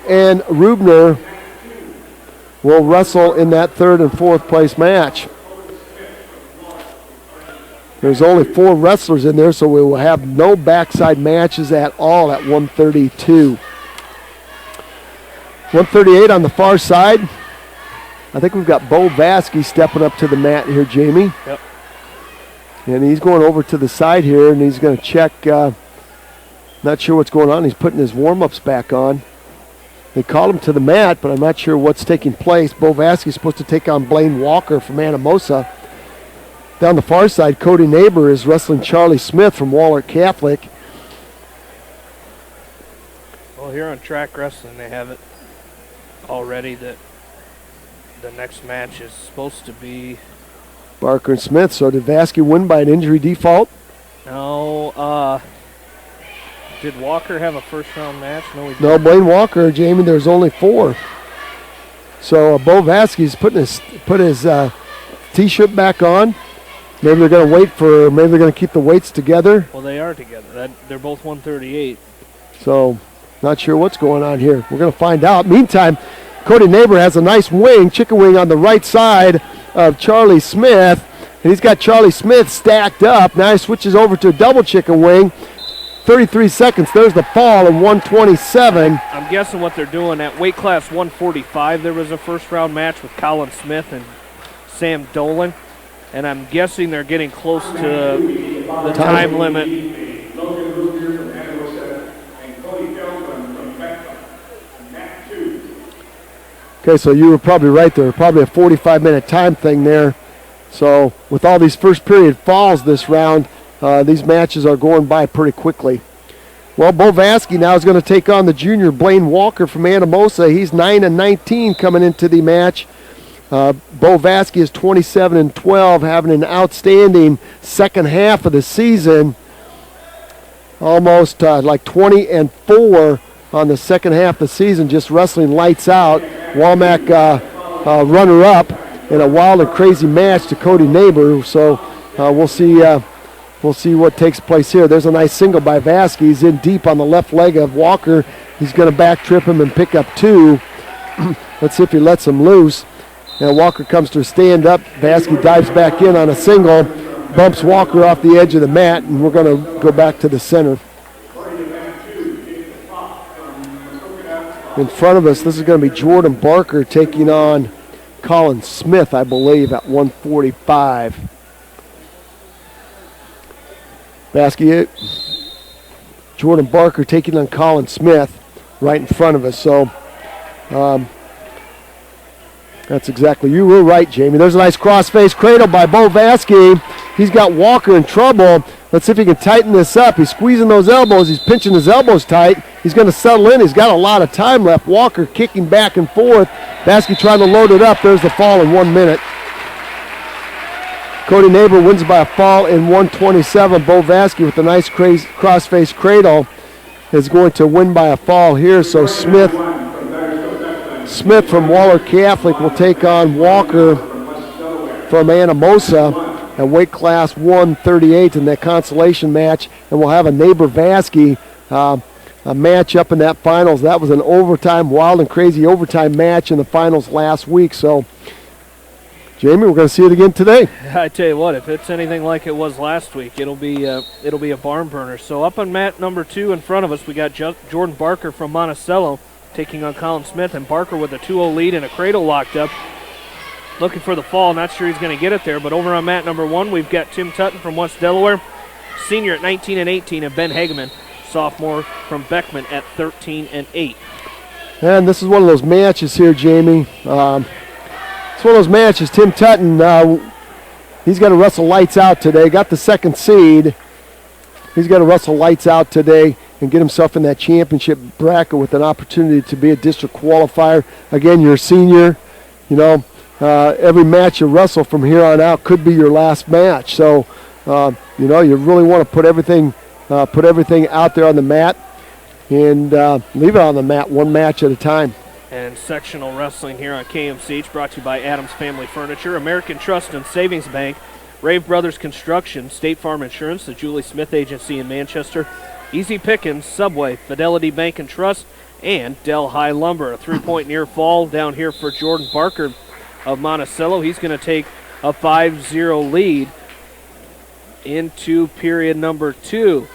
and Rubner will wrestle in that third and fourth place match. There's only 4 wrestlers in there, so we will have no backside matches at all at 132. 138 on the far side. I think we've got Bo Vasky stepping up to the mat here, Jamie. Yep. And he's going over to the side here, and he's going to check. Not sure what's going on. He's putting his warm-ups back on. They called him to the mat, but I'm not sure what's taking place. Bo Vasky's supposed to take on Blaine Walker from Anamosa. Down the far side, Cody Neighbor is wrestling Charlie Smith from Wahlert Catholic. Well, here on Track Wrestling, they have it already that the next match is supposed to be Barker and Smith. So did Vasky win by an injury default? No. Did Walker have a first-round match? No, he didn't. No, Blaine Walker, Jamie, there's only 4. So Bo Vasky's put his T-shirt back on. Maybe they're going to maybe they're going to keep the weights together. Well, they are together. They're both 138. So, not sure what's going on here. We're going to find out. Meantime, Cody Neighbor has a nice chicken wing on the right side of Charlie Smith. And he's got Charlie Smith stacked up. Now he switches over to a double chicken wing. 33 seconds. There's the fall in 127. I'm guessing what they're doing at weight class 145, there was a first-round match with Colin Smith and Sam Dolan. And I'm guessing they're getting close to the time limit. Okay, so you were probably right there. Probably a 45-minute time thing there. So with all these first period falls this round, these matches are going by pretty quickly. Well, Bo Vasky now is going to take on the junior Blaine Walker from Anamosa. He's 9-19 coming into the match. Bo Vasky is 27-12, having an outstanding second half of the season. Almost like 20-4 on the second half of the season, just wrestling lights out. Walmack runner-up in a wild and crazy match to Cody Neighbor. So we'll see what takes place here. There's a nice single by Vasky. He's in deep on the left leg of Walker. He's going to back trip him and pick up 2. Let's see if he lets him loose. Now Walker comes to a stand-up. Vasky dives back in on a single, bumps Walker off the edge of the mat, and we're going to go back to the center. In front of us, this is going to be Jordan Barker taking on Colin Smith, I believe, at 145. Basket. Jordan Barker taking on Colin Smith right in front of us. So that's exactly, you were right, Jamie. There's a nice cross-face cradle by Bo Vasky. He's got Walker in trouble. Let's see if he can tighten this up. He's squeezing those elbows. He's pinching his elbows tight. He's going to settle in. He's got a lot of time left. Walker kicking back and forth. Vasky trying to load it up. There's the fall in 1 minute. Cody Neighbor wins by a fall in 1:27. Bo Vasky with a nice cross-face cradle is going to win by a fall here. So Smith from Waller Catholic will take on Walker from Anamosa at weight class 138 in that consolation match. And we'll have a Neighbor Vasky a match up in that finals. That was an overtime, wild and crazy overtime match in the finals last week. So, Jamie, we're going to see it again today. I tell you what, if it's anything like it was last week, it'll be a barn burner. So up on mat number 2 in front of us, we got Jordan Barker from Monticello taking on Colin Smith, and Barker with a 2-0 lead and a cradle locked up. Looking for the fall, not sure he's going to get it there, but over on mat number 1, we've got Tim Tutton from West Delaware, senior at 19 and 18, and Ben Hageman, sophomore from Beckman at 13 and 8. And this is one of those matches here, Jamie. It's one of those matches. Tim Tutton, he's got to wrestle lights out today. Got the second seed. He's got to wrestle lights out today and get himself in that championship bracket with an opportunity to be a district qualifier. Again, you're a senior. You know, every match you wrestle from here on out could be your last match. So, you know, you really want to put everything out there on the mat and leave it on the mat one match at a time. And sectional wrestling here on KMCH brought to you by Adams Family Furniture, American Trust and Savings Bank, Rave Brothers Construction, State Farm Insurance, the Julie Smith Agency in Manchester, Easy Pickens, Subway, Fidelity Bank and Trust, and Delhi Lumber. A 3-point near fall down here for Jordan Barker of Monticello. He's going to take a 5-0 lead into period number 2.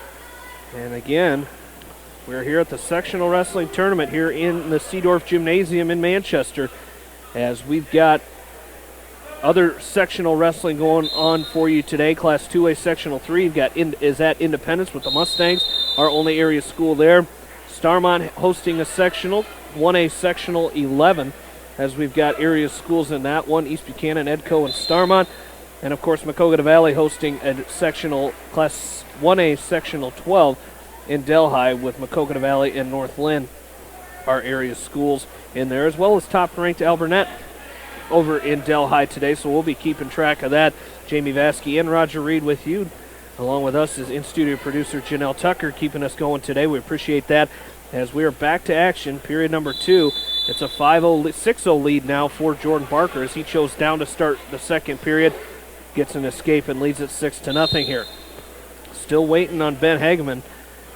And again, we're here at the sectional wrestling tournament here in the Seedorf Gymnasium in Manchester, as we've got other sectional wrestling going on for you today. Class 2A Sectional 3 is at Independence with the Mustangs, our only area school there. Starmont hosting a sectional, 1A Sectional 11, as we've got area schools in that one, East Buchanan, Edco, and Starmont. And of course, Macocata Valley hosting a sectional, Class 1A Sectional 12 in Delhi with Macocata Valley and North Lynn, our area schools in there, as well as top-ranked Alburnett over in Delhi today, so we'll be keeping track of that. Jamie Vasky and Roger Reed with you. Along with us is in-studio producer Janelle Tucker keeping us going today. We appreciate that as we are back to action, period number 2. It's a 6-0 lead now for Jordan Barker as he chose down to start the second period. Gets an escape and leads it 6-0 here. Still waiting on Ben Hageman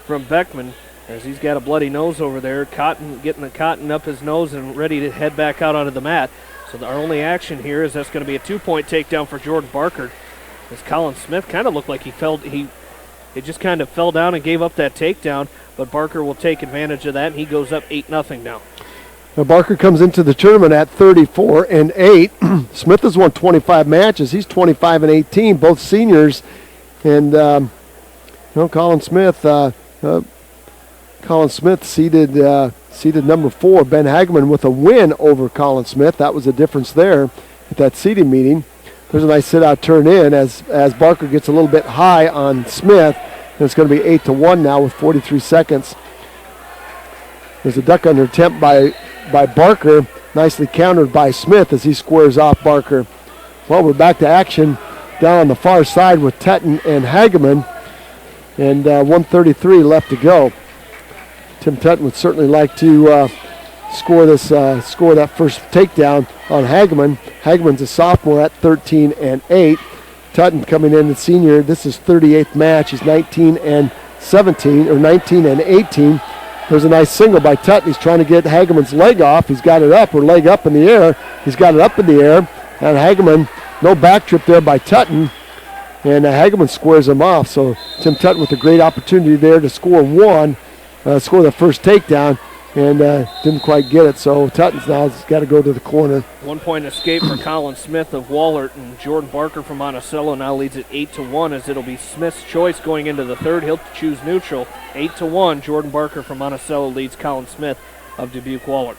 from Beckman as he's got a bloody nose over there. Getting the cotton up his nose and ready to head back out onto the mat. So our only action here is that's going to be a 2-point takedown for Jordan Barker. As Colin Smith kind of looked like he just kind of fell down and gave up that takedown, but Barker will take advantage of that, and he goes up 8-0 now. Now Barker comes into the tournament at 34 and 8. Smith has won 25 matches. He's 25 and 18, both seniors. And Colin Smith seeded number 4, Ben Hageman, with a win over Colin Smith. That was the difference there at that seeding meeting. There's a nice sit-out turn in as Barker gets a little bit high on Smith. And it's going to be 8-1 now with 43 seconds. There's a duck under attempt by Barker, nicely countered by Smith as he squares off Barker. Well, we're back to action down on the far side with Tutton and Hageman, and 1:33 left to go. Tim Tutton would certainly like to score that first takedown on Hageman. Hageman's a sophomore at 13 and 8. Tutton coming in as senior. This is 38th match. He's 19 and 17 or 19 and 18. There's a nice single by Tutton. He's trying to get Hageman's leg off. He's got it up, or leg up in the air. He's got it up in the air. And Hageman, no back trip there by Tutton. And Hageman squares him off. So Tim Tutton with a great opportunity there to score the first takedown. and didn't quite get it. So Tutton's now has got to go to the corner. 1 point escape for Colin Smith of Wahlert, and Jordan Barker from Monticello now leads it 8-1, as it'll be Smith's choice going into the third. He'll choose neutral. 8-1, Jordan Barker from Monticello leads Colin Smith of Dubuque Wahlert.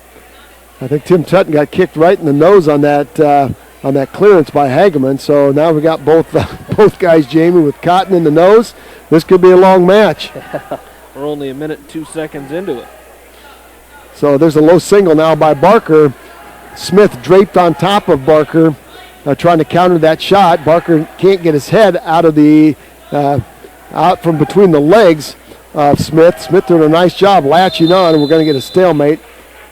I think Tim Tutton got kicked right in the nose on that clearance by Hageman. So now we got both guys, Jamie, with cotton in the nose. This could be a long match. We're only a minute and 2 seconds into it. So there's a low single now by Barker. Smith draped on top of Barker, trying to counter that shot. Barker can't get his head out from between the legs of Smith. Smith doing a nice job latching on, and we're going to get a stalemate.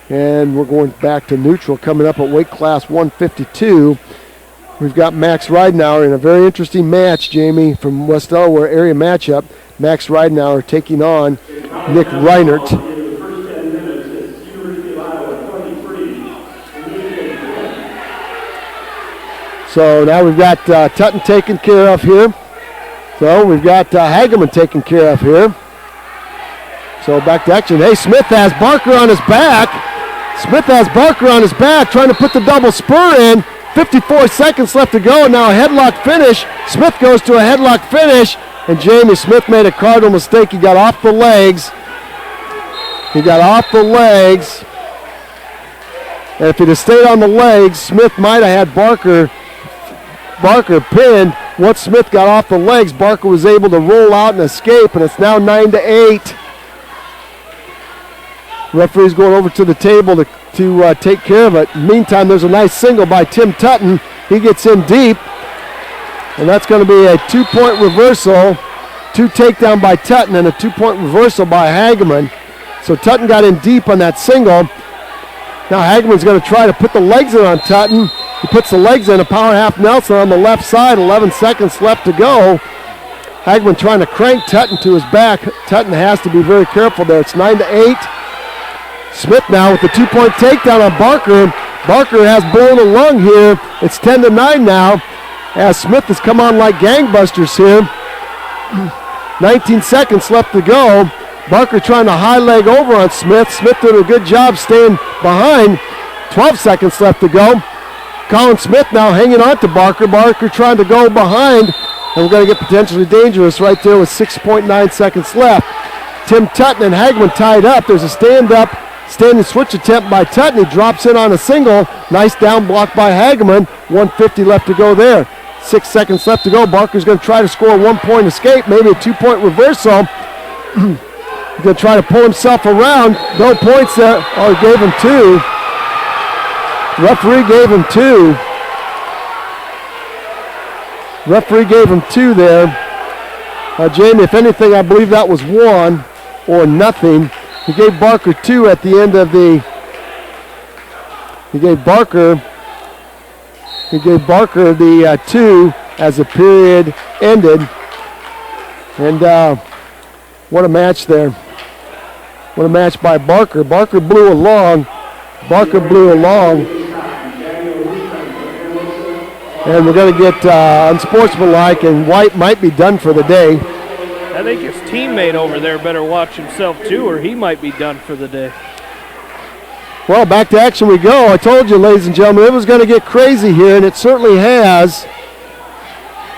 And we're going back to neutral coming up at weight class 152. We've got Max Ridenauer in a very interesting match, Jamie, from West Delaware area matchup. Max Ridenauer taking on Nick Reinert. So now we've got Tutton taken care of here. So we've got Hageman taken care of here. So back to action. Hey, Smith has Barker on his back. Smith has Barker on his back, trying to put the double spur in. 54 seconds left to go. Now a headlock finish. Smith goes to a headlock finish, and Jamie Smith made a cardinal mistake. He got off the legs. And if he'd have stayed on the legs, Smith might have had Barker pinned. Once Smith got off the legs, Barker was able to roll out and escape, and it's now 9-8. Referee's going over to the table to take care of it. Meantime, there's a nice single by Tim Tutton. He gets in deep, and that's going to be a 2-point reversal. 2 takedown by Tutton and a 2-point reversal by Hageman. So Tutton got in deep on that single. Now Hageman's going to try to put the legs in on Tutton. He puts the legs in, a power half Nelson on the left side. 11 seconds left to go. Hageman trying to crank Tutton to his back. Tutton has to be very careful there. It's 9-8. Smith now with the 2-point takedown on Barker. Barker has blown a lung here. It's 10-9 now, as Smith has come on like gangbusters here. 19 seconds left to go. Barker trying to high leg over on Smith. Smith doing a good job staying behind. 12 seconds left to go. Colin Smith now hanging on to Barker. Barker trying to go behind, and we're going to get potentially dangerous right there with 6.9 seconds left. Tim Tutton and Hageman tied up. There's a standing switch attempt by Tutton. He drops in on a single. Nice down block by Hageman. 1:50 left to go there. 6 seconds left to go. Barker's going to try to score a 1-point escape, maybe a 2-point reversal. He's going to try to pull himself around. No points there. Oh, he gave him 2. Referee gave him 2. Referee gave him 2 there. Jamie, if anything, I believe that was 1 or nothing. He gave Barker 2 at the end of the. He gave Barker the 2 as the period ended. And what a match there. What a match by Barker. Barker blew along. And we're going to get unsportsmanlike, and White might be done for the day. I think his teammate over there better watch himself too, or he might be done for the day. Well, back to action we go. I told you, ladies and gentlemen, it was going to get crazy here, and it certainly has.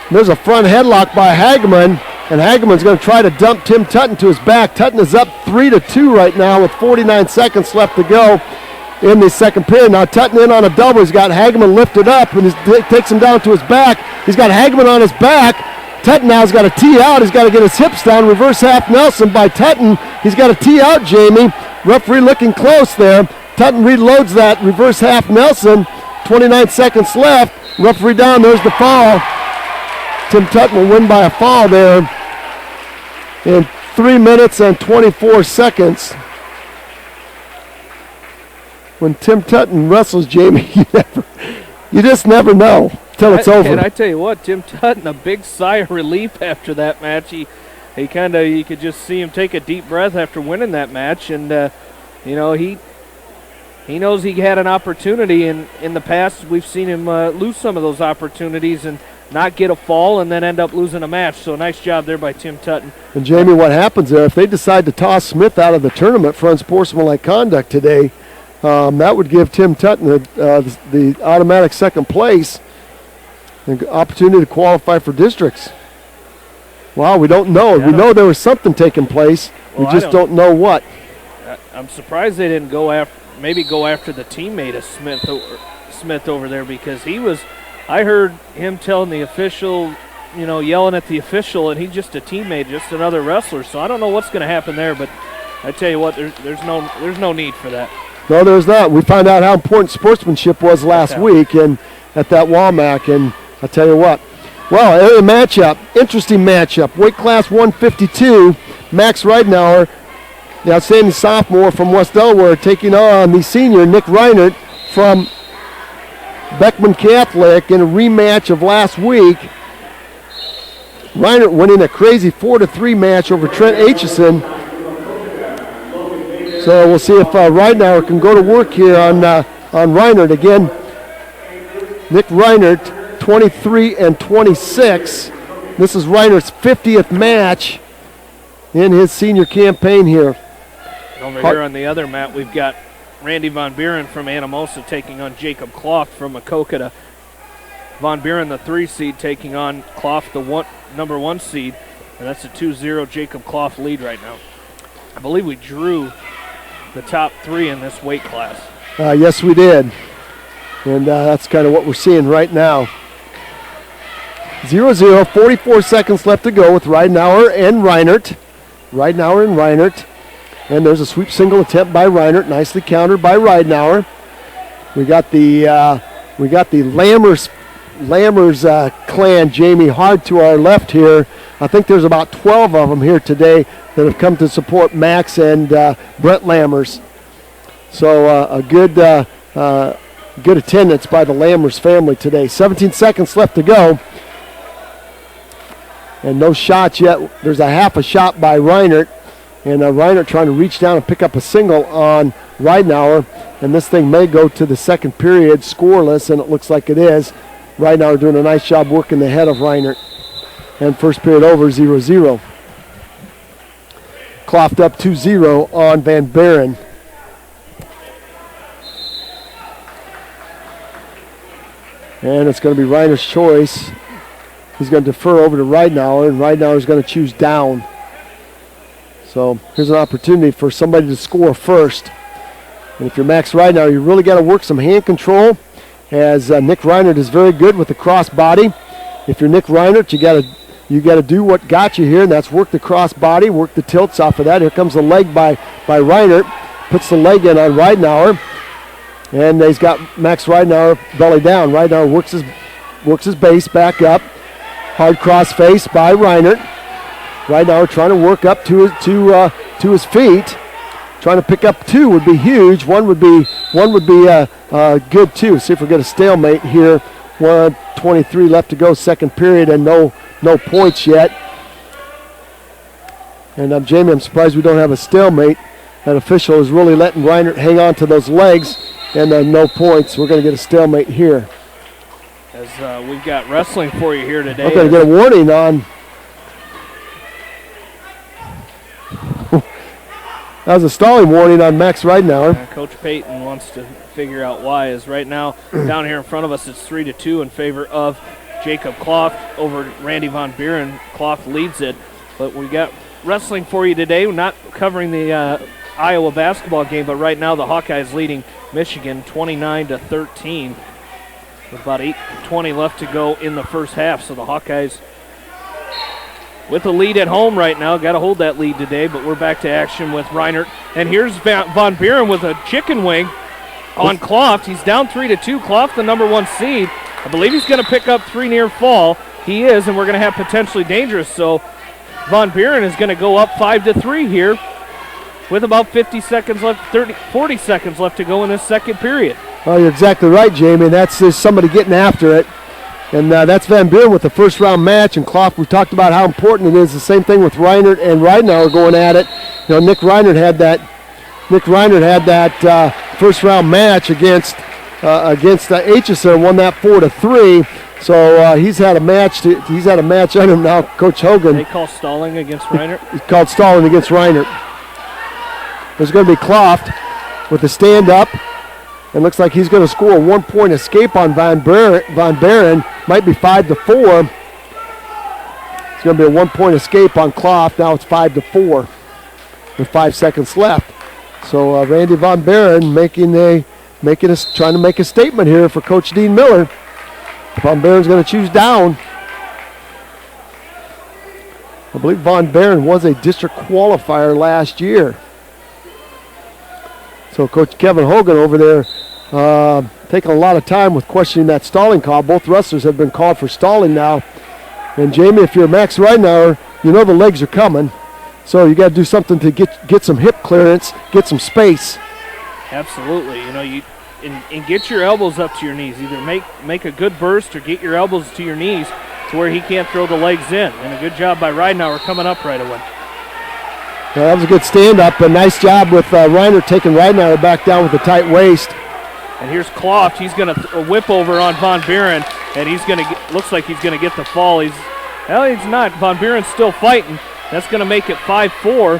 There's a front headlock by Hageman, and Hageman's going to try to dump Tim Tutton to his back. Tutton is up 3-2 right now with 49 seconds left to go in the second period. Now Tutton in on a double. He's got Hageman lifted up, and he takes him down to his back. He's got Hageman on his back. Tutton now has got to tee out. He's got to get his hips down. Reverse half Nelson by Tutton. He's got to tee out, Jamie. Referee looking close there. Tutton reloads that reverse half Nelson. 29 seconds left. Referee down. There's the foul. Tim Tutton will win by a foul there in 3 minutes and 24 seconds. When Tim Tutton wrestles, Jamie, you just never know till it's over. And I tell you what, Tim Tutton, a big sigh of relief after that match. You could just see him take a deep breath after winning that match, and he knows he had an opportunity, and in the past we've seen him lose some of those opportunities, and not get a fall and then end up losing a match. So nice job there by Tim Tutton. And Jamie, what happens there, if they decide to toss Smith out of the tournament for unsportsmanlike conduct today, that would give Tim Tutton the automatic second place and opportunity to qualify for districts. Wow, we don't know. We know there was something taking place. Well, we just don't know what. I'm surprised they didn't go after the teammate of Smith over there, because I heard him telling the official, yelling at the official, and he's just a teammate, just another wrestler. So I don't know what's going to happen there, but I tell you what, there's no need for that. No, there's not. We found out how important sportsmanship was last week and at that WAMAC, and I tell you what. Well, area matchup, interesting matchup. Weight class 152, Max Reidenauer, the outstanding sophomore from West Delaware, taking on the senior Nick Reinert from Beckman Catholic in a rematch of last week. Reinert winning a crazy 4-3 match over Trent Aitchison. So we'll see if Reidenauer can go to work here on Reinert. Again, Nick Reinert, 23-26. This is Reinert's 50th match in his senior campaign here. Over here on the other mat, we've got Randy Von Buren from Anamosa taking on Jacob Clough from Makokata. Von Buren, the 3 seed, taking on Clough, the number 1 seed. And that's a 2-0 Jacob Clough lead right now. I believe we drew the top 3 in this weight class. Yes, we did. And that's kind of what we're seeing right now. 0-0, 44 seconds left to go with Reidenauer and Reinert. And there's a sweep single attempt by Reinert, nicely countered by Reidenauer. We got the Lammers clan, Jamie, hard to our left here. I think there's about 12 of them here today that have come to support Max and Brent Lammers. So a good attendance by the Lammers family today. 17 seconds left to go. And no shots yet. There's a half a shot by Reinert. And Reinert trying to reach down and pick up a single on Reidenauer. And this thing may go to the second period scoreless, and it looks like it is. Reidenauer doing a nice job working the head of Reinert. And first period over, 0-0. Cloughed up 2-0 on Van Buren. And it's going to be Reinert's choice. He's going to defer over to Reidenauer, and Reidenauer is going to choose down. So here's an opportunity for somebody to score first. And if you're Max Reidenauer, you really got to work some hand control, as Nick Reinert is very good with the cross body. If you're Nick Reinert, you got to do what got you here, and that's work the cross body, work the tilts off of that. Here comes the leg by Reinert, puts the leg in on Reidenauer, and he's got Max Reidenauer belly down. Reidenauer works his base back up. Hard cross face by Reinert. Reidenauer trying to work up to his feet. Trying to pick up 2 would be huge. One would be good too. See if we get a stalemate here. 1:23 left to go, second period, and no points yet. And Jamie, I'm surprised we don't have a stalemate. That official is really letting Reinert hang on to those legs, and no points. We're going to get a stalemate here. As we've got wrestling for you here today. I'm going to get a warning on. That was a stalling warning on Max Reidenauer. Coach Payton wants to figure out why. As right now, down here in front of us, it's 3-2 in favor of Jacob Clough over Randy Von Buren. Clough leads it, but we got wrestling for you today. We're not covering the Iowa basketball game, but right now the Hawkeyes leading Michigan 29-13. With about 8:20 left to go in the first half, so the Hawkeyes with the lead at home right now. Got to hold that lead today, but we're back to action with Reinert. And here's Von Buren with a chicken wing on Clough. He's down 3-2. Clough, the number 1 seed. I believe he's going to pick up 3 near fall. He is, and we're going to have potentially dangerous. So Von Buren is going to go up 5-3 here with about 40 seconds left to go in this second period. Oh, you're exactly right, Jamie. That's somebody getting after it. And that's Van Buren with the first round match. And Clough, we talked about how important it is. The same thing with Reinert and Reidenauer going at it. Nick Reinert had that first round match against Aitchison, won that 4-3. So he's had a match. He's had a match on him now. Coach Hogan. They call stalling against Reinert. He called stalling against Reinert. There's going to be Kloft with the stand-up. And looks like he's going to score a 1-point escape on Von Barron. Might be 5-4. It's going to be a 1-point escape on Kloft. Now it's 5-4 with 5 seconds left. So Randy Von Barron trying to make a statement here for Coach Dean Miller. Von Barron's going to choose down. I believe Von Barron was a district qualifier last year. So Coach Kevin Hogan over there taking a lot of time with questioning that stalling call. Both wrestlers have been called for stalling now. And Jamie, if you're Max Ridenour, you know the legs are coming. So you got to do something to get some hip clearance, get some space. Absolutely. And get your elbows up to your knees. Either make a good burst or get your elbows to your knees to where he can't throw the legs in. And a good job by Ridenour coming up right away. Yeah, that was a good stand-up. A nice job with Reinert taking Ridenour back down with a tight waist. And here's Kloft. He's going to whip over on Von Barron, and looks like he's going to get the fall. He's not. Von Barron's still fighting. That's going to make it 5-4, or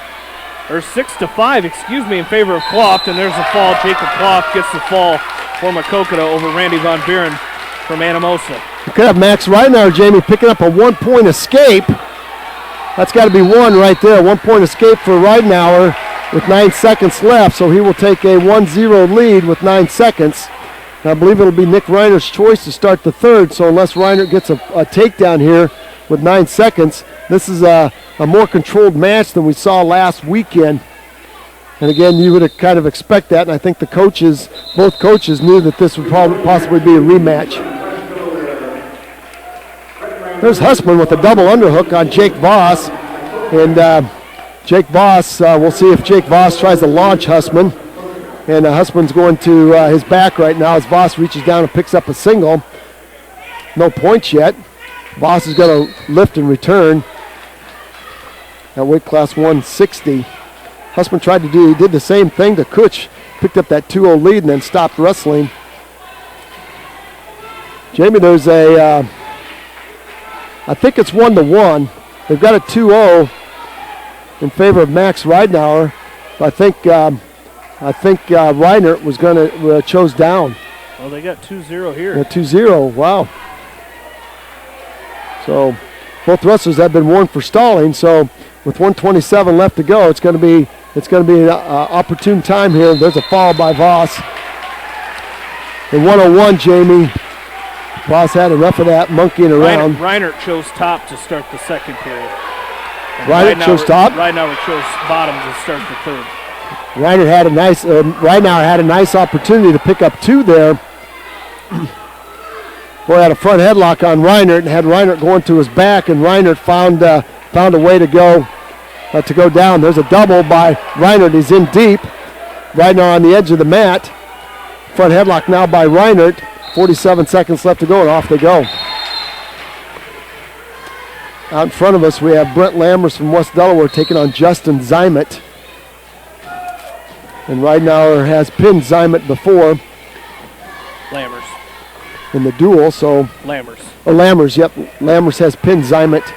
6-5, excuse me, in favor of Kloft. And there's a fall. Jacob Kloft gets the fall for Makokota over Randy Von Barron from Anamosa. You could have Max Ridenour, Jamie, picking up a 1-point escape. That's got to be one right there. 1-point escape for Ridenour with 9 seconds left. So he will take a 1-0 lead with 9 seconds. And I believe it'll be Nick Reinert's choice to start the third. So unless Reinert gets a takedown here with 9 seconds, this is a more controlled match than we saw last weekend. And again, you would kind of expect that. And I think both coaches knew that this would possibly be a rematch. There's Hussman with a double underhook on Jake Voss. And Jake Voss, we'll see if Jake Voss tries to launch Hussman. And Hussman's going to his back right now as Voss reaches down and picks up a single. No points yet. Voss is going to lift and return at weight class 160. Hussman he did the same thing to Kutch. Picked up that 2-0 lead and then stopped wrestling. Jamie, there's I think it's 1-1. They've got a 2-0 in favor of Max Ridenour. I think Reinert was going to chose down. Well, they got 2-0 here. Yeah, 2-0. Wow. So both wrestlers have been warned for stalling. So with 1:27 left to go, it's going to be an opportune time here. There's a foul by Voss. In 101, Jamie. Voss had enough of that monkeying around. Reinert chose top to start the second period. Reinert chose top? Ridenour chose bottom to start the third. Reinert had a nice opportunity to pick up 2 there. Boy, had a front headlock on Reinert and had Reinert going to his back, and Reinert found a way to go down. There's a double by Reinert. He's in deep. Ridenour on the edge of the mat. Front headlock now by Reinert. 47 seconds left to go, and off they go. Out in front of us, we have Brent Lammers from West Delaware taking on Justin Zimet. And Ridenour has pinned Zimet before. Lammers. In the duel, so. Lammers. Oh, Lammers, yep. Lammers has pinned Zimet.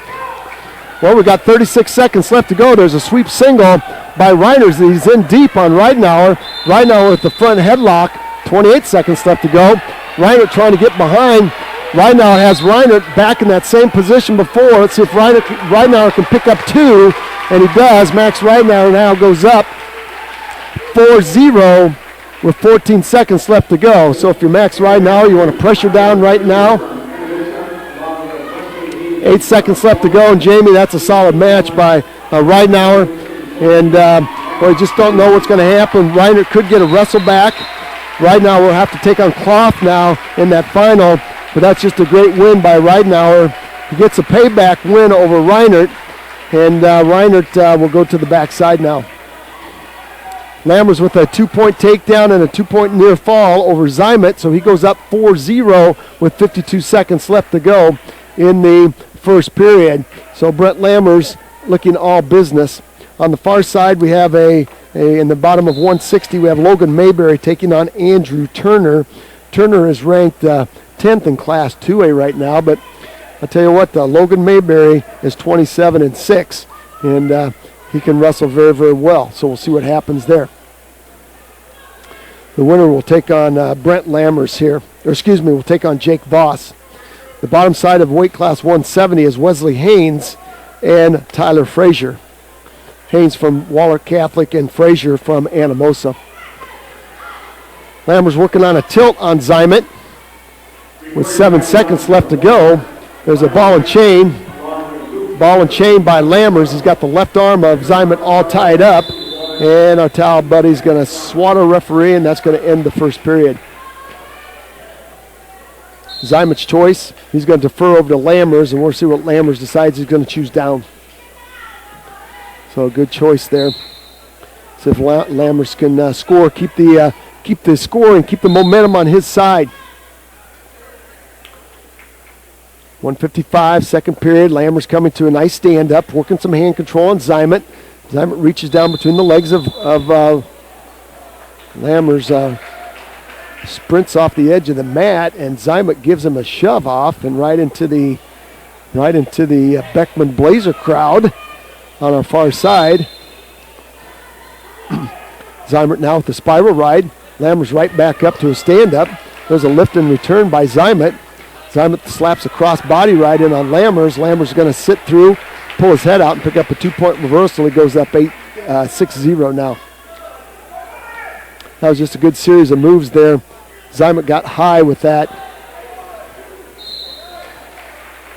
Well, we got 36 seconds left to go. There's a sweep single by Reinert. He's in deep on Ridenour. Ridenour with the front headlock. 28 seconds left to go. Reinert trying to get behind. Ridenour has Reinert back in that same position before. Let's see if Ridenour can pick up 2, and he does. Max Ridenour now goes up 4-0 with 14 seconds left to go. So if you're Max Ridenour, you want to pressure down right now. 8 seconds left to go, and Jamie, that's a solid match by Ridenour. And we just don't know what's going to happen. Reinert could get a wrestle back. Ridenour will have to take on Kloft now in that final, but that's just a great win by Ridenour. He gets a payback win over Reinert, and Reinert will go to the backside now. Lammers with a 2-point takedown and a 2-point near fall over Zimet, so he goes up 4-0 with 52 seconds left to go in the first period. So Brent Lammers looking all business. On the far side, we have in the bottom of 160, we have Logan Mayberry taking on Andrew Turner. Turner is ranked 10th in Class 2A right now, but I'll tell you what, Logan Mayberry is 27-6, and he can wrestle very, very well. So we'll see what happens there. The winner will take on Brent Lammers here. We'll take on Jake Voss. The bottom side of weight class 170 is Wesley Haynes and Tyler Frazier. Haynes from Waller Catholic and Frazier from Anamosa. Lammers working on a tilt on Zymet with 7 seconds left to go. There's a ball and chain. Ball and chain by Lammers. He's got the left arm of Zymet all tied up. And our towel buddy's going to swat a referee, and that's going to end the first period. Zymet's choice. He's going to defer over to Lammers, and we'll see what Lammers decides he's going to choose down. So a good choice there. See if Lammers can score, keep the score, and keep the momentum on his side. 1:55, second period. Lammers coming to a nice stand-up, working some hand control on Zymet. Zymet reaches down between the legs of Lammers, sprints off the edge of the mat, and Zymet gives him a shove off and right into the Beckman Blazer crowd on our far side. Zymet now with the spiral ride. Lammers right back up to a stand-up. There's a lift and return by Zymet. Zymet slaps a cross body ride in on Lammers. Lammers is going to sit through, pull his head out, and pick up a 2-point reversal. He goes up 6-0 now. That was just a good series of moves there. Zymet got high with that.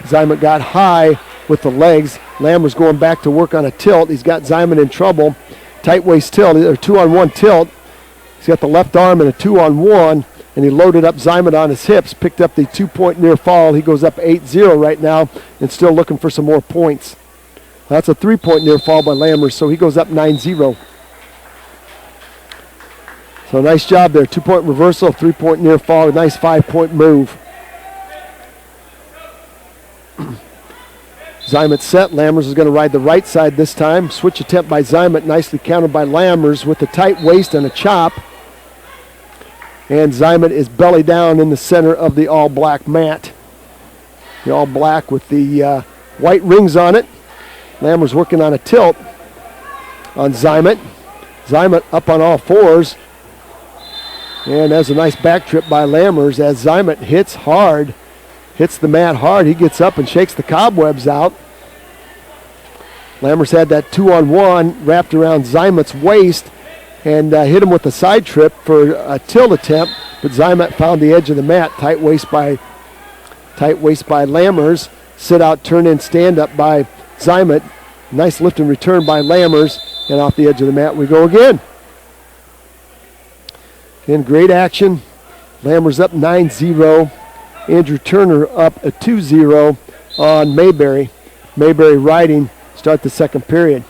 Zymet got high with the legs. Lammers going back to work on a tilt. He's got Zymet in trouble. Tight waist tilt, or 2-on-1 tilt. He's got the left arm and a 2-on-1. And he loaded up Zymet on his hips, picked up the 2-point near fall. He goes up 8-0 right now and still looking for some more points. That's a 3-point near fall by Lammers, so he goes up 9-0. So nice job there. 2-point reversal, 3-point near fall, a nice 5-point move. Zymet set. Lammers is going to ride the right side this time. Switch attempt by Zymet, nicely countered by Lammers with a tight waist and a chop. And Zymet is belly down in the center of the all-black mat. The all-black with the white rings on it. Lammers working on a tilt on Zymet. Zymet up on all fours. And there's a nice back trip by Lammers as Zymet hits hard. Hits the mat hard. He gets up and shakes the cobwebs out. Lammers had that 2-on-1 wrapped around Zymet's waist and hit him with a side trip for a tilt attempt, but Zymet found the edge of the mat. Tight waist by Lammers. Sit out, turn in, stand up by Zymet. Nice lift and return by Lammers, and off the edge of the mat we go again. Again, great action. Lammers up 9-0. Andrew Turner up a 2-0 on Mayberry. Mayberry riding, start the second period.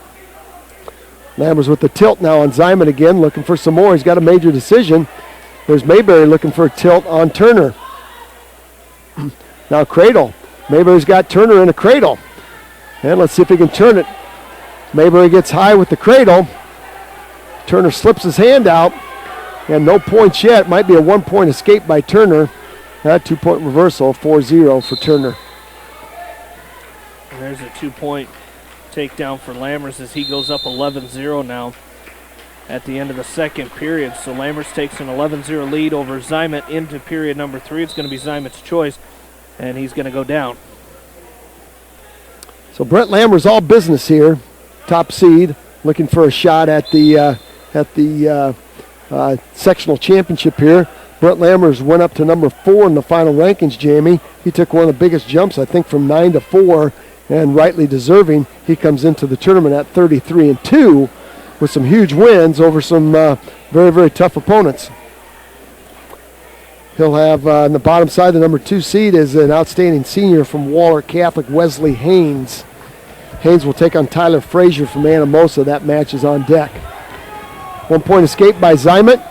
Lammers with the tilt now on Zymet again, looking for some more. He's got a major decision. There's Mayberry looking for a tilt on Turner. Now cradle. Mayberry's got Turner in a cradle. And let's see if he can turn it. Mayberry gets high with the cradle. Turner slips his hand out. And no points yet. Might be a 1-point escape by Turner. That 2-point reversal, 4-0 for Turner. And there's a 2-point takedown for Lammers as he goes up 11-0 now at the end of the second period. So Lammers takes an 11-0 lead over Zymet into period number 3. It's going to be Zymet's choice, and he's going to go down. So Brent Lammers all business here, top seed, looking for a shot at the sectional championship here. Brent Lammers went up to number 4 in the final rankings, Jamie. He took one of the biggest jumps, I think, from 9 to 4, and rightly deserving. He comes into the tournament at 33-2 with some huge wins over some very, very tough opponents. He'll have on the bottom side, the number 2 seed is an outstanding senior from Waller Catholic, Wesley Haynes. Haynes will take on Tyler Frazier from Anamosa. That match is on deck. 1-point escape by Zymet,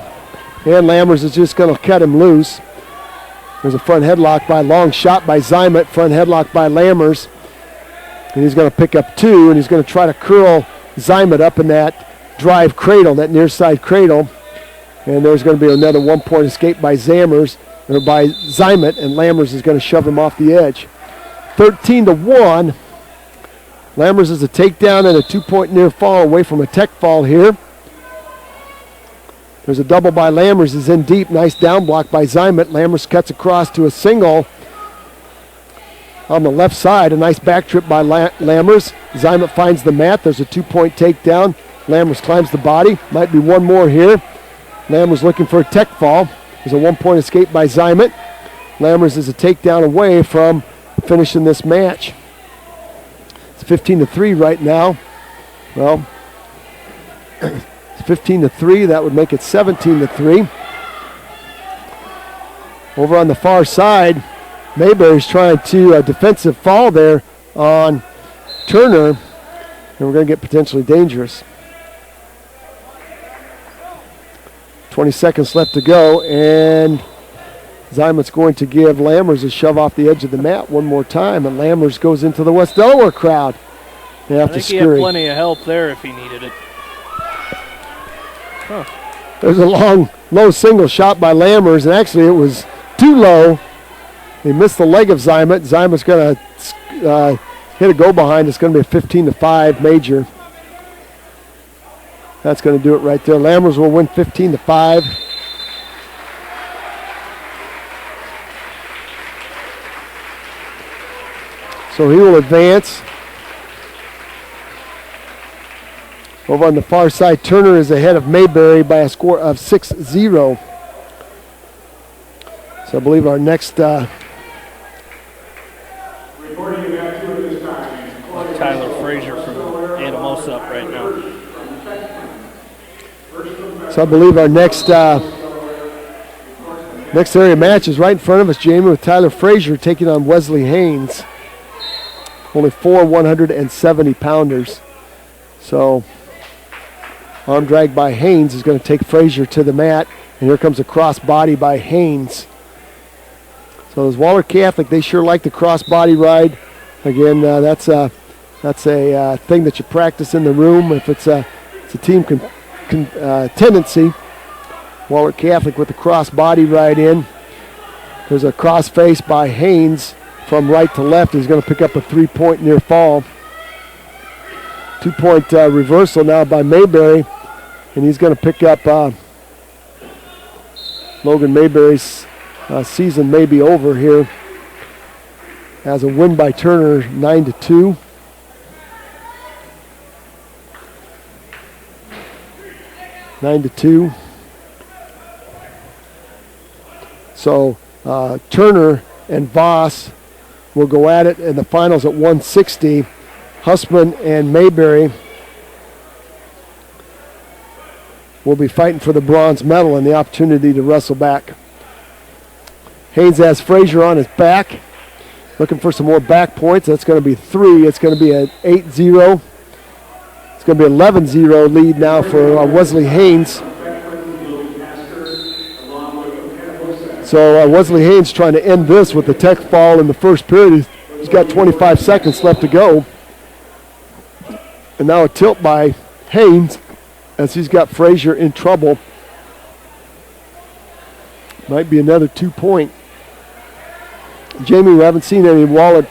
and Lammers is just going to cut him loose. There's a front headlock by long shot by Zymet, front headlock by Lammers. And he's going to pick up 2, and he's going to try to curl Zymet up in that drive cradle, that near side cradle. And there's going to be another 1-point escape by Lammers. or by Zymet, and Lammers is going to shove him off the edge. 13-1. Lammers is a takedown and a 2-point near fall away from a tech fall here. There's a double by Lammers, is in deep. Nice down block by Zymet. Lammers cuts across to a single on the left side. A nice back trip by Lammers. Zymet finds the mat. There's a 2-point takedown. Lammers climbs the body. Might be one more here. Lammers looking for a tech fall. There's a 1-point escape by Zymet. Lammers is a takedown away from finishing this match. It's 15-3 right now. Well, it's 15-3. That would make it 17-3. Over on the far side, Mayberry's trying to defensive fall there on Turner, and we're going to get potentially dangerous. 20 seconds left to go, and Zymet's going to give Lammers a shove off the edge of the mat one more time, and Lammers goes into the West Delaware crowd. They have to scurry. He had plenty of help there if he needed it. Huh. There's a long, low single shot by Lammers, and actually it was too low. He missed the leg of Zymet. Zymet's going to hit a go behind. It's going to be a 15-5 major. That's going to do it right there. Lammers will win 15-5. So he will advance. Over on the far side, Turner is ahead of Mayberry by a score of 6-0. So I believe our next... Tyler Frazier from Anamosa up right now. So I believe our next area match is right in front of us, Jamie, with Tyler Frazier taking on Wesley Haynes. Only 4 170-pounders. So arm drag by Haynes is going to take Frazier to the mat, and here comes a cross body by Haynes. So as Waller Catholic, they sure like the cross body ride. Again, that's a thing that you practice in the room. If it's a team tendency. Waller Catholic with the cross body ride in. There's a cross face by Haynes from right to left. He's going to pick up a 3-point near fall. 2-point reversal now by Mayberry, and he's going to pick up Logan Mayberry's season may be over here. Has a win by Turner, 9-2. So Turner and Voss will go at it in the finals at 160. Hussman and Mayberry will be fighting for the bronze medal and the opportunity to wrestle back. Haynes has Frazier on his back, looking for some more back points. That's going to be 3. It's going to be an 8-0. It's going to be 11-0 lead now for Wesley Haynes. So Wesley Haynes trying to end this with the tech fall in the first period. He's got 25 seconds left to go. And now a tilt by Haynes as he's got Frazier in trouble. Might be another 2-point. Jamie, we haven't seen any Waller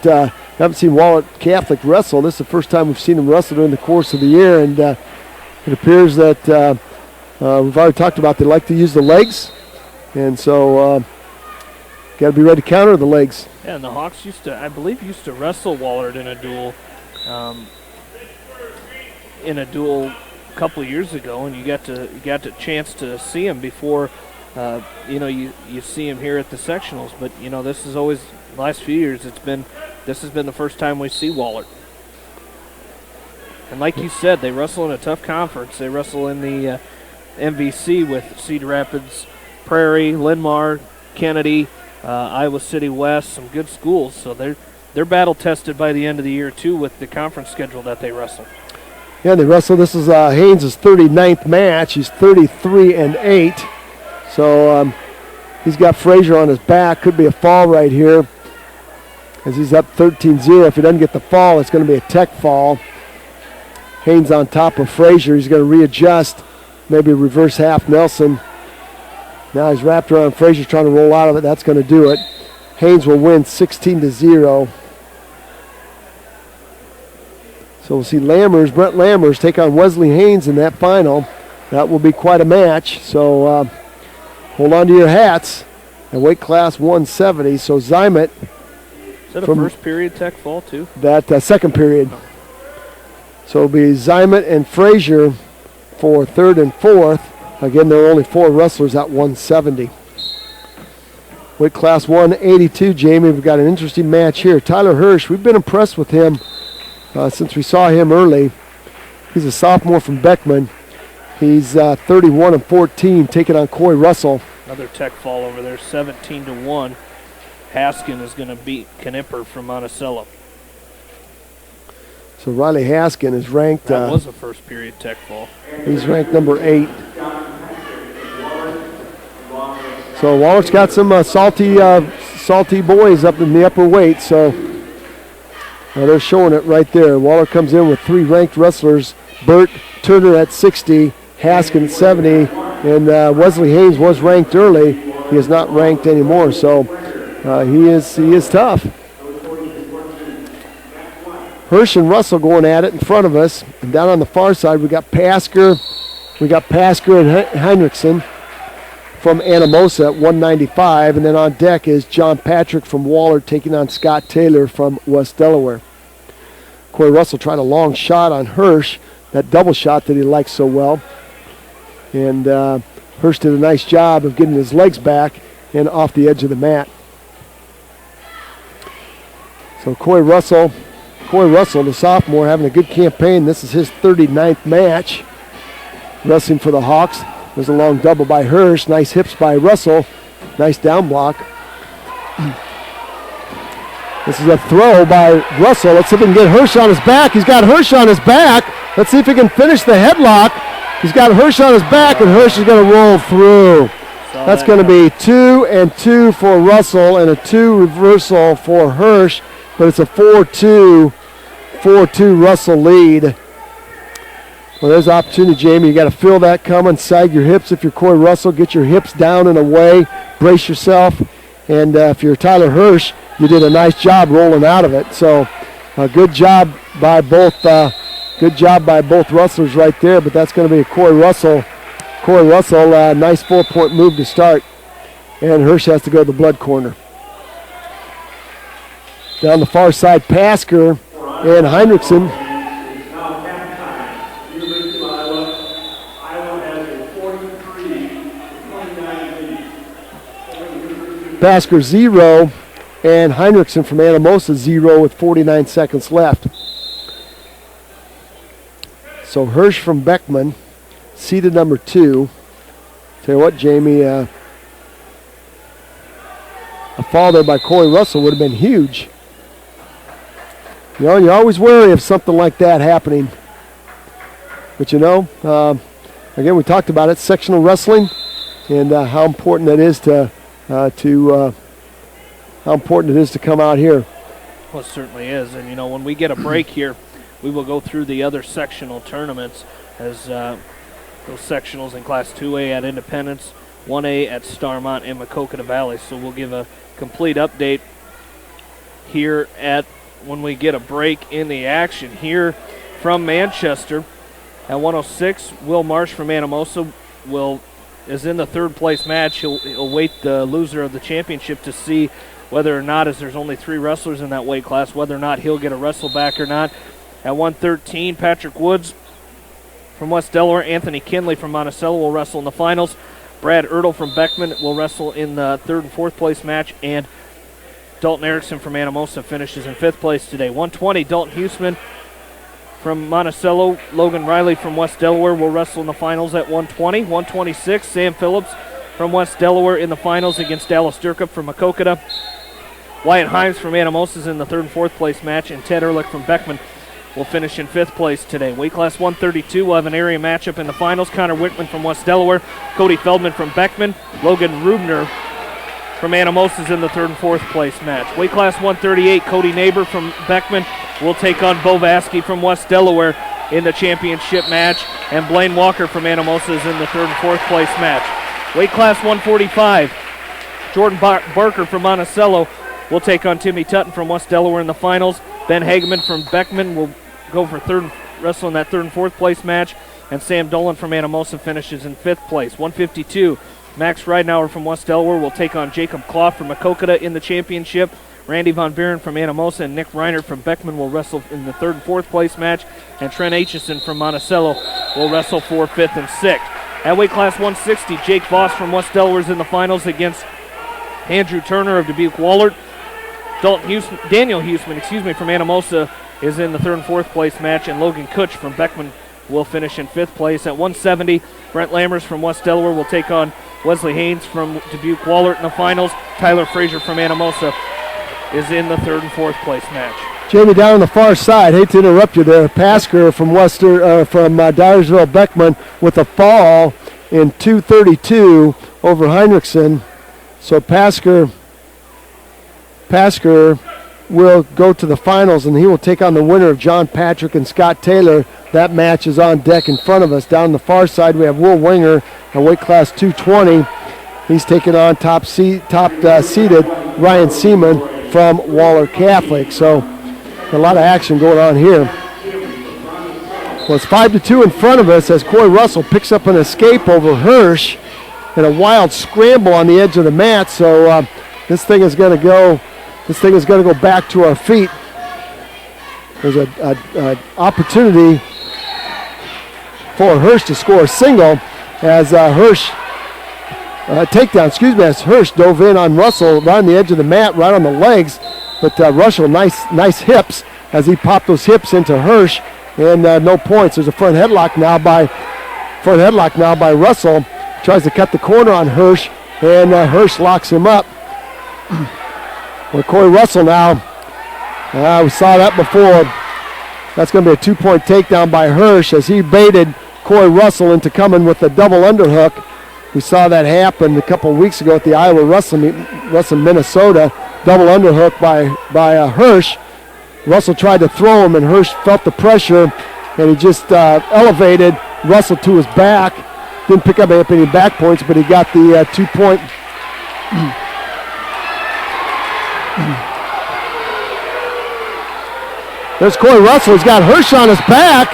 Catholic wrestle. This is the first time we've seen him wrestle during the course of the year, and it appears that we've already talked about they like to use the legs, and so got to be ready to counter the legs. Yeah, and the Hawks I believe used to wrestle Wallard in a duel a couple of years ago, and you got the chance to see him before. You see him here at the sectionals, but this is always the last few years. This has been the first time we see Waller. And like you said, they wrestle in a tough conference. They wrestle in the MVC with Cedar Rapids, Prairie, Linn-Mar, Kennedy, Iowa City West, some good schools. So they're battle tested by the end of the year too with the conference schedule that they wrestle. Yeah, they wrestle. This is Haynes' 39th match. He's 33-8. So he's got Frazier on his back. Could be a fall right here as he's up 13-0. If he doesn't get the fall, it's going to be a tech fall. Haynes on top of Frazier. He's going to readjust, maybe reverse half Nelson. Now he's wrapped around Frazier trying to roll out of it. That's going to do it. Haynes will win 16-0. So we'll see Brent Lammers take on Wesley Haynes in that final. That will be quite a match. So hold on to your hats. And weight class 170. So Zymet. Is that a first period tech fall too? That second period. Oh. So it'll be Zymet and Frazier for third and fourth. Again, there are only 4 wrestlers at 170. Weight class 182, Jamie. We've got an interesting match here. Tyler Hirsch, we've been impressed with him since we saw him early. He's a sophomore from Beckman. He's 31-14, taking on Coy Russell. Another tech fall over there, 17-1. Haskin is going to beat Knipper from Monticello. So Riley Haskin is ranked. That was a first period tech fall. He's ranked number 8. So Waller's got some salty boys up in the upper weight. So they're showing it right there. Waller comes in with 3 ranked wrestlers. Burt Turner at 60, Haskin at 70, and Wesley Haynes was ranked early. He is not ranked anymore. So he is tough. Hirsch and Russell going at it in front of us. And down on the far side, we got Pasker. We got Pasker and Heinrichsen from Anamosa at 195. And then on deck is John Patrick from Waller taking on Scott Taylor from West Delaware. Coy Russell tried a long shot on Hirsch, that double shot that he likes so well. And Hirsch did a nice job of getting his legs back and off the edge of the mat. So Coy Russell, the sophomore, having a good campaign. This is his 39th match. Wrestling for the Hawks. There's a long double by Hirsch. Nice hips by Russell. Nice down block. This is a throw by Russell. Let's see if we can get Hirsch on his back. He's got Hirsch on his back. Let's see if he can finish the headlock. He's got Hirsch on his back, and Hirsch is going to roll through. That's going to be 2 and 2 for Russell and a 2 reversal for Hirsch, but it's a 4-2 Russell lead. Well, there's the opportunity, Jamie. You got to feel that coming. Sag your hips if you're Coy Russell. Get your hips down and away. Brace yourself. And if you're Tyler Hirsch, you did a nice job rolling out of it. So good job by both wrestlers right there. But that's going to be a Coy Russell. Nice 4-point move to start. And Hirsch has to go to the blood corner. Down the far side, Pasker and Heinrichsen. Pasker 0 and Heinrichsen from Anamosa 0 with 49 seconds left. So Hirsch from Beckman, seeded number 2. Tell you what, Jamie, a fall there by Coy Russell would have been huge. You know, you're always wary of something like that happening. But you know, again, we talked about it, sectional wrestling, and how important it is to come out here. Well, it certainly is. And you know, when we get a break here, we will go through the other sectional tournaments as those sectionals in Class 2A at Independence, 1A at Starmont and Maquoketa Valley. So we'll give a complete update here when we get a break in the action here from Manchester. At 106, Will Marsh from Anamosa is in the third place match. He'll await the loser of the championship to see whether or not, as there's only 3 wrestlers in that weight class, whether or not he'll get a wrestle back or not. At 113, Patrick Woods from West Delaware, Anthony Kinley from Monticello will wrestle in the finals. Brad Ertl from Beckman will wrestle in the third and fourth place match, and Dalton Erickson from Anamosa finishes in 5th place today. 120, Dalton Huseman from Monticello, Logan Riley from West Delaware will wrestle in the finals at 120. 126, Sam Phillips from West Delaware in the finals against Dallas Durkup from Maquoketa. Wyatt Himes from Anamosa is in the third and fourth place match, and Ted Ehrlich from Beckman will finish in 5th place today. Weight class 132 will have an area matchup in the finals. Connor Wickman from West Delaware, Cody Feldman from Beckman, Logan Rubner from Anamosa is in the third and fourth place match. Weight class 138, Cody Neighbor from Beckman will take on Bo Vasky from West Delaware in the championship match, and Blaine Walker from Anamosa is in the third and fourth place match. Weight class 145. Jordan Barker from Monticello will take on Timmy Tutton from West Delaware in the finals. Ben Hageman from Beckman will go for wrestle in that third and fourth place match. And Sam Dolan from Anamosa finishes in fifth place. 152. Max Ridenauer from West Delaware will take on Jacob Clough from Makokata in the championship. Randy Von Buren from Anamosa and Nick Reiner from Beckman will wrestle in the third and fourth place match. And Trent Aitchison from Monticello will wrestle for fifth and sixth. At weight class 160, Jake Voss from West Delaware is in the finals against Andrew Turner of Dubuque-Wahlert. Daniel Huseman, from Anamosa is in the third and fourth place match, and Logan Kutch from Beckman will finish in fifth place. At 170, Brent Lammers from West Delaware will take on Wesley Haynes from Dubuque-Wahlert in the finals. Tyler Frazier from Anamosa is in the third and fourth place match. Jamie, down on the far side, hate to interrupt you there, Pasker from Dyersville Beckman with a fall in 2:32 over Heinrichsen. So Pasker will go to the finals, and he will take on the winner of John Patrick and Scott Taylor. That match is on deck in front of us. Down the far side, we have Will Winger at weight class 220. He's taking on top seeded Ryan Seaman from Waller Catholic. So a lot of action going on here. Well, it's 5-2 in front of us as Corey Russell picks up an escape over Hirsch in a wild scramble on the edge of the mat. So this thing is going to go back to our feet. There's an opportunity for Hirsch to score a single as Hirsch dove in on Russell right on the edge of the mat, right on the legs. But Russell, nice hips as he popped those hips into Hirsch, and no points. There's a front headlock now by Russell. Tries to cut the corner on Hirsch, and Hirsch locks him up. Well, Corey Russell now, we saw that before. That's going to be a 2-point takedown by Hirsch as he baited Corey Russell into coming with a double underhook. We saw that happen a couple of weeks ago at the Iowa Wrestling Minnesota. Double underhook by Hirsch. Russell tried to throw him, and Hirsch felt the pressure, and he just elevated Russell to his back. Didn't pick up any back points, but he got the 2-point. There's Corey Russell. He's got Hirsch on his back.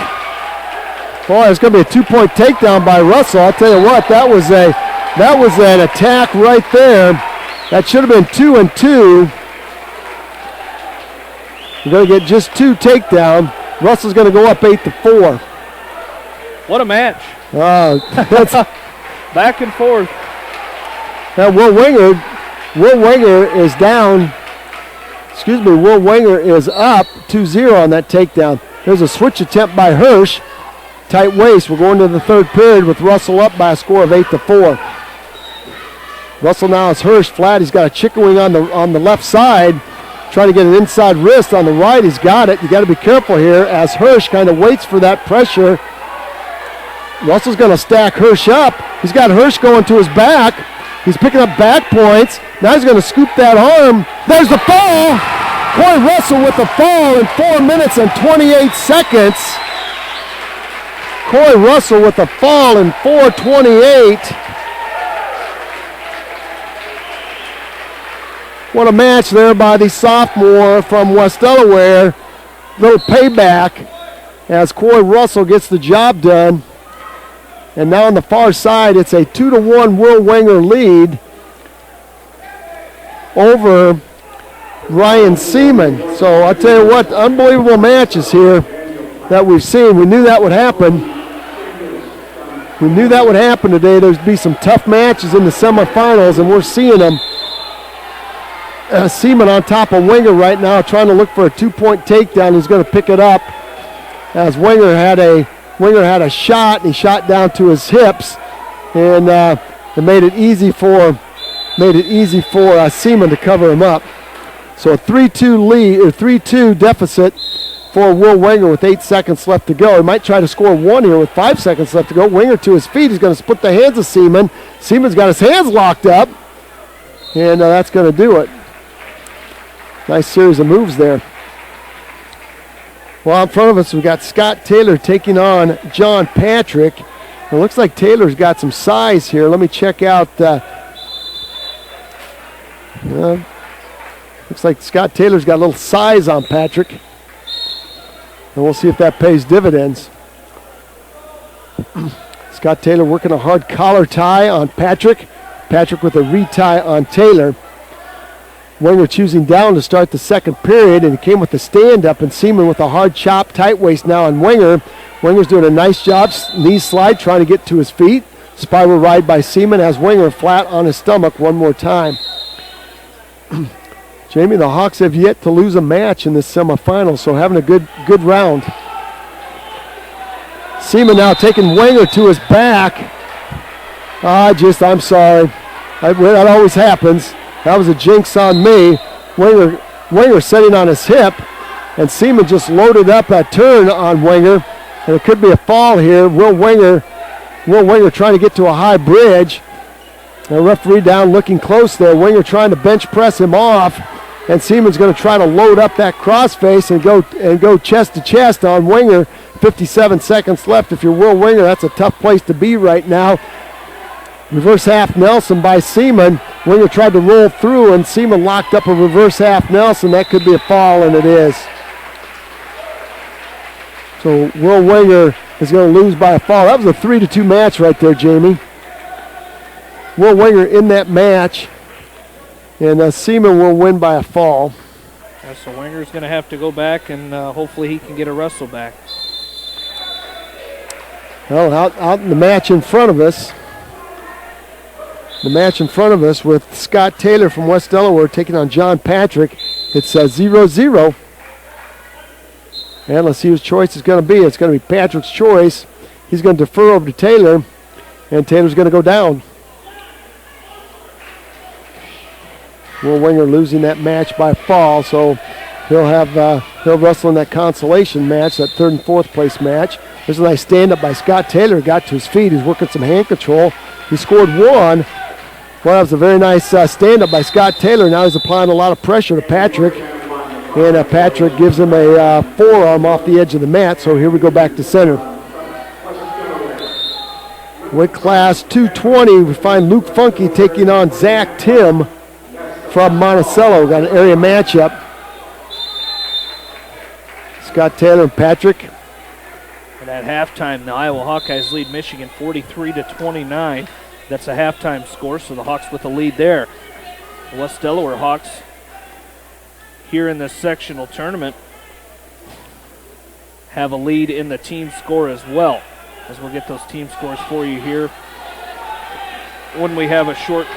Boy, it's going to be a 2-point takedown by Russell. I'll tell you what, that was an attack right there. That should have been 2 and 2. We're going to get just 2 takedown. Russell's going to go up 8-4. What a match. That's back and forth. Now Will Winger is down. Will Winger is up 2-0 on that takedown. There's a switch attempt by Hirsch. Tight waist. We're going to the third period with Russell up by a score of 8-4. Russell now is Hirsch flat. He's got a chicken wing on the left side. Trying to get an inside wrist on the right. He's got it. You got to be careful here as Hirsch kind of waits for that pressure. Russell's going to stack Hirsch up. He's got Hirsch going to his back. He's picking up back points. Now he's going to scoop that arm. There's the fall. Corey Russell with the fall in 4 minutes and 28 seconds. Corey Russell with the fall in 4:28. What a match there by the sophomore from West Delaware. Little payback as Corey Russell gets the job done. And now on the far side, it's a 2-1 Will Winger lead over Ryan Seaman. So I'll tell you what, unbelievable matches here that we've seen. We knew that would happen. We knew that would happen today. There'd be some tough matches in the semifinals, and we're seeing them. Seaman on top of Winger right now, trying to look for a 2-point takedown. He's going to pick it up as Winger had a shot, and he shot down to his hips, and it made it easy for Seaman to cover him up. So a 3-2 lead, or 3-2 deficit for Will Winger with 8 seconds left to go. He might try to score one here with 5 seconds left to go. Winger to his feet. He's going to split the hands of Seaman. Seaman's got his hands locked up, and that's going to do it. Nice series of moves there. Well, in front of us, we've got Scott Taylor taking on John Patrick. It looks like Taylor's got some size here. Let me check out. Looks like Scott Taylor's got a little size on Patrick. And we'll see if that pays dividends. Scott Taylor working a hard collar tie on Patrick. Patrick with a retie on Taylor. Wenger choosing down to start the second period, and he came with the stand-up, and Seaman with a hard chop, tight waist now on Wenger. Wenger's doing a nice job, knee slide, trying to get to his feet. Spiral ride by Seaman has Wenger flat on his stomach one more time. Jamie, the Hawks have yet to lose a match in this semifinal, so having a good round. Seaman now taking Wenger to his back. I'm sorry. That always happens. That was a jinx on me. Wenger sitting on his hip, and Seaman just loaded up that turn on Wenger, and it could be a fall here. Will Wenger trying to get to a high bridge. The referee down looking close there. Wenger trying to bench press him off, and Seaman's going to try to load up that crossface and go chest to chest on Wenger. 57 seconds left. If you're Will Wenger, that's a tough place to be right now. Reverse half Nelson by Seaman. Wenger tried to roll through, and Seaman locked up a reverse half Nelson. That could be a fall, and it is. So Will Wenger is going to lose by a fall. That was a 3-2 match right there, Jamie. Will Wenger in that match, and Seaman will win by a fall. Yeah, so Wenger's going to have to go back, and hopefully he can get a wrestle back. Well, out in the match in front of us. The match in front of us with Scott Taylor from West Delaware taking on John Patrick. It's 0-0. And let's see whose choice it's going to be. It's going to be Patrick's choice. He's going to defer over to Taylor, and Taylor's going to go down. Will Wenger losing that match by fall, so he'll wrestle in that consolation match, that third and fourth place match. There's a nice stand-up by Scott Taylor. Got to his feet. He's working some hand control. He scored one. Well, that was a very nice stand-up by Scott Taylor. Now he's applying a lot of pressure to Patrick. And Patrick gives him a forearm off the edge of the mat. So here we go back to center. Weight class 220, we find Luke Funky taking on Zach Tim from Monticello. Got an area matchup. Scott Taylor and Patrick. And at halftime, the Iowa Hawkeyes lead Michigan 43-29. That's a halftime score, so the Hawks with the lead there. The West Delaware Hawks here in the sectional tournament have a lead in the team score as well. As we'll get those team scores for you here when we have a short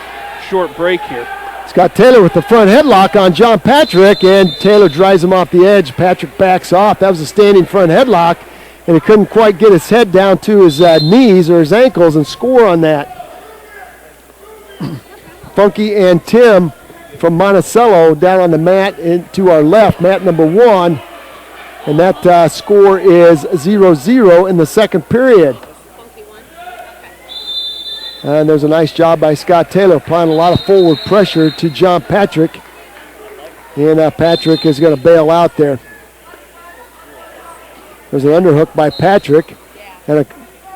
break here. Scott Taylor with the front headlock on John Patrick, and Taylor drives him off the edge. Patrick backs off. That was a standing front headlock, and he couldn't quite get his head down to his knees or his ankles and score on that. Funky and Tim from Monticello down on the mat to our left, mat number 1. And that score is 0-0 in the second period. And there's a nice job by Scott Taylor applying a lot of forward pressure to John Patrick. And Patrick is going to bail out there. There's an underhook by Patrick and a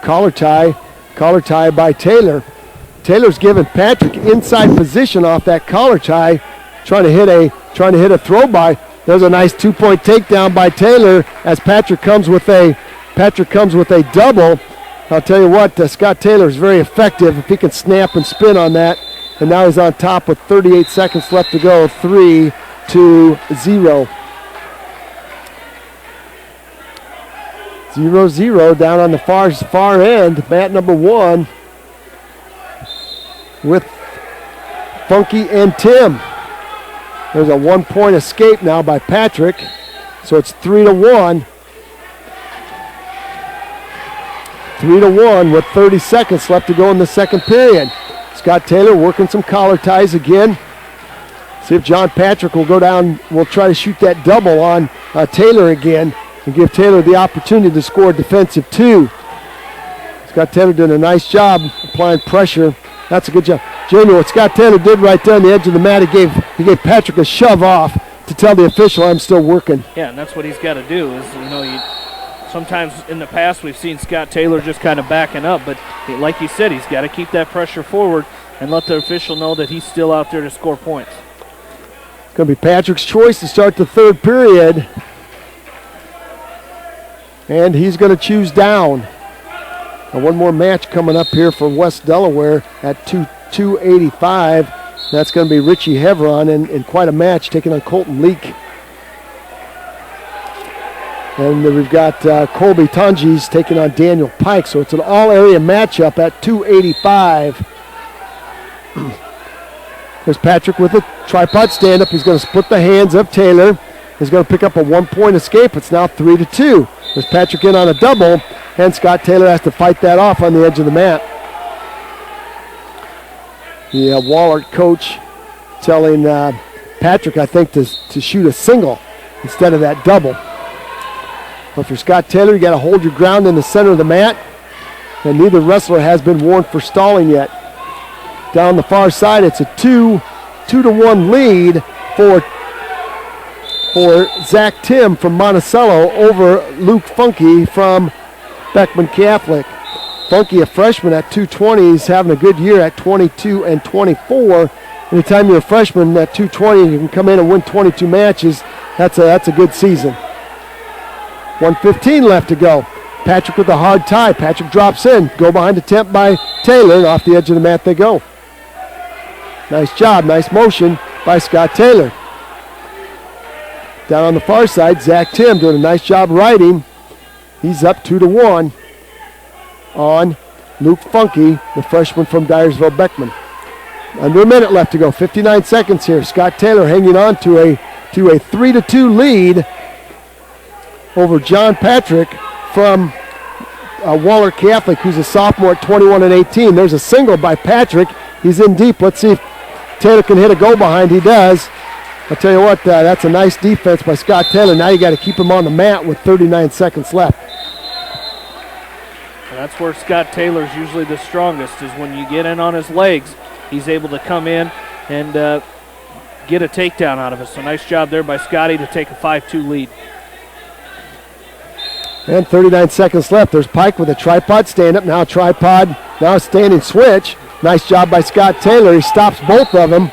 collar tie by Taylor. Taylor's giving Patrick inside position off that collar tie, trying to hit a throw by. There's a nice 2-point takedown by Taylor as Patrick comes with a double. I'll tell you what, Scott Taylor is very effective if he can snap and spin on that. And now he's on top with 38 seconds left to go, 3-0. 0-0 down on the far end, mat number 1 with Funky and Tim. There's a 1-point escape now by Patrick, so it's 3-1. 3-1 with 30 seconds left to go in the second period. Scott Taylor working some collar ties again. See if John Patrick will go down, will try to shoot that double on Taylor again and give Taylor the opportunity to score a defensive 2. Scott Taylor doing a nice job applying pressure. That's a good job. Jamie, what Scott Taylor did right there on the edge of the mat, he gave Patrick a shove off to tell the official, I'm still working. Yeah, and that's what he's got to do is, sometimes in the past we've seen Scott Taylor just kind of backing up, but like you said, he's got to keep that pressure forward and let the official know that he's still out there to score points. It's going to be Patrick's choice to start the third period. And he's going to choose down. Now one more match coming up here for West Delaware at 285. That's going to be Richie Hevron in quite a match taking on Colton Leak. And then we've got Colby Tungis taking on Daniel Pike. So it's an all-area matchup at 285. There's Patrick with a tripod stand-up. He's going to split the hands of Taylor. He's going to pick up a one-point escape. It's now 3-2. There's Patrick in on a double, and Scott Taylor has to fight that off on the edge of the mat. The Wahlert coach telling Patrick, I think, to shoot a single instead of that double. But for Scott Taylor, you got to hold your ground in the center of the mat, and neither wrestler has been warned for stalling yet. Down the far side, it's a 2-1 lead for Zach Tim from Monticello over Luke Funky from Beckman Catholic. Funky, a freshman at 220, is having a good year at 22 and 24. Anytime you're a freshman at 220 and you can come in and win 22 matches, that's a good season. 1:15 left to go. Patrick with a hard tie. Patrick drops in. Go behind attempt by Taylor, and off the edge of the mat they go. Nice job, nice motion by Scott Taylor. Down on the far side, Zach Tim doing a nice job riding. He's up 2-1 on Luke Funky, the freshman from Dyersville Beckman. Under a minute left to go, 59 seconds here. Scott Taylor hanging on to a 3-2 lead over John Patrick from Wahlert Catholic, who's a sophomore at 21 and 18. There's a single by Patrick. He's in deep. Let's see if Taylor can hit a go behind. He does. I'll tell you what, that's a nice defense by Scott Taylor. Now you got to keep him on the mat with 39 seconds left. And that's where Scott Taylor's usually the strongest, is when you get in on his legs, he's able to come in and get a takedown out of it. So nice job there by Scotty to take a 5-2 lead. And 39 seconds left. There's Pike with a tripod stand-up. Now tripod, now standing switch. Nice job by Scott Taylor. He stops both of them.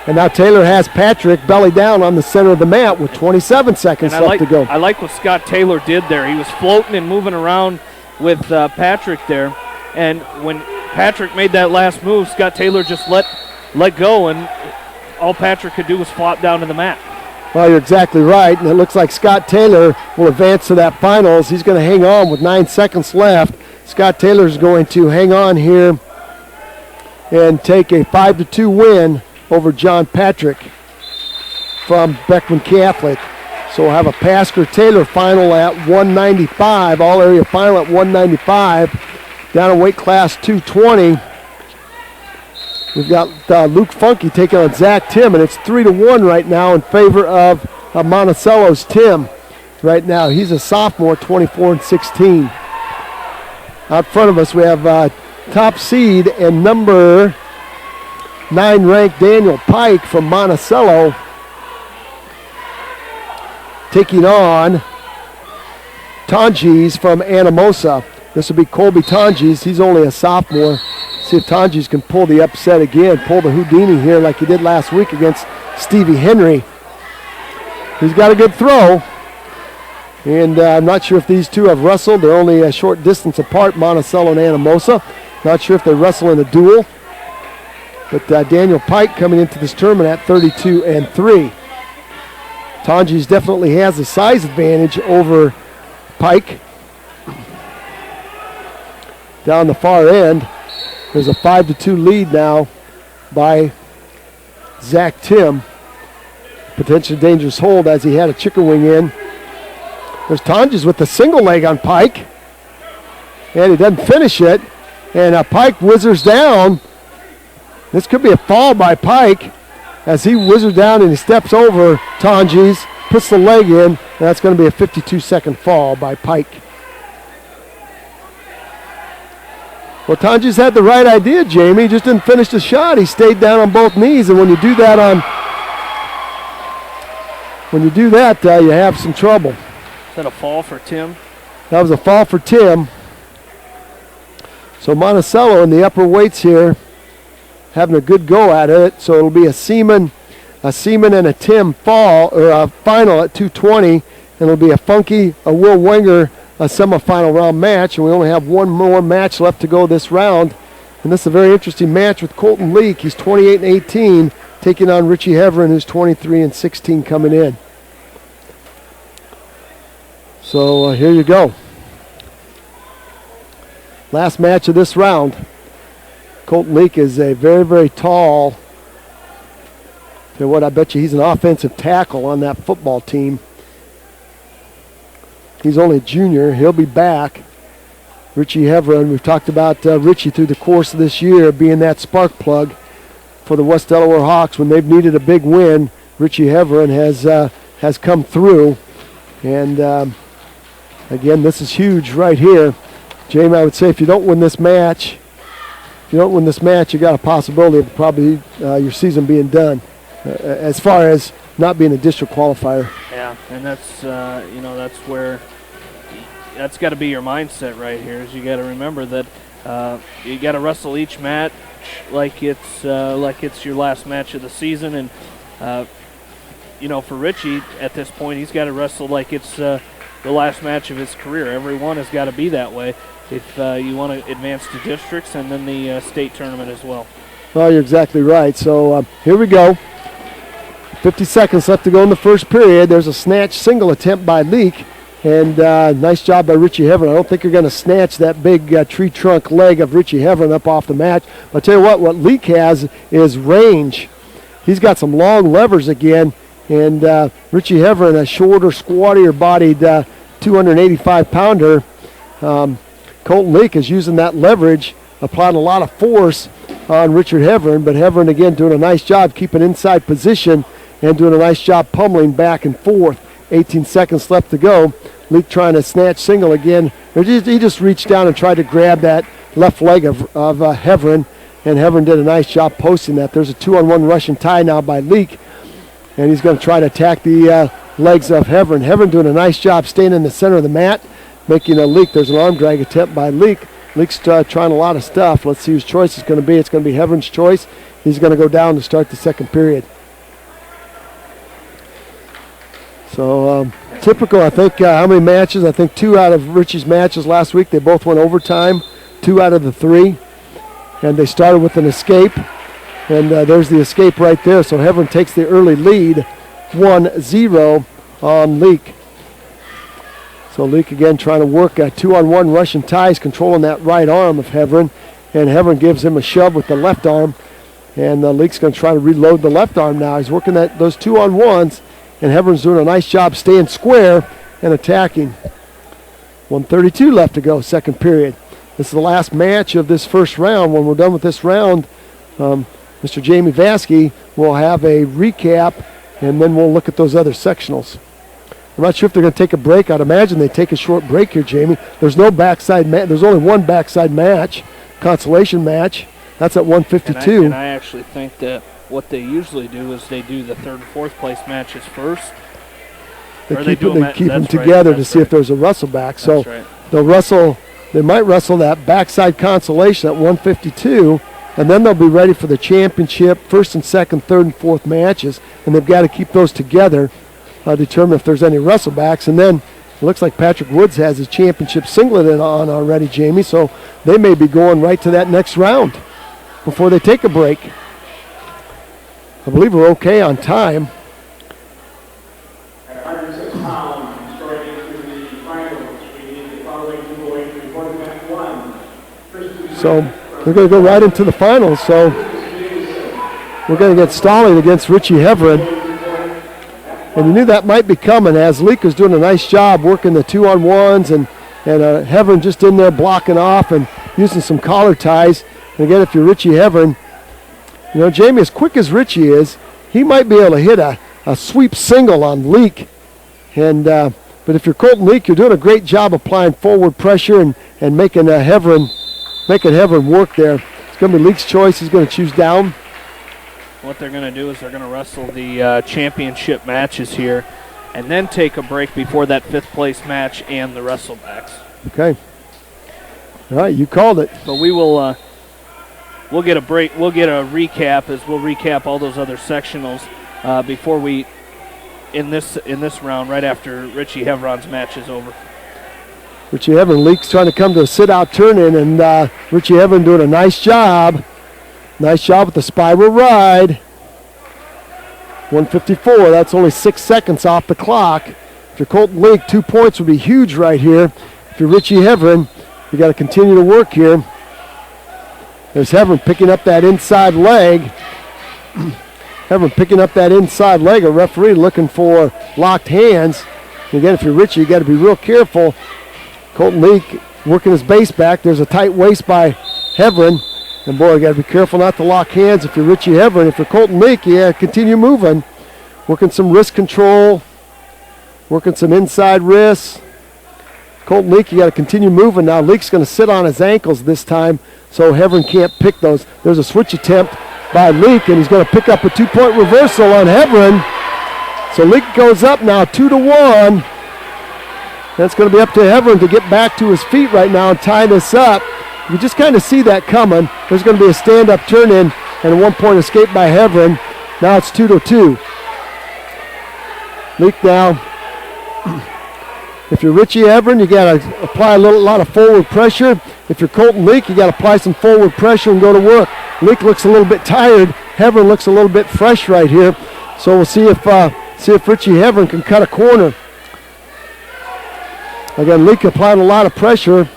And now Taylor has Patrick belly down on the center of the mat with 27 seconds left to go. I like what Scott Taylor did there. He was floating and moving around with Patrick there. And when Patrick made that last move, Scott Taylor just let go, and all Patrick could do was flop down to the mat. Well, you're exactly right, and it looks like Scott Taylor will advance to that finals. He's going to hang on with 9 seconds left. Scott Taylor's going to hang on here and take a 5-2 win over John Patrick from Beckman Catholic. So we'll have a Pasker-Taylor final at 195, all-area final at 195. Down in weight class 220. We've got Luke Funky taking on Zach Tim, and it's 3-1 right now in favor of Monticello's Tim. Right now, he's a sophomore, 24 and 16. Out front of us, we have top seed and number 9 ranked Daniel Pike from Monticello taking on Tangis from Anamosa. This will be Colby Tangis. He's only a sophomore. See if Tangis can pull the upset again, pull the Houdini here like he did last week against Stevie Henry. He's got a good throw. And I'm not sure if these two have wrestled. They're only a short distance apart, Monticello and Anamosa. Not sure if they wrestle in a duel. But Daniel Pike coming into this tournament at 32 and 3. Tangis definitely has a size advantage over Pike. Down the far end, there's a 5-2 lead now by Zach Tim. Potentially dangerous hold as he had a chicken wing in. There's Tangis with the single leg on Pike. And he doesn't finish it. And Pike whizzers down. This could be a fall by Pike as he whizzers down and he steps over Tangis, puts the leg in, and that's going to be a 52-second fall by Pike. Well, Tangis had the right idea, Jamie. He just didn't finish the shot. He stayed down on both knees, and when you do that, you have some trouble. Is that a fall for Tim? That was a fall for Tim. So Monticello in the upper weights here having a good go at it. So it'll be a Seaman and a Tim fall, or a final at 220. And it'll be a Funky, a Will Wenger, a semifinal round match. And we only have one more match left to go this round. And this is a very interesting match with Colton Leak. He's 28-18, taking on Richie Heverin, who's 23-16 coming in. So here you go. Last match of this round. Colton Leak is a very, very tall. Tell you what, I bet you he's an offensive tackle on that football team. He's only a junior. He'll be back. Richie Heverin, we've talked about Richie through the course of this year being that spark plug for the West Delaware Hawks when they've needed a big win. Richie Heverin has come through. And again, this is huge right here. Jamie, I would say if you don't win this match, you got a possibility of probably your season being done as far as not being a district qualifier. Yeah, and that's that's where that's got to be your mindset right here. Is you got to remember that you got to wrestle each match like it's your last match of the season, and for Richie at this point, he's got to wrestle like it's the last match of his career. Every one has got to be that way if you want to advance to districts and then the state tournament as well. Well, you're exactly right. So here we go. 50 seconds left to go in the first period. There's a snatch single attempt by Leak. And nice job by Richie Heverin. I don't think you're going to snatch that big tree trunk leg of Richie Heverin up off the mat. But I'll tell you what Leak has is range. He's got some long levers again. And Richie Heverin, a shorter, squattier-bodied 285-pounder. Colton Leak is using that leverage, applying a lot of force on Richard Heverin. But Heverin, again, doing a nice job keeping inside position and doing a nice job pummeling back and forth. 18 seconds left to go. Leak trying to snatch single again. He just reached down and tried to grab that left leg of Heverin, and Heverin did a nice job posting that. There's a 2-on-1 Russian tie now by Leak, and he's going to try to attack the legs of Heverin. Heverin doing a nice job staying in the center of the mat, making a Leak. There's an arm drag attempt by Leak. Leak's trying a lot of stuff. Let's see whose choice is going to be. It's going to be Heverin's choice. He's going to go down to start the second period. So typical, I think, how many matches? I think 2 out of Richie's matches last week, they both went overtime, 2 out of the 3. And they started with an escape. And there's the escape right there. So Heverin takes the early lead, 1-0 on Leak. So Leak again trying to work 2-on-1 Russian ties, controlling that right arm of Heverin. And Heverin gives him a shove with the left arm. And Leak's going to try to reload the left arm now. He's working those 2-on-1s. And Heverin's doing a nice job staying square and attacking. 1:32 left to go, second period. This is the last match of this first round. When we're done with this round, Mr. Jamie Vasky will have a recap, and then we'll look at those other sectionals. I'm not sure if they're going to take a break. I'd imagine they take a short break here, Jamie. There's no backside match. There's only one backside match, consolation match. That's at 1:52. And I actually think that what they usually do is they do the third and fourth place matches first. They keep them together to see if there's a wrestle back. So they'll wrestle. They might wrestle that backside consolation at 1:52, and then they'll be ready for the championship, first and second, third and fourth matches, and they've got to keep those together, determine if there's any wrestle backs, and then it looks like Patrick Woods has his championship singlet on already, Jamie, so they may be going right to that next round before they take a break. I believe we're okay on time. At 106 pounds, starting into the finals, we need the following two going to quarterback 1. So they're going to go right into the finals. So we're going to get Stalling against Richie Heverin. And you knew that might be coming as Leak was doing a nice job working the 2-on-1s and Heverin just in there blocking off and using some collar ties. And again, if you're Richie Heverin, you know, Jamie, as quick as Richie is, he might be able to hit a sweep single on Leak. And but if you're Colton Leak, you're doing a great job applying forward pressure and making Heverin work there. It's going to be Leak's choice. He's going to choose down. What they're going to do is they're going to wrestle the championship matches here and then take a break before that 5th place match and the wrestlebacks. Okay. All right, you called it. But we will we'll get a break. We'll get a recap as we'll recap all those other sectionals before we in this round right after Richie Hevron's match is over. Richie Hevron, Leak's trying to come to a sit-out turn-in, and Richie Hevron doing a nice job. Nice job with the spiral ride. 154, that's only 6 seconds off the clock. If you're Colton Leak, 2 points would be huge right here. If you're Richie Hevron, you got to continue to work here. There's Hevron picking up that inside leg. Hevron picking up that inside leg. A referee looking for locked hands. And again, if you're Richie, you got to be real careful. Colton Leak working his base back. There's a tight waist by Hevron. And boy, you got to be careful not to lock hands if you're Richie Hevron. If you're Colton Leak, yeah, continue moving. Working some wrist control. Working some inside wrists. Colton Leak, you got to continue moving now. Leak's going to sit on his ankles this time, so Hevron can't pick those. There's a switch attempt by Leak, and he's going to pick up a 2-point reversal on Hevron. So Leak goes up now 2-1. That's going to be up to Hevron to get back to his feet right now and tie this up. You just kind of see that coming. There's going to be a stand-up turn-in and a 1-point escape by Hevron. Now it's 2-2. Leak now. If you're Richie Hevron, you got to apply a lot of forward pressure. If you're Colton Leak, you got to apply some forward pressure and go to work. Leak looks a little bit tired. Hevron looks a little bit fresh right here. So we'll see if Richie Hevron can cut a corner. Again, Leak applying a lot of pressure.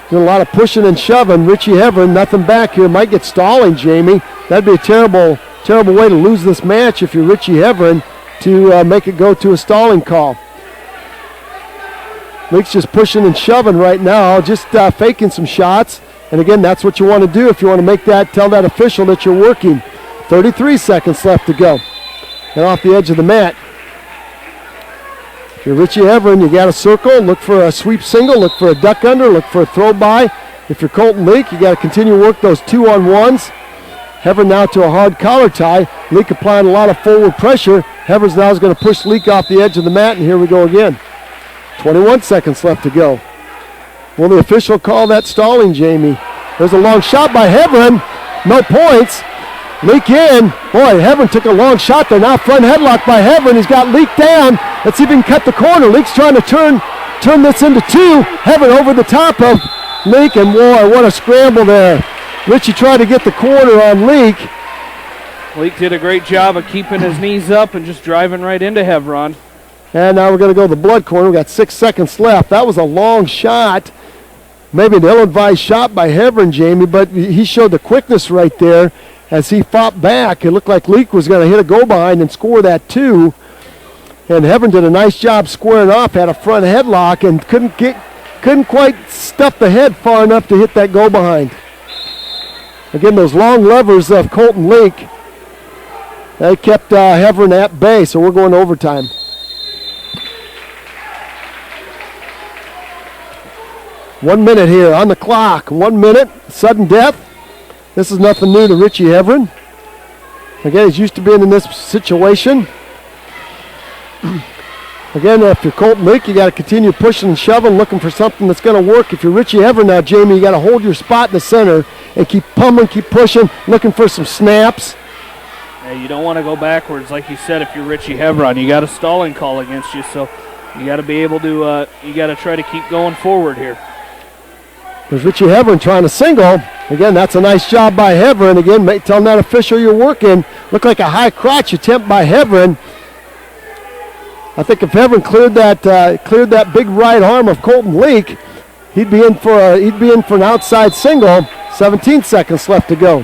Doing a lot of pushing and shoving. Richie Hevron, nothing back here. Might get stalling, Jamie. That'd be a terrible, terrible way to lose this match if you're Richie Hevron to make it go to a stalling call. Leak's just pushing and shoving right now, just faking some shots. And again, that's what you want to do if you want to make that, tell that official that you're working. 33 seconds left to go. And off the edge of the mat. If you're Richie Hevron, you got to circle, look for a sweep single, look for a duck under, look for a throw by. If you're Colton Leak, you got to continue to work those 2-on-1s. Hevron now to a hard collar tie. Leak applying a lot of forward pressure. Hevron's now is going to push Leak off the edge of the mat, and here we go again. 21 seconds left to go. Will the official call that stalling, Jamie? There's a long shot by Hevron. No points. Leak in. Boy, Hevron took a long shot there. Now front headlock by Hevron. He's got Leak down. Let's see if he can cut the corner. Leak's trying to turn this into 2. Hevron over the top of Leak, and boy, what a scramble there. Richie tried to get the corner on Leak. Leak did a great job of keeping his knees up and just driving right into Hevron. And now we're going to go to the blood corner. We've got 6 seconds left. That was a long shot. Maybe an ill-advised shot by Hevron, Jamie, but he showed the quickness right there as he fought back. It looked like Leak was going to hit a go-behind and score that 2. And Hevron did a nice job squaring off, had a front headlock, and couldn't quite stuff the head far enough to hit that go-behind. Again, those long levers of Colton Leak, they kept Hevron at bay, so we're going to overtime. One minute here on the clock. 1 minute, sudden death. This is nothing new to Richie Hevron. Again, he's used to being in this situation. Again, if you're Colton Leak, you got to continue pushing and shoving, looking for something that's going to work. If you're Richie Hevron now, Jamie, you got to hold your spot in the center and keep pummeling, keep pushing, looking for some snaps. Hey, you don't want to go backwards, like you said. If you're Richie Hevron, you got a stalling call against you, so you got to be able to. You got to try to keep going forward here. There's Richie Hevron trying to single. Again, that's a nice job by Hevron. Again, telling that official you're working. Looked like a high crotch attempt by Hevron. I think if Hevron cleared that big right arm of Colton Leak, he'd be in for an outside single. 17 seconds left to go.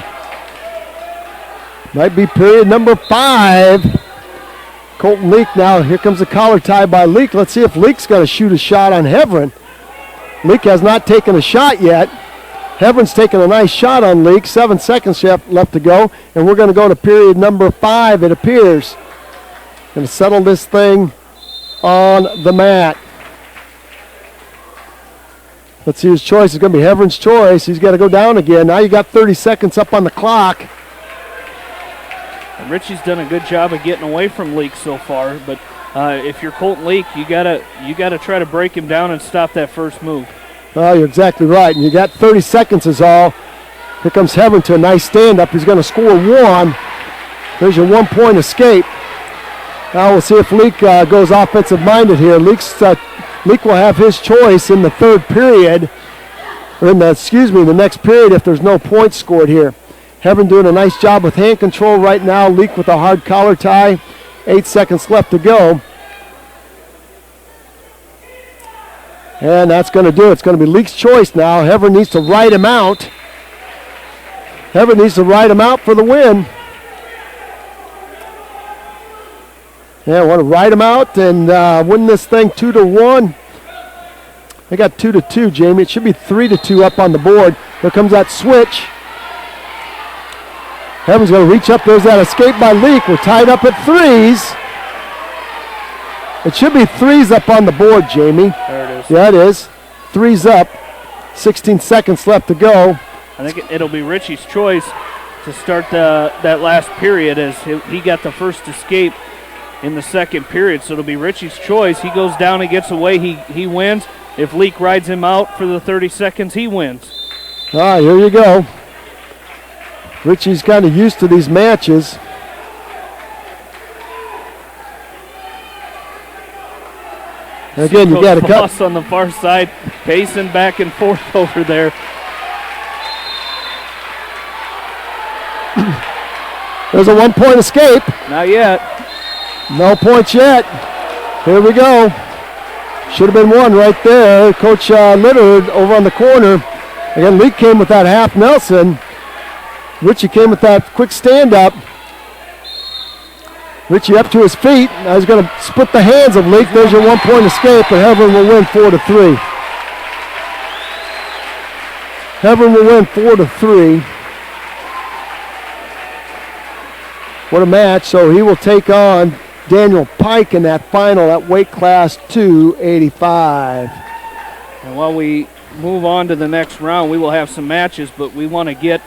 Might be period number 5. Colton Leak now. Here comes the collar tie by Leak. Let's see if Leak's going to shoot a shot on Hevron. Leak has not taken a shot yet. Hevron's taken a nice shot on Leak. 7 seconds left to go. And we're going to go to period number 5, it appears. Going to settle this thing on the mat. Let's see his choice. It's going to be Hevron's choice. He's got to go down again. Now you got 30 seconds up on the clock. And Richie's done a good job of getting away from Leak so far, but if you're Colton Leak, you gotta try to break him down and stop that first move. Well, you're exactly right. And you got 30 seconds is all. Here comes Heaven to a nice stand-up. He's going to score one. There's your one-point escape. Now we'll see if Leak goes offensive-minded here. Leak will have his choice in the third period, or in the next period if there's no points scored here. Heaven doing a nice job with hand control right now. Leak with a hard collar tie. 8 seconds left to go. And that's going to do it. It's going to be Leak's choice now. Heaven needs to ride him out. Heaven needs to ride him out for the win. Yeah, want to ride him out and win this thing 2-1. They got 2-2, Jamie. It should be 3-2 up on the board. Here comes that switch. Heaven's going to reach up. There's that escape by Leak. We're tied up at threes. It should be threes up on the board, Jamie. There it is. Yeah, it is. Threes up. 16 seconds left to go. I think it'll be Richie's choice to start that last period, as he got the first escape in the second period. So it'll be Richie's choice. He goes down and gets away. He wins. If Leak rides him out for the 30 seconds, he wins. Here you go. Richie's kind of used to these matches. Again, you got to cut. On the far side, pacing back and forth over there. There's a one-point escape. Not yet. No points yet. Here we go. Should have been one right there. Coach Littard over on the corner. Again, Leak came with that half Nelson. Richie came with that quick stand-up. Richie up to his feet. Now he's going to split the hands of Leak. There's your one-point escape, and Heaven will win 4-3. Heaven will win 4-3. What a match. So he will take on Daniel Pike in that final at weight class 285. And while we move on to the next round, we will have some matches, but we want to get